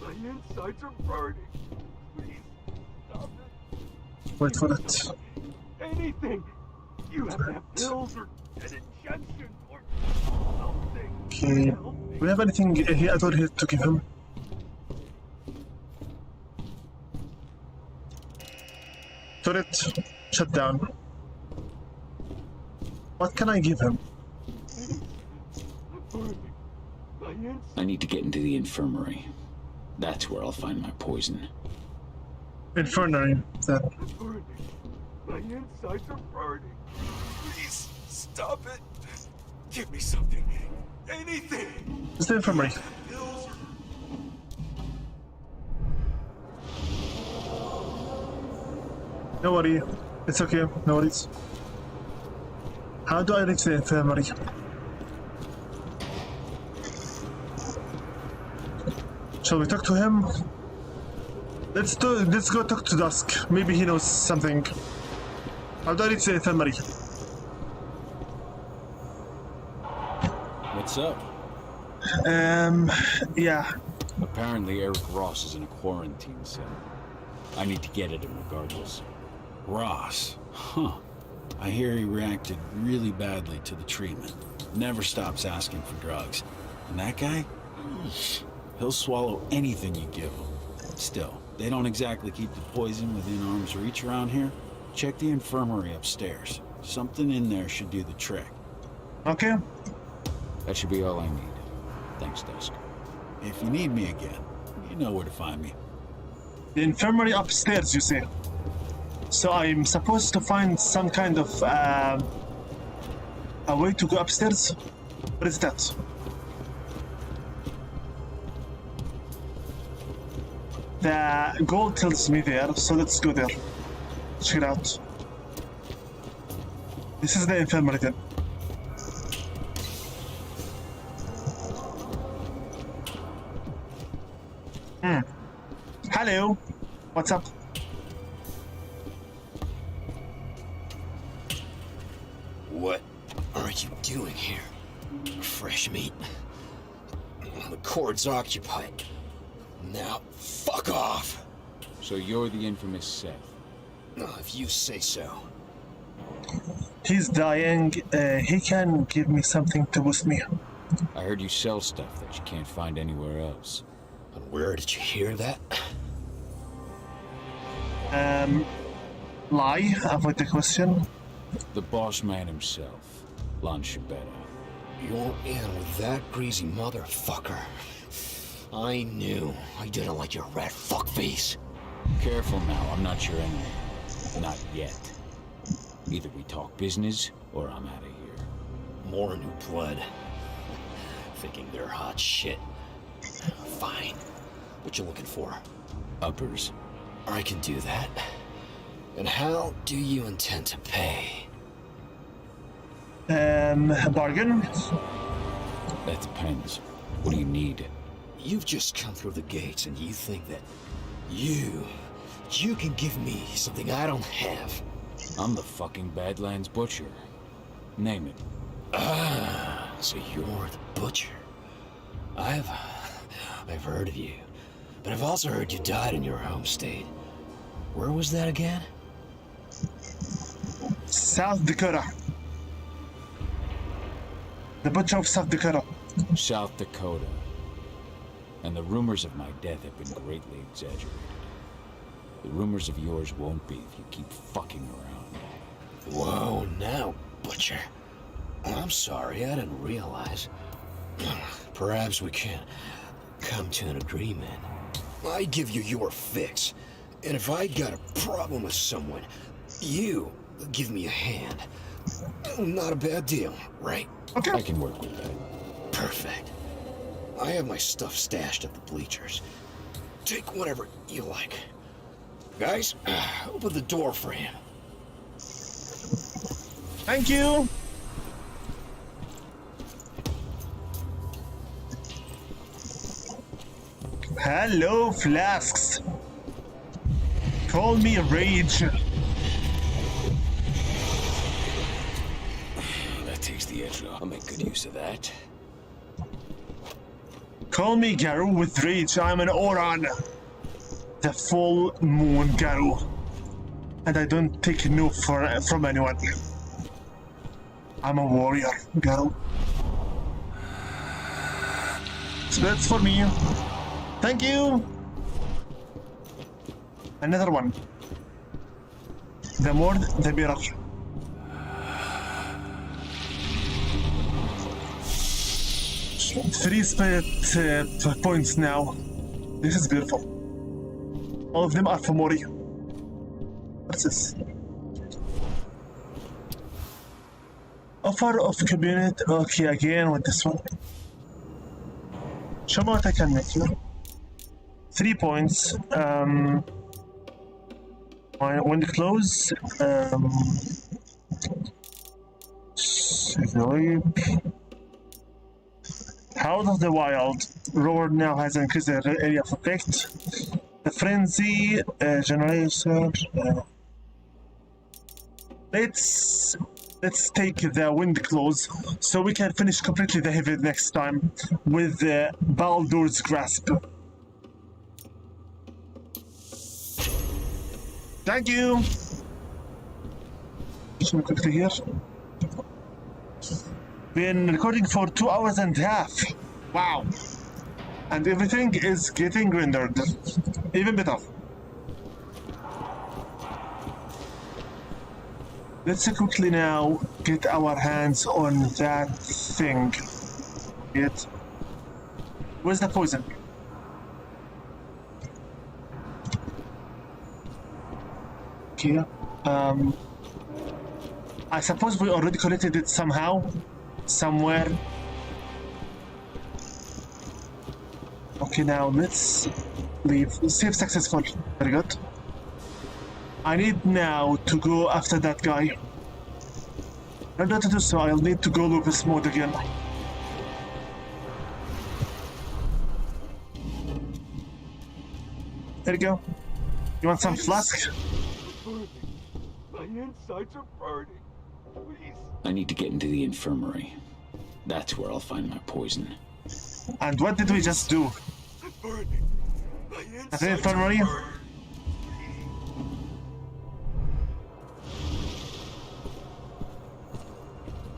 Speaker 11: My insides are burning. Please, stop it.
Speaker 2: Wait for it.
Speaker 11: Anything. You have to have pills or an injection or something.
Speaker 2: Okay. Do we have anything here at all here to give him? Turret shut down. What can I give him?
Speaker 6: I need to get into the infirmary. That's where I'll find my poison.
Speaker 2: Infirmary, then.
Speaker 11: My insides are burning. Please, stop it. Give me something. Anything.
Speaker 2: It's the infirmary. No worry. It's okay. No worries. How do I reach the infirmary? Shall we talk to him? Let's go talk to Dusk. Maybe he knows something. How do I reach the infirmary?
Speaker 6: What's up?
Speaker 2: Yeah.
Speaker 6: Apparently Eric Ross is in a quarantine cell. I need to get at him regardless.
Speaker 16: Ross? Huh. I hear he reacted really badly to the treatment. Never stops asking for drugs. And that guy? He'll swallow anything you give him. Still, they don't exactly keep the poison within arm's reach around here. Check the infirmary upstairs. Something in there should do the trick.
Speaker 2: Okay.
Speaker 6: That should be all I need. Thanks, Dusk.
Speaker 16: If you need me again, you know where to find me.
Speaker 2: The infirmary upstairs, you say? So I'm supposed to find some kind of a way to go upstairs? What is that? The goal tells me there, so let's go there. Check it out. This is the infirmary then. Hello. What's up?
Speaker 13: What are you doing here? Fresh meat. The cord's occupied. Now, fuck off!
Speaker 6: So you're the infamous Seth?
Speaker 13: If you say so.
Speaker 2: He's dying. He can give me something to boost me.
Speaker 6: I heard you sell stuff that you can't find anywhere else.
Speaker 13: And where did you hear that?
Speaker 2: Lie? Avoid the question.
Speaker 6: The boss man himself, Lon Shabetta.
Speaker 13: You're in with that greasy motherfucker. I knew. I didn't like your rat fuckface.
Speaker 6: Careful now, I'm not your enemy. Not yet. Either we talk business, or I'm out of here.
Speaker 13: More new blood. Thinking they're hot shit. Fine. What you looking for?
Speaker 6: Uppers.
Speaker 13: I can do that. And how do you intend to pay?
Speaker 2: Bargain?
Speaker 6: That depends. What do you need?
Speaker 13: You've just come through the gates and you think that you can give me something I don't have.
Speaker 6: I'm the fucking Badlands Butcher. Name it.
Speaker 13: Ah, so you're the Butcher. I've heard of you. But I've also heard you died in your home state. Where was that again?
Speaker 2: South Dakota. The Butcher of South Dakota.
Speaker 6: South Dakota. And the rumors of my death have been greatly exaggerated. The rumors of yours won't be if you keep fucking around.
Speaker 13: Whoa, now, Butcher. I'm sorry, I didn't realize. Perhaps we can come to an agreement. I give you your fix. And if I got a problem with someone, you give me a hand. Not a bad deal, right?
Speaker 2: Okay.
Speaker 6: I can work with that.
Speaker 13: Perfect. I have my stuff stashed at the bleachers. Take whatever you like. Guys, open the door for him.
Speaker 2: Thank you. Hello, Flasks. Call me Rage.
Speaker 6: That takes the edge off. I'll make good use of that.
Speaker 2: Call me Garou with Rage. I'm an Oran. The full moon Garou. And I don't take no from anyone. I'm a warrior, Garou. So that's for me. Thank you. Another one. The more, the better. Three spirit points now. This is beautiful. All of them are for Mori. What's this? Offer of community. Okay, again with this one. Show me what I can make here. 3 points. When they close. Swipe. House of the Wild. Roar now has increased the area of effect. The Frenzy generator. Let's take the Wind Close so we can finish completely the heavy next time with the Baldur's Grasp. Thank you! Show me quickly here. Been recording for 2 hours and a half. Wow. And everything is getting rendered. Even better. Let's quickly now get our hands on that thing. Where's the poison? Okay. I suppose we already collected it somehow. Somewhere. Okay, now let's leave. Save successful. Very good. I need now to go after that guy. In order to do so, I'll need to go lupus mode again. There you go. You want some flask?
Speaker 11: My insides are burning. Please.
Speaker 6: I need to get into the infirmary. That's where I'll find my poison.
Speaker 2: And what did we just do?
Speaker 11: I'm burning. My insides
Speaker 2: At the infirmary?
Speaker 11: are burning.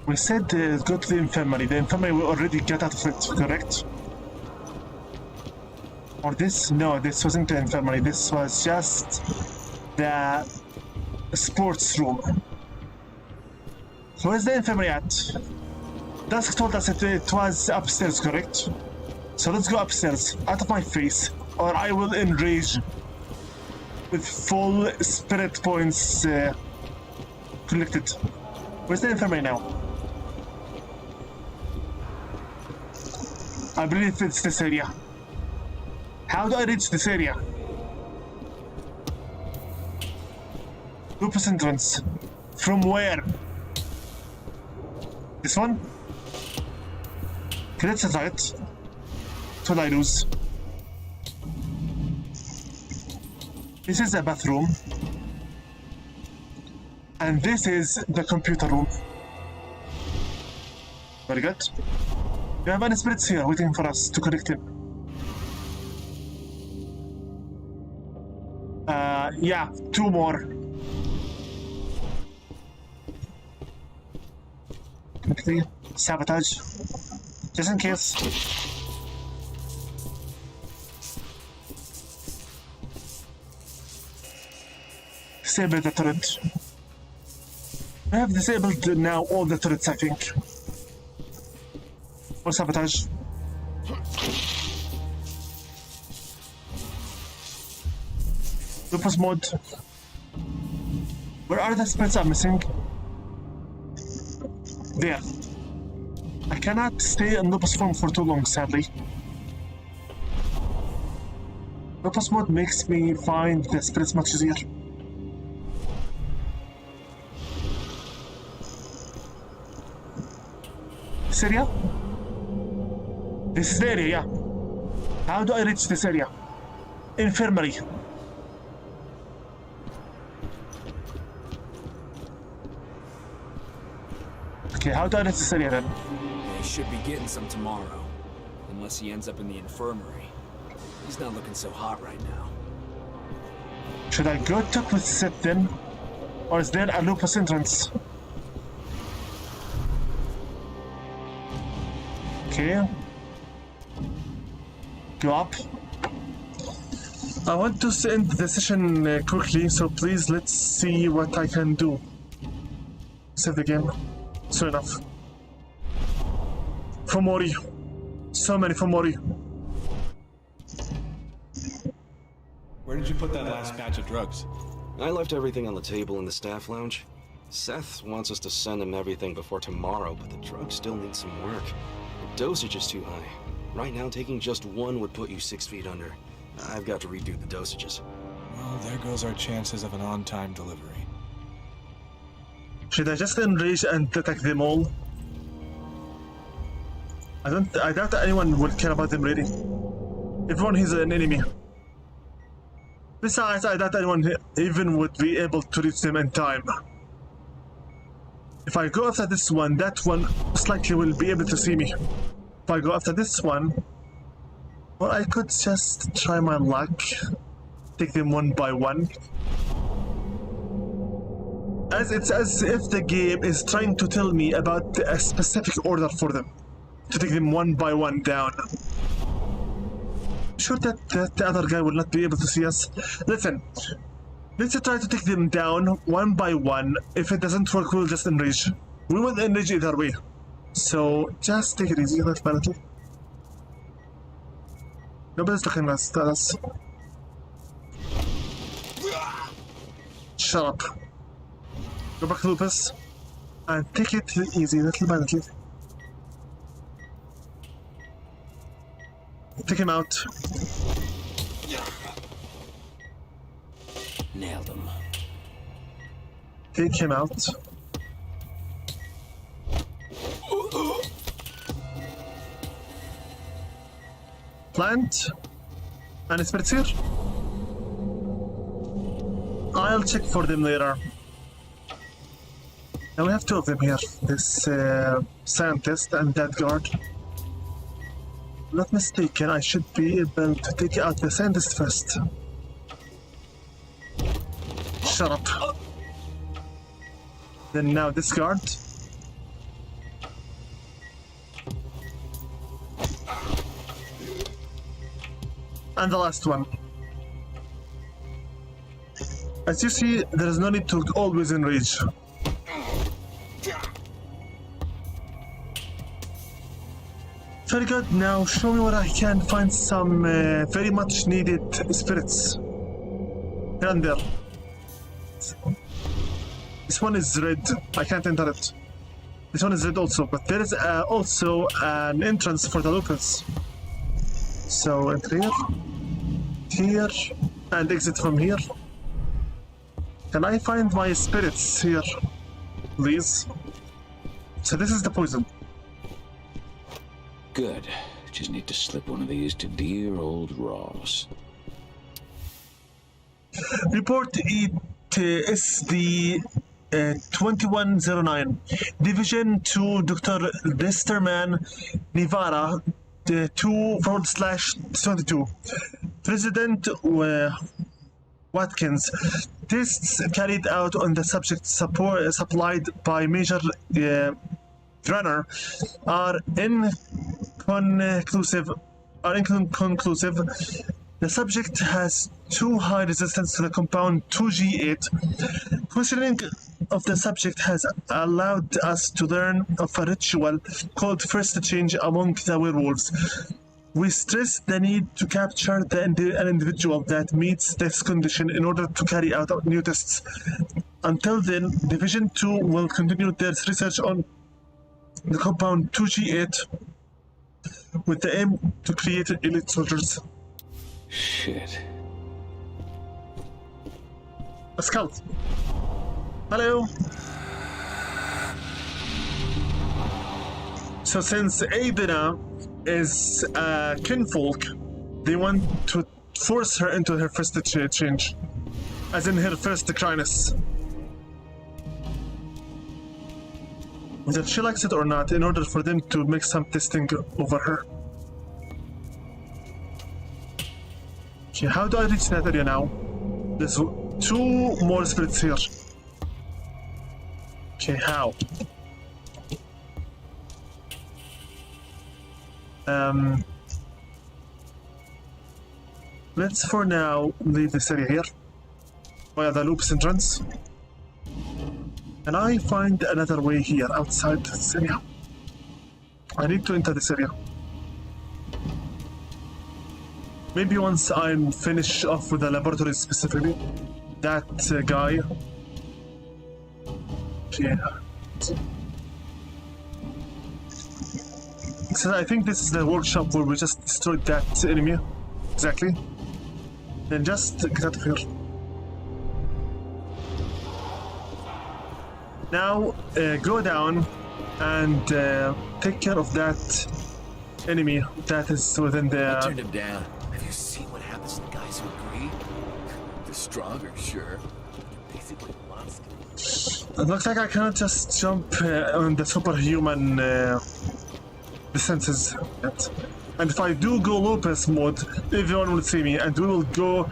Speaker 2: We said go to the infirmary. The infirmary we already got out of it, correct? Or this? No, this wasn't the infirmary. This was just the sports room. Where's the infirmary at? Dusk told us it was upstairs, correct? So let's go upstairs, out of my face, or I will enrage with full spirit points collected. Where's the infirmary now? I believe it's this area. How do I reach this area? Lupus entrance. From where? This one? Okay, let's try it. What will I lose? This is a bathroom. And this is the computer room. Very good. We have any spirits here waiting for us to collect him. Yeah, 2 more. Quickly, sabotage. Just in case. Disable the turret. We have disabled now all the turrets, I think. Or sabotage. Lupus mode. Where are the spirits I'm missing? There. I cannot stay in lupus form for too long, sadly. Lupus mode makes me find the spirits much easier. This area? This is the area, yeah. How do I reach this area? Infirmary. Okay, how do I reach this area then?
Speaker 13: They should be getting some tomorrow. Unless he ends up in the infirmary. He's not looking so hot right now.
Speaker 2: Should I go talk with Seth then? Or is there a lupus entrance? Okay. Go up. I want to end the session quickly, so please let's see what I can do. Save the game. Soon enough. Fomori. So many Fomori.
Speaker 20: Where did you put that last batch of drugs?
Speaker 21: I left everything on the table in the staff lounge. Seth wants us to send him everything before tomorrow, but the drugs still need some work. The dosage is too high. Right now, taking just one would put you 6 feet under. I've got to redo the dosages.
Speaker 20: Well, there goes our chances of an on-time delivery.
Speaker 2: Should I just enrage and attack them all? I doubt that anyone would care about them really. Everyone is an enemy. Besides, I doubt anyone even would be able to reach them in time. If I go after this one, that one most likely will be able to see me. If I go after this one, well, I could just try my luck. Take them one by one. It's as if the game is trying to tell me about a specific order for them. To take them one by one down. Sure that the other guy will not be able to see us. Listen, let's try to take them down one by one. If it doesn't work, we'll just enrage. We will enrage either way. So just take it easy, that's penalty. Nobody's looking at us. Shut up. Go back to Lupus and take it easy, little by little. Take him out.
Speaker 13: Nailed him.
Speaker 2: Take him out. Plant. And spirits here. I'll check for them later. Now we have two of them here. This scientist and that guard. Not mistaken, I should be able to take out the scientist first. Shut up. Then now this guard. And the last one. As you see, there is no need to always enrage. Very good, now show me where I can find some very much needed spirits. Here and there. This one is red, I can't enter it. This one is red also, but there is also an entrance for the locals. So enter here, and exit from here. Can I find my spirits here, please? So this is the poison.
Speaker 6: Good. Just need to slip one of these to dear old Ross.
Speaker 2: Report SD 2109. Division to Dr. Desterman, Nevada, 2/22. President Watkins. Tests carried out on the subject supplied by Major Runner are inconclusive. The subject has too high resistance to the compound 2G8. Questioning of the subject has allowed us to learn of a ritual called First Change among the werewolves. We stress the need to capture an individual that meets this condition in order to carry out new tests. Until then, Division 2 will continue their research on the compound 2G8 with the aim to create elite soldiers.
Speaker 6: Shit.
Speaker 2: A scout. Hello. So since Aidina is kinfolk, they want to force her into her first change. As in her first cryness. Whether she likes it or not, in order for them to make some testing over her. Okay, how do I reach that area now? There's 2 more spirits here. Okay, how? let's for now leave this area here via the loop's entrance. Can I find another way here outside this area? I need to enter this area. Maybe once I'm finished off with the laboratory specifically. That guy. Yeah. So I think this is the workshop where we just destroyed that enemy. Exactly. Then just get out of here. Now go down and take care of that enemy that is within the...
Speaker 1: I turned him down. Have you seen what happens to the guys who agree? They're stronger, sure. They're basically monsters.
Speaker 2: It looks like I cannot just jump on the superhuman defenses yet. And if I do go Lopez mode, everyone will see me and we will go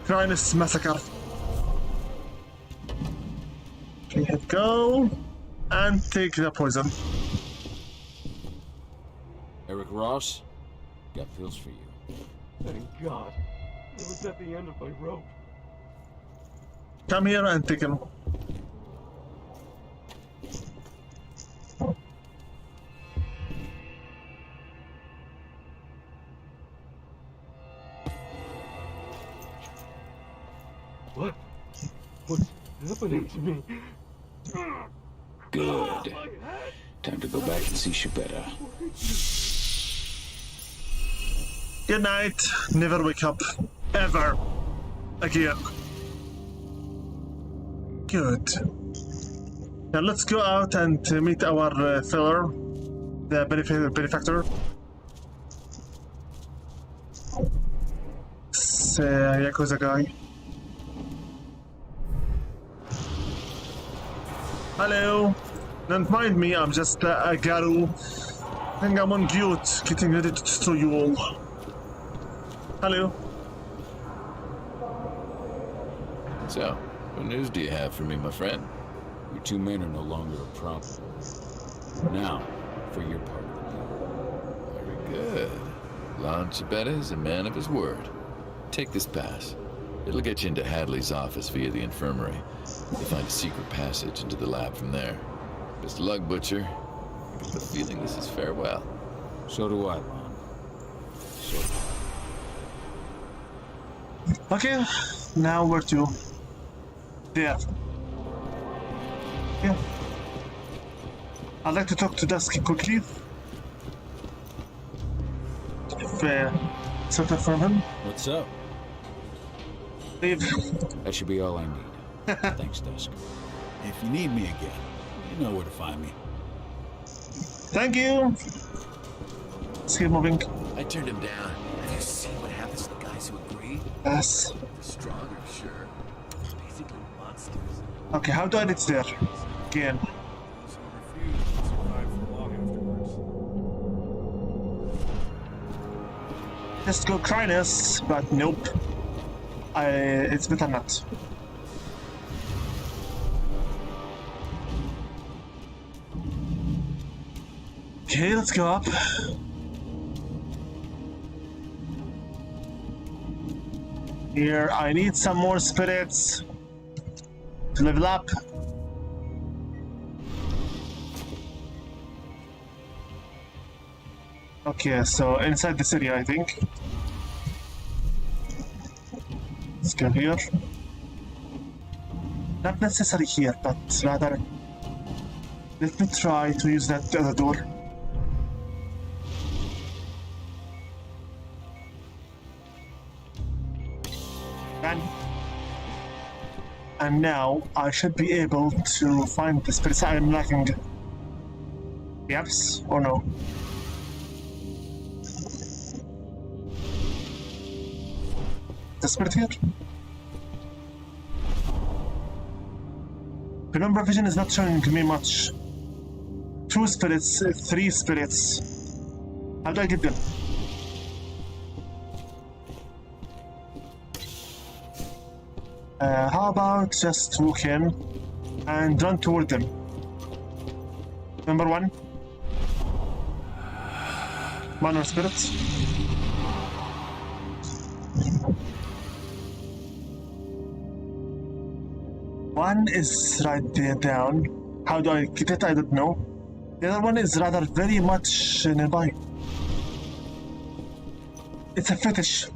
Speaker 2: Crinus Massacre. Okay, hit go and take the poison.
Speaker 6: Eric Ross, got pills for you.
Speaker 11: Thank God. It was at the end of my rope.
Speaker 2: Come here and take him.
Speaker 11: What? What's happening to me?
Speaker 6: Good. Time to go back and see Shubetta.
Speaker 2: Good night. Never wake up. Ever. Again. Good. Now let's go out and meet our filler, the benefactor. It's Yakuza guy. Hello. Don't mind me, I'm just a Garu. I think I'm on Gyut, getting ready to destroy you all. Hello.
Speaker 1: So, what news do you have for me, my friend?
Speaker 6: Your two men are no longer a problem. Now, for your part of the deal.
Speaker 1: Very good. Lon Chibetta is a man of his word. Take this pass. It'll get you into Hadley's office via the infirmary. You'll find a secret passage into the lab from there. Best of luck, Butcher. I get the feeling this is farewell.
Speaker 6: So do I, Lon. So do I.
Speaker 2: Okay, now where to? There. Yeah. I'd like to talk to Dusky quickly. If something from him.
Speaker 6: What's up?
Speaker 2: Leave.
Speaker 6: That should be all I need. Thanks, Dusk.
Speaker 16: If you need me again, you know where to find me.
Speaker 2: Thank you. Let's keep moving.
Speaker 1: I turned him down. Have you seen what happens to the guys who agree?
Speaker 2: Yes.
Speaker 1: They're stronger, sure. They're basically monsters.
Speaker 2: Okay, how do I get there? Again. Just go Crinus, but nope. It's better not. Okay, let's go up. Here, I need some more spirits to level up. Okay, so inside the city, I think. Let's go here. Not necessarily here, but rather... Let me try to use that other door. And now I should be able to find the spirits I'm lacking. Yes or no? The spirit here? Penumbra vision is not showing me much. 2 spirits, 3 spirits. How do I get them? How about just walk in and run toward them? Number 1. Minor spirits. One is right there down. How do I get it? I don't know. The other one is rather very much nearby. It's a fetish.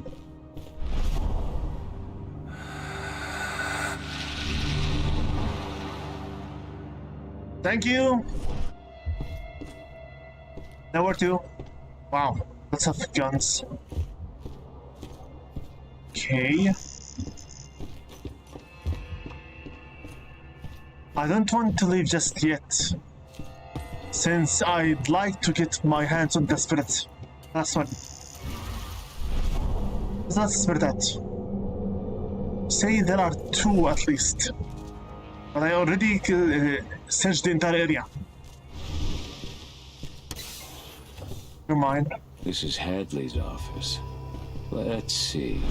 Speaker 2: Thank you. Now where to? Wow, lots of guns. Okay. I don't want to leave just yet, since I'd like to get my hands on the spirit. Last one. Where's that spirit at? Say there are two at least. But I already searched the entire area. Never mind.
Speaker 6: This is Hadley's office. Let's see.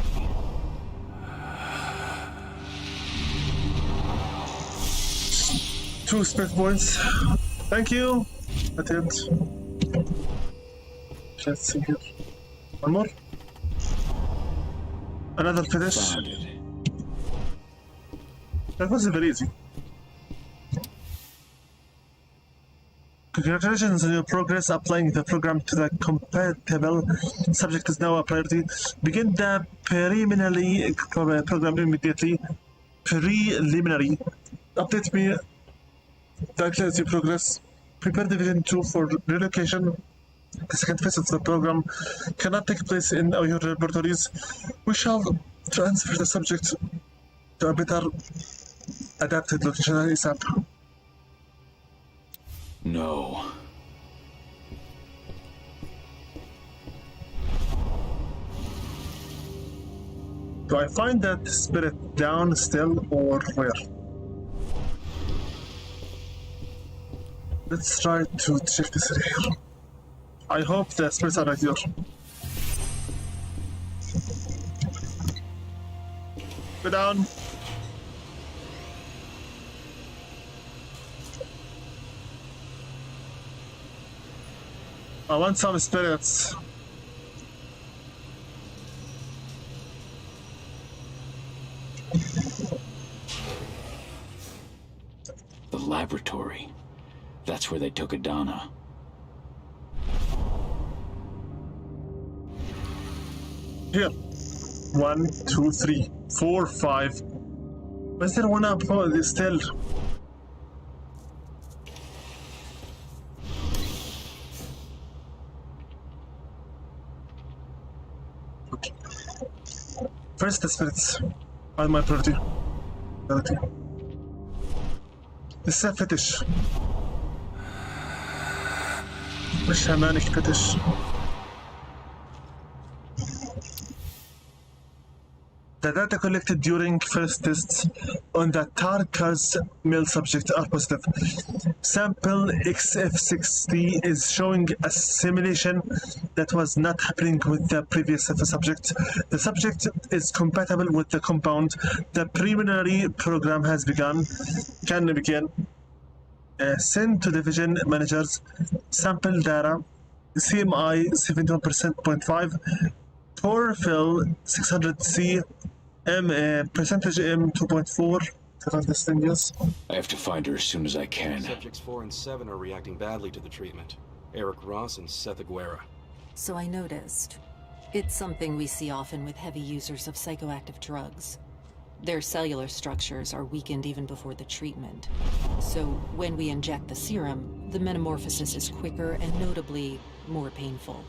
Speaker 2: Two spirit points. Thank you. That's it. Let's see here. One more. Another finish.
Speaker 6: Found it.
Speaker 2: That was very easy. Congratulations on your progress. Applying the program to the compatible subject is now a priority. Begin the preliminary program immediately. Preliminary. Update me directly as you progress. Prepare Division 2 for relocation. The second phase of the program cannot take place in your laboratories. We shall transfer the subject to a better adapted location ASAP.
Speaker 6: No.
Speaker 2: Do I find that spirit down still or where? Let's try to check this here. I hope the spirits are right here. Go down. I want some spirits.
Speaker 6: The laboratory. That's where they took Adana.
Speaker 2: Here. 1, 2, 3, 4, 5. Is there one up still? Okay. First the spirits are my priority. This is a fetish. A shamanic fetish. The data collected during first tests on the Tarkar's male subject are positive. Sample XF60 is showing a simulation that was not happening with the previous subject. The subject is compatible with the compound. The preliminary program has begun. Can begin. Send to division managers. Sample data. CMI 71%.5. Chlorophyll 600C. Percentage M 2.4.
Speaker 6: I have to find her as soon as I can.
Speaker 21: Subjects 4 and 7 are reacting badly to the treatment. Eric Ross and Seth Aguera.
Speaker 3: So I noticed. It's something we see often with heavy users of psychoactive drugs. Their cellular structures are weakened even before the treatment. So when we inject the serum, the metamorphosis is quicker and notably more painful.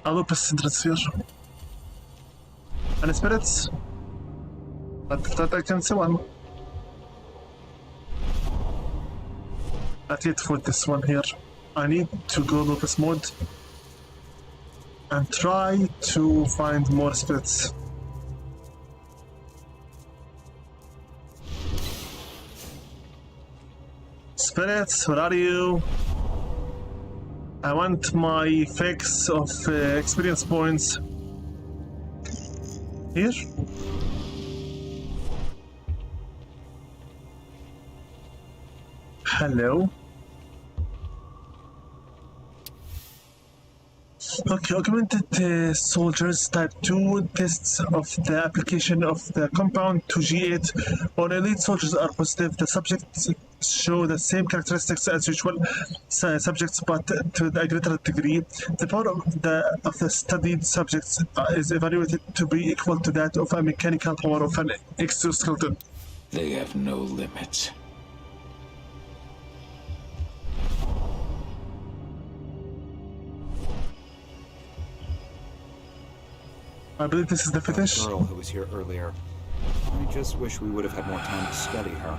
Speaker 2: I'll open here. And spirits. That I can see one. Not yet for this one here. I need to go lupus mode and try to find more spirits. Spirits, where are you? I want my fix of experience points. Here? Hello? Okay, augmented soldiers type 2 tests of the application of the compound to G8 on elite soldiers are positive. The subjects show the same characteristics as usual subjects, but to a greater degree. The power of the studied subjects is evaluated to be equal to that of a mechanical power of an exoskeleton.
Speaker 6: They have no limits.
Speaker 2: I believe this is the fetish.
Speaker 4: The girl who was here earlier. I just wish we would have had more time to study her.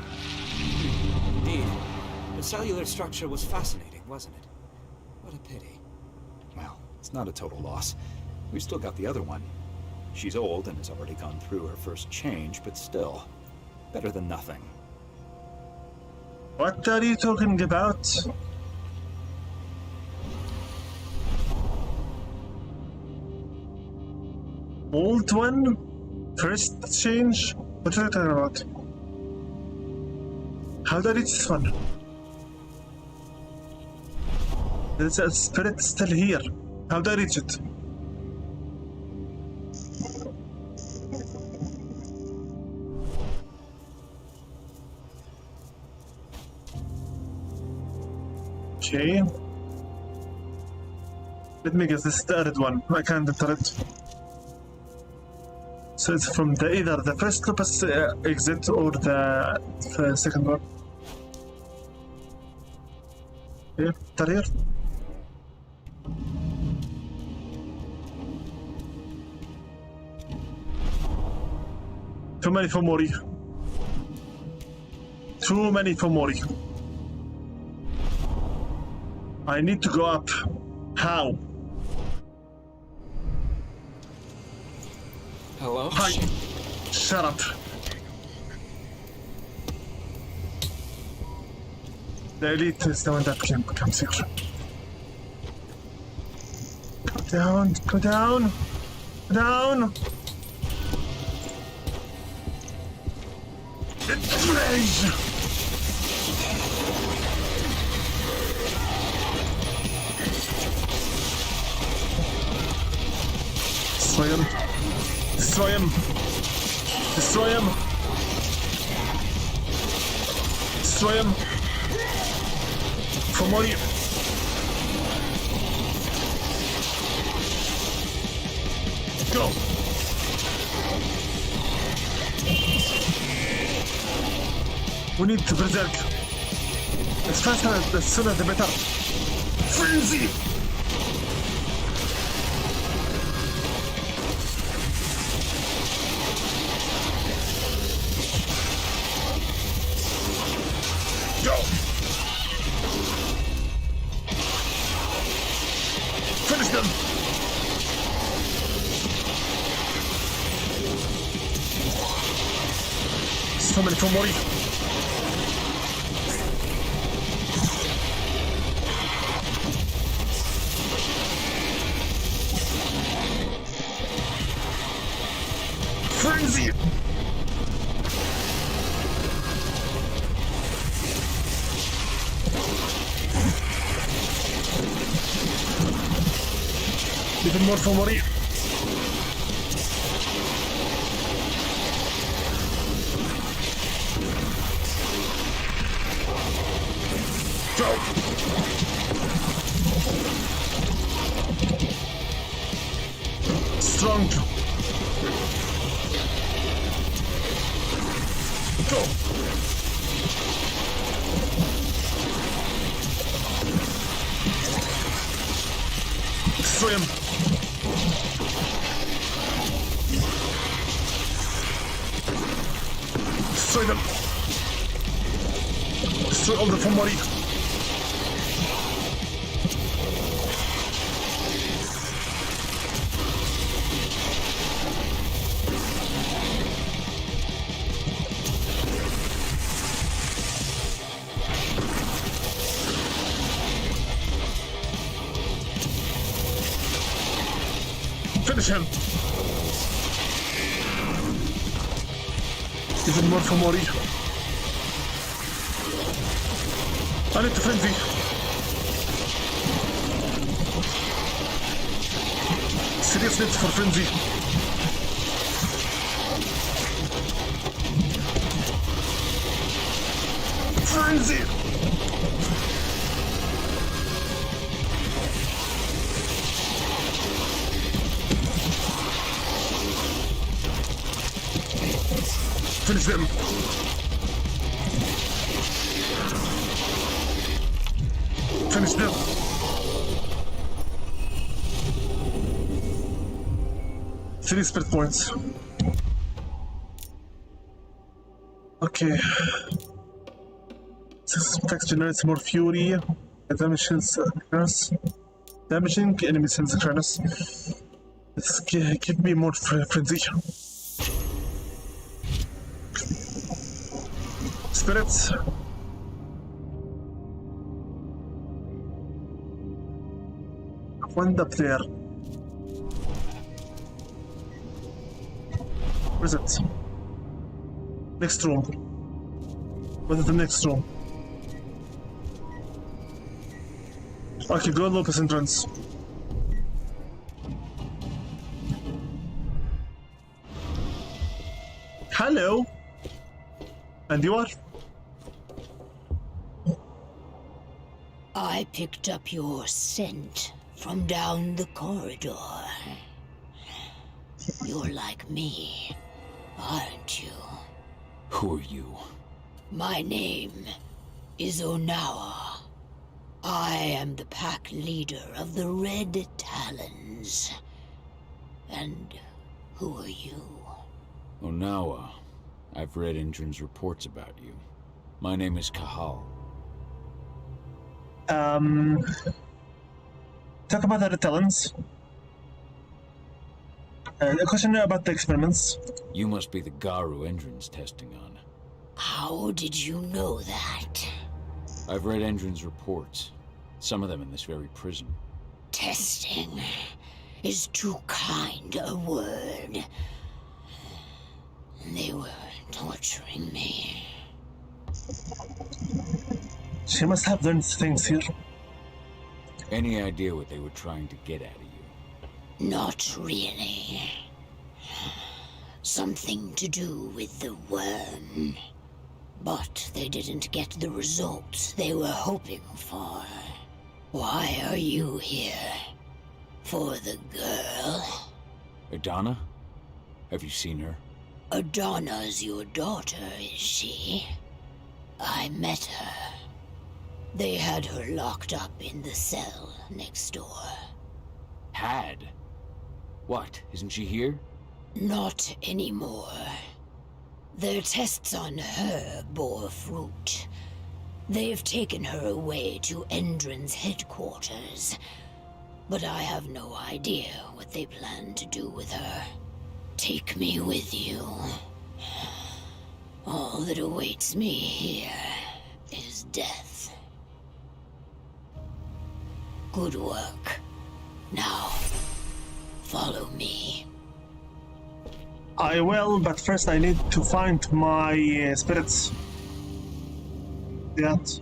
Speaker 13: Indeed. The cellular structure was fascinating, wasn't it? What a pity.
Speaker 4: Well, it's not a total loss. We've still got the other one. She's old and has already gone through her first change, but still, better than nothing.
Speaker 2: What are you talking about? Old one? First change? What are you talking about? How did I reach this one? There's a spirit still here. How do I reach it? Okay. Let me guess, this is the added one. I can't enter it. So it's from either the first Lupus exit or the second one. Yeah, they're here. Too many for Mori. Too many for Mori. I need to go up. How?
Speaker 13: Hello?
Speaker 2: Hi. Shut up. The elite is the one that comes here. Go down, go down, go down. Rage. Destroy him. Destroy him. Destroy him. Destroy him. For Mori. Go. We need to berserk. As fast as sooner the better. Frenzy! Go! Finish them! So many for Mori. Frenzy! Even more for Mori. Go! Strong. Go! Destroy him! Destroy them! Destroy all the Fomori! Finish him! Even more for Mori. I need to frenzy. Serious lit for frenzy. Frenzy! Finish them. Finish them. Three spirit points. Okay. This effect generates more fury. Damages curse. Damaging enemies in the furnace. Let's give me more frenzy. Spirits. One up there. Where's it? Next room. What is the next room? Okay, go Lopez entrance. Hello. And you are?
Speaker 10: I picked up your scent from down the corridor. You're like me, aren't you?
Speaker 6: Who are you?
Speaker 10: My name is Onawa. I am the pack leader of the Red Talons. And who are you?
Speaker 6: Onawa. I've read Indran's reports about you. My name is Kahal.
Speaker 2: Talk about the Red Talons. A question about the experiments.
Speaker 6: You must be the Garu Indran's testing on.
Speaker 10: How did you know that?
Speaker 6: I've read Indran's reports. Some of them in this very prison.
Speaker 10: Testing is too kind a word. They were torturing me.
Speaker 2: She must have learned things here.
Speaker 6: Any idea what they were trying to get out of you?
Speaker 10: Not really. Something to do with the worm. But they didn't get the results they were hoping for. Why are you here? For the girl?
Speaker 6: Adana? Have you seen her?
Speaker 10: Adana's your daughter, is she? I met her. They had her locked up in the cell next door.
Speaker 6: Had? What, isn't she here?
Speaker 10: Not anymore. Their tests on her bore fruit. They've taken her away to Endron's headquarters. But I have no idea what they plan to do with her. Take me with you. All that awaits me here is death. Good work. Now, follow me.
Speaker 2: I will, but first I need to find my spirits. That.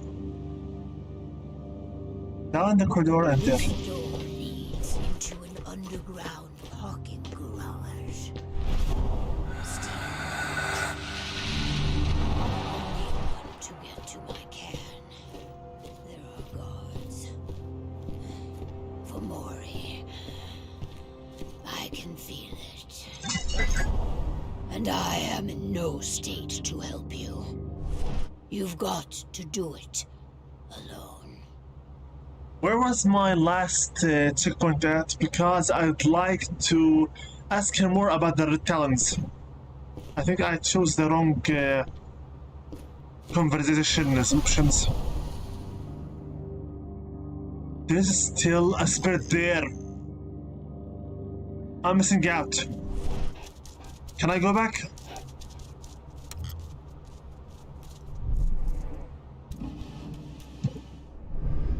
Speaker 2: Down the corridor and there.
Speaker 10: This door leads into an underground parking garage. To get to my can, there are guards. For Mori, I can feel it. And I am in no state to help you. You've got to do it alone.
Speaker 2: Where was my last checkpoint at? Because I'd like to ask her more about the Red Talons. I think I chose the wrong conversation options. There's still a spirit there. I'm missing out. Can I go back?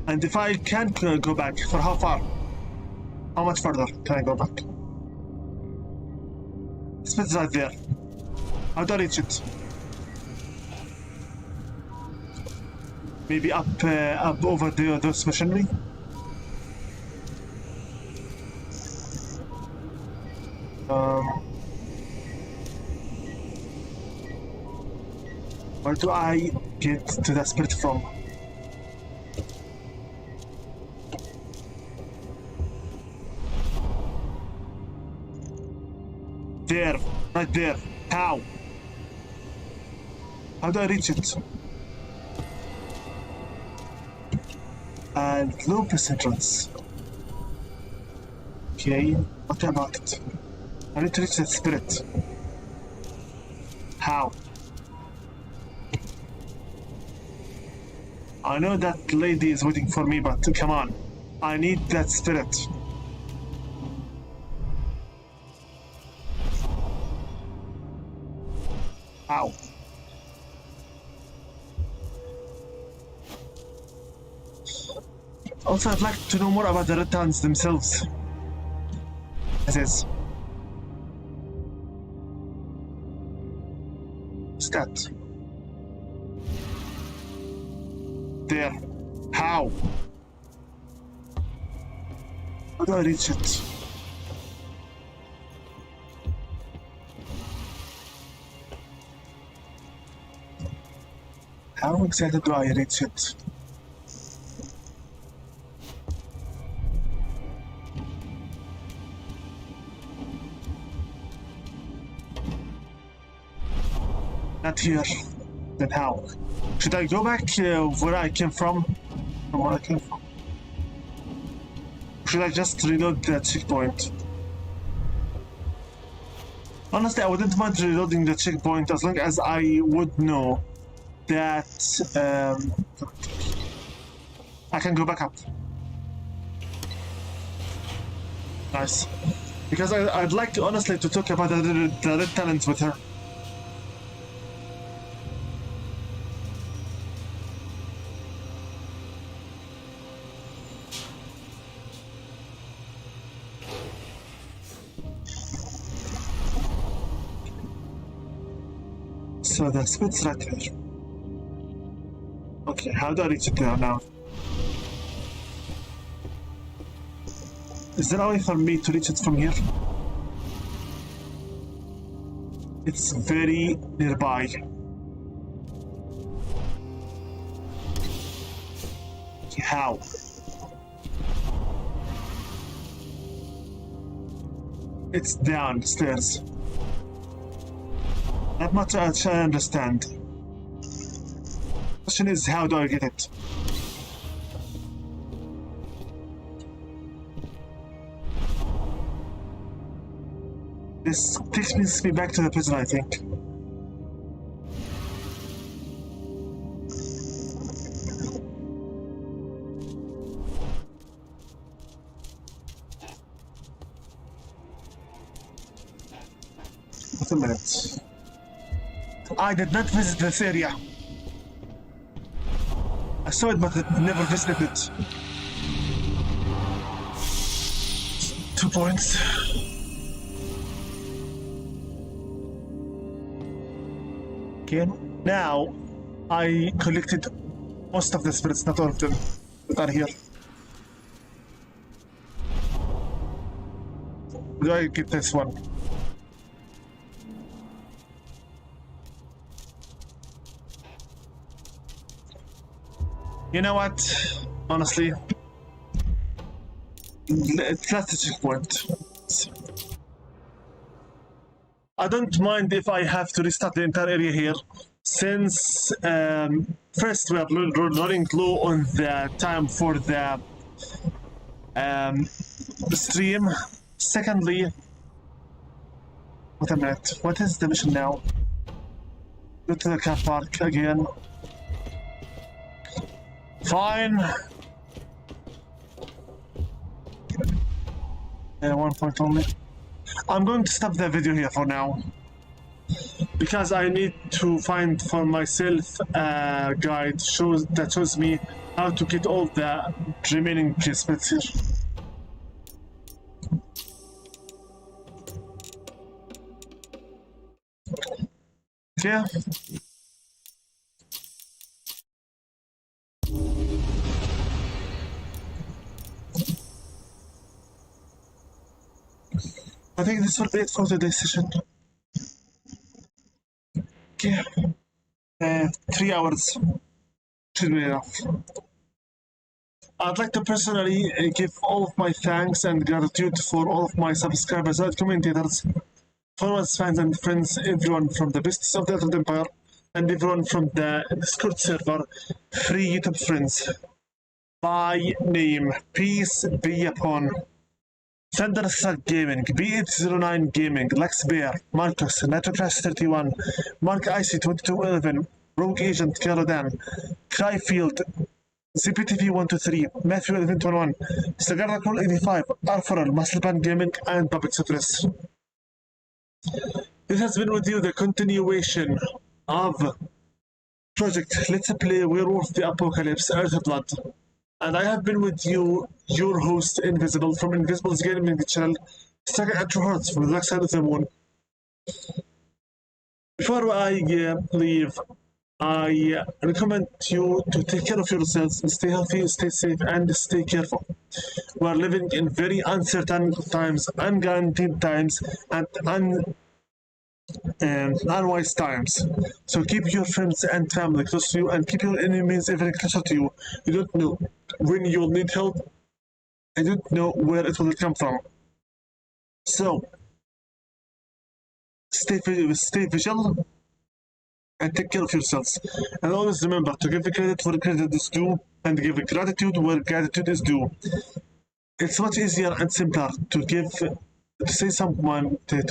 Speaker 2: And if I can't go back, for how far? How much further can I go back? Spirit's right there. How do I reach it? Maybe up over those machinery? Where do I get to that spirit from? There, right there. How? How do I reach it? And lupus entrance. Okay, what about it? I need to reach that spirit. How? I know that lady is waiting for me, but come on. I need that spirit. How? Also, I'd like to know more about the Rettans themselves. This is. What's that? There. How? How do I reach it? How exactly do I reach it? Not here. Then how? Should I go back where I came from? From where I came from? Should I just reload the checkpoint? Honestly, I wouldn't mind reloading the checkpoint as long as I would know that I can go back up. Nice. Because I'd like to honestly to talk about the red talents with her. So the spit's right here. Okay, how do I reach it there now? Is there a way for me to reach it from here? It's very nearby. How? It's downstairs. Not much I understand. Question is, how do I get it? This takes me back to the prison, I think. Wait a minute. I did not visit this area. I saw it, but I never visited it. 2 points. Okay, now I collected most of the spirits, not all of them, that are here. Do I get this one? You know what? Honestly, that's the checkpoint. I don't mind if I have to restart the entire area here, since first we are running low on the time for the stream. Secondly, wait a minute, what is the mission now? Go to the car park again. Fine. 1 point only. I'm going to stop the video here for now, because I need to find for myself a guide that shows me how to get all the remaining placements here. Okay. I think this will be it for today's session. Okay. 3 hours should be enough. I'd like to personally give all of my thanks and gratitude for all of my subscribers and commentators, followers, fans, and friends, everyone from the Beasts of the Earthblood Empire, and everyone from the Discord server, free YouTube friends. By name, peace be upon Thunderstruck Gaming, B809 Gaming, Lex Bear, Markhoss, NitroCrash31, Mark IC2211, Rogue Agent Carodan, Cryfield, ZPTV123, Matthew 1121, Sagarra Cool 85, Arforal, Musclepan Gaming, and Puppet Suppress. This has been with you the continuation of Project Let's Play Werewolf the Apocalypse Earthblood. And I have been with you, your host, Invisible, from Invisible's Gaming channel, stuck at your hearts from the dark side of the moon. Before I leave, I recommend you to take care of yourselves, stay healthy, stay safe, and stay careful. We are living in very uncertain times, unguaranteed times, and unwise times. So keep your friends and family close to you and keep your enemies even closer to you. You don't know when you'll need help. I don't know where it will come from. So stay vigilant and take care of yourselves. And always remember to give credit where credit is due and give gratitude where gratitude is due. It's much easier and simpler to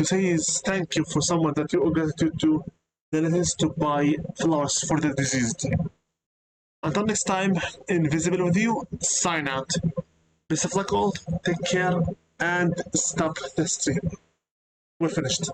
Speaker 2: say thank you for someone that you owe gratitude to than it is to buy flowers for the deceased. Until next time, Invisible with you, sign out. Best of luck all, take care, and stop the stream. We're finished.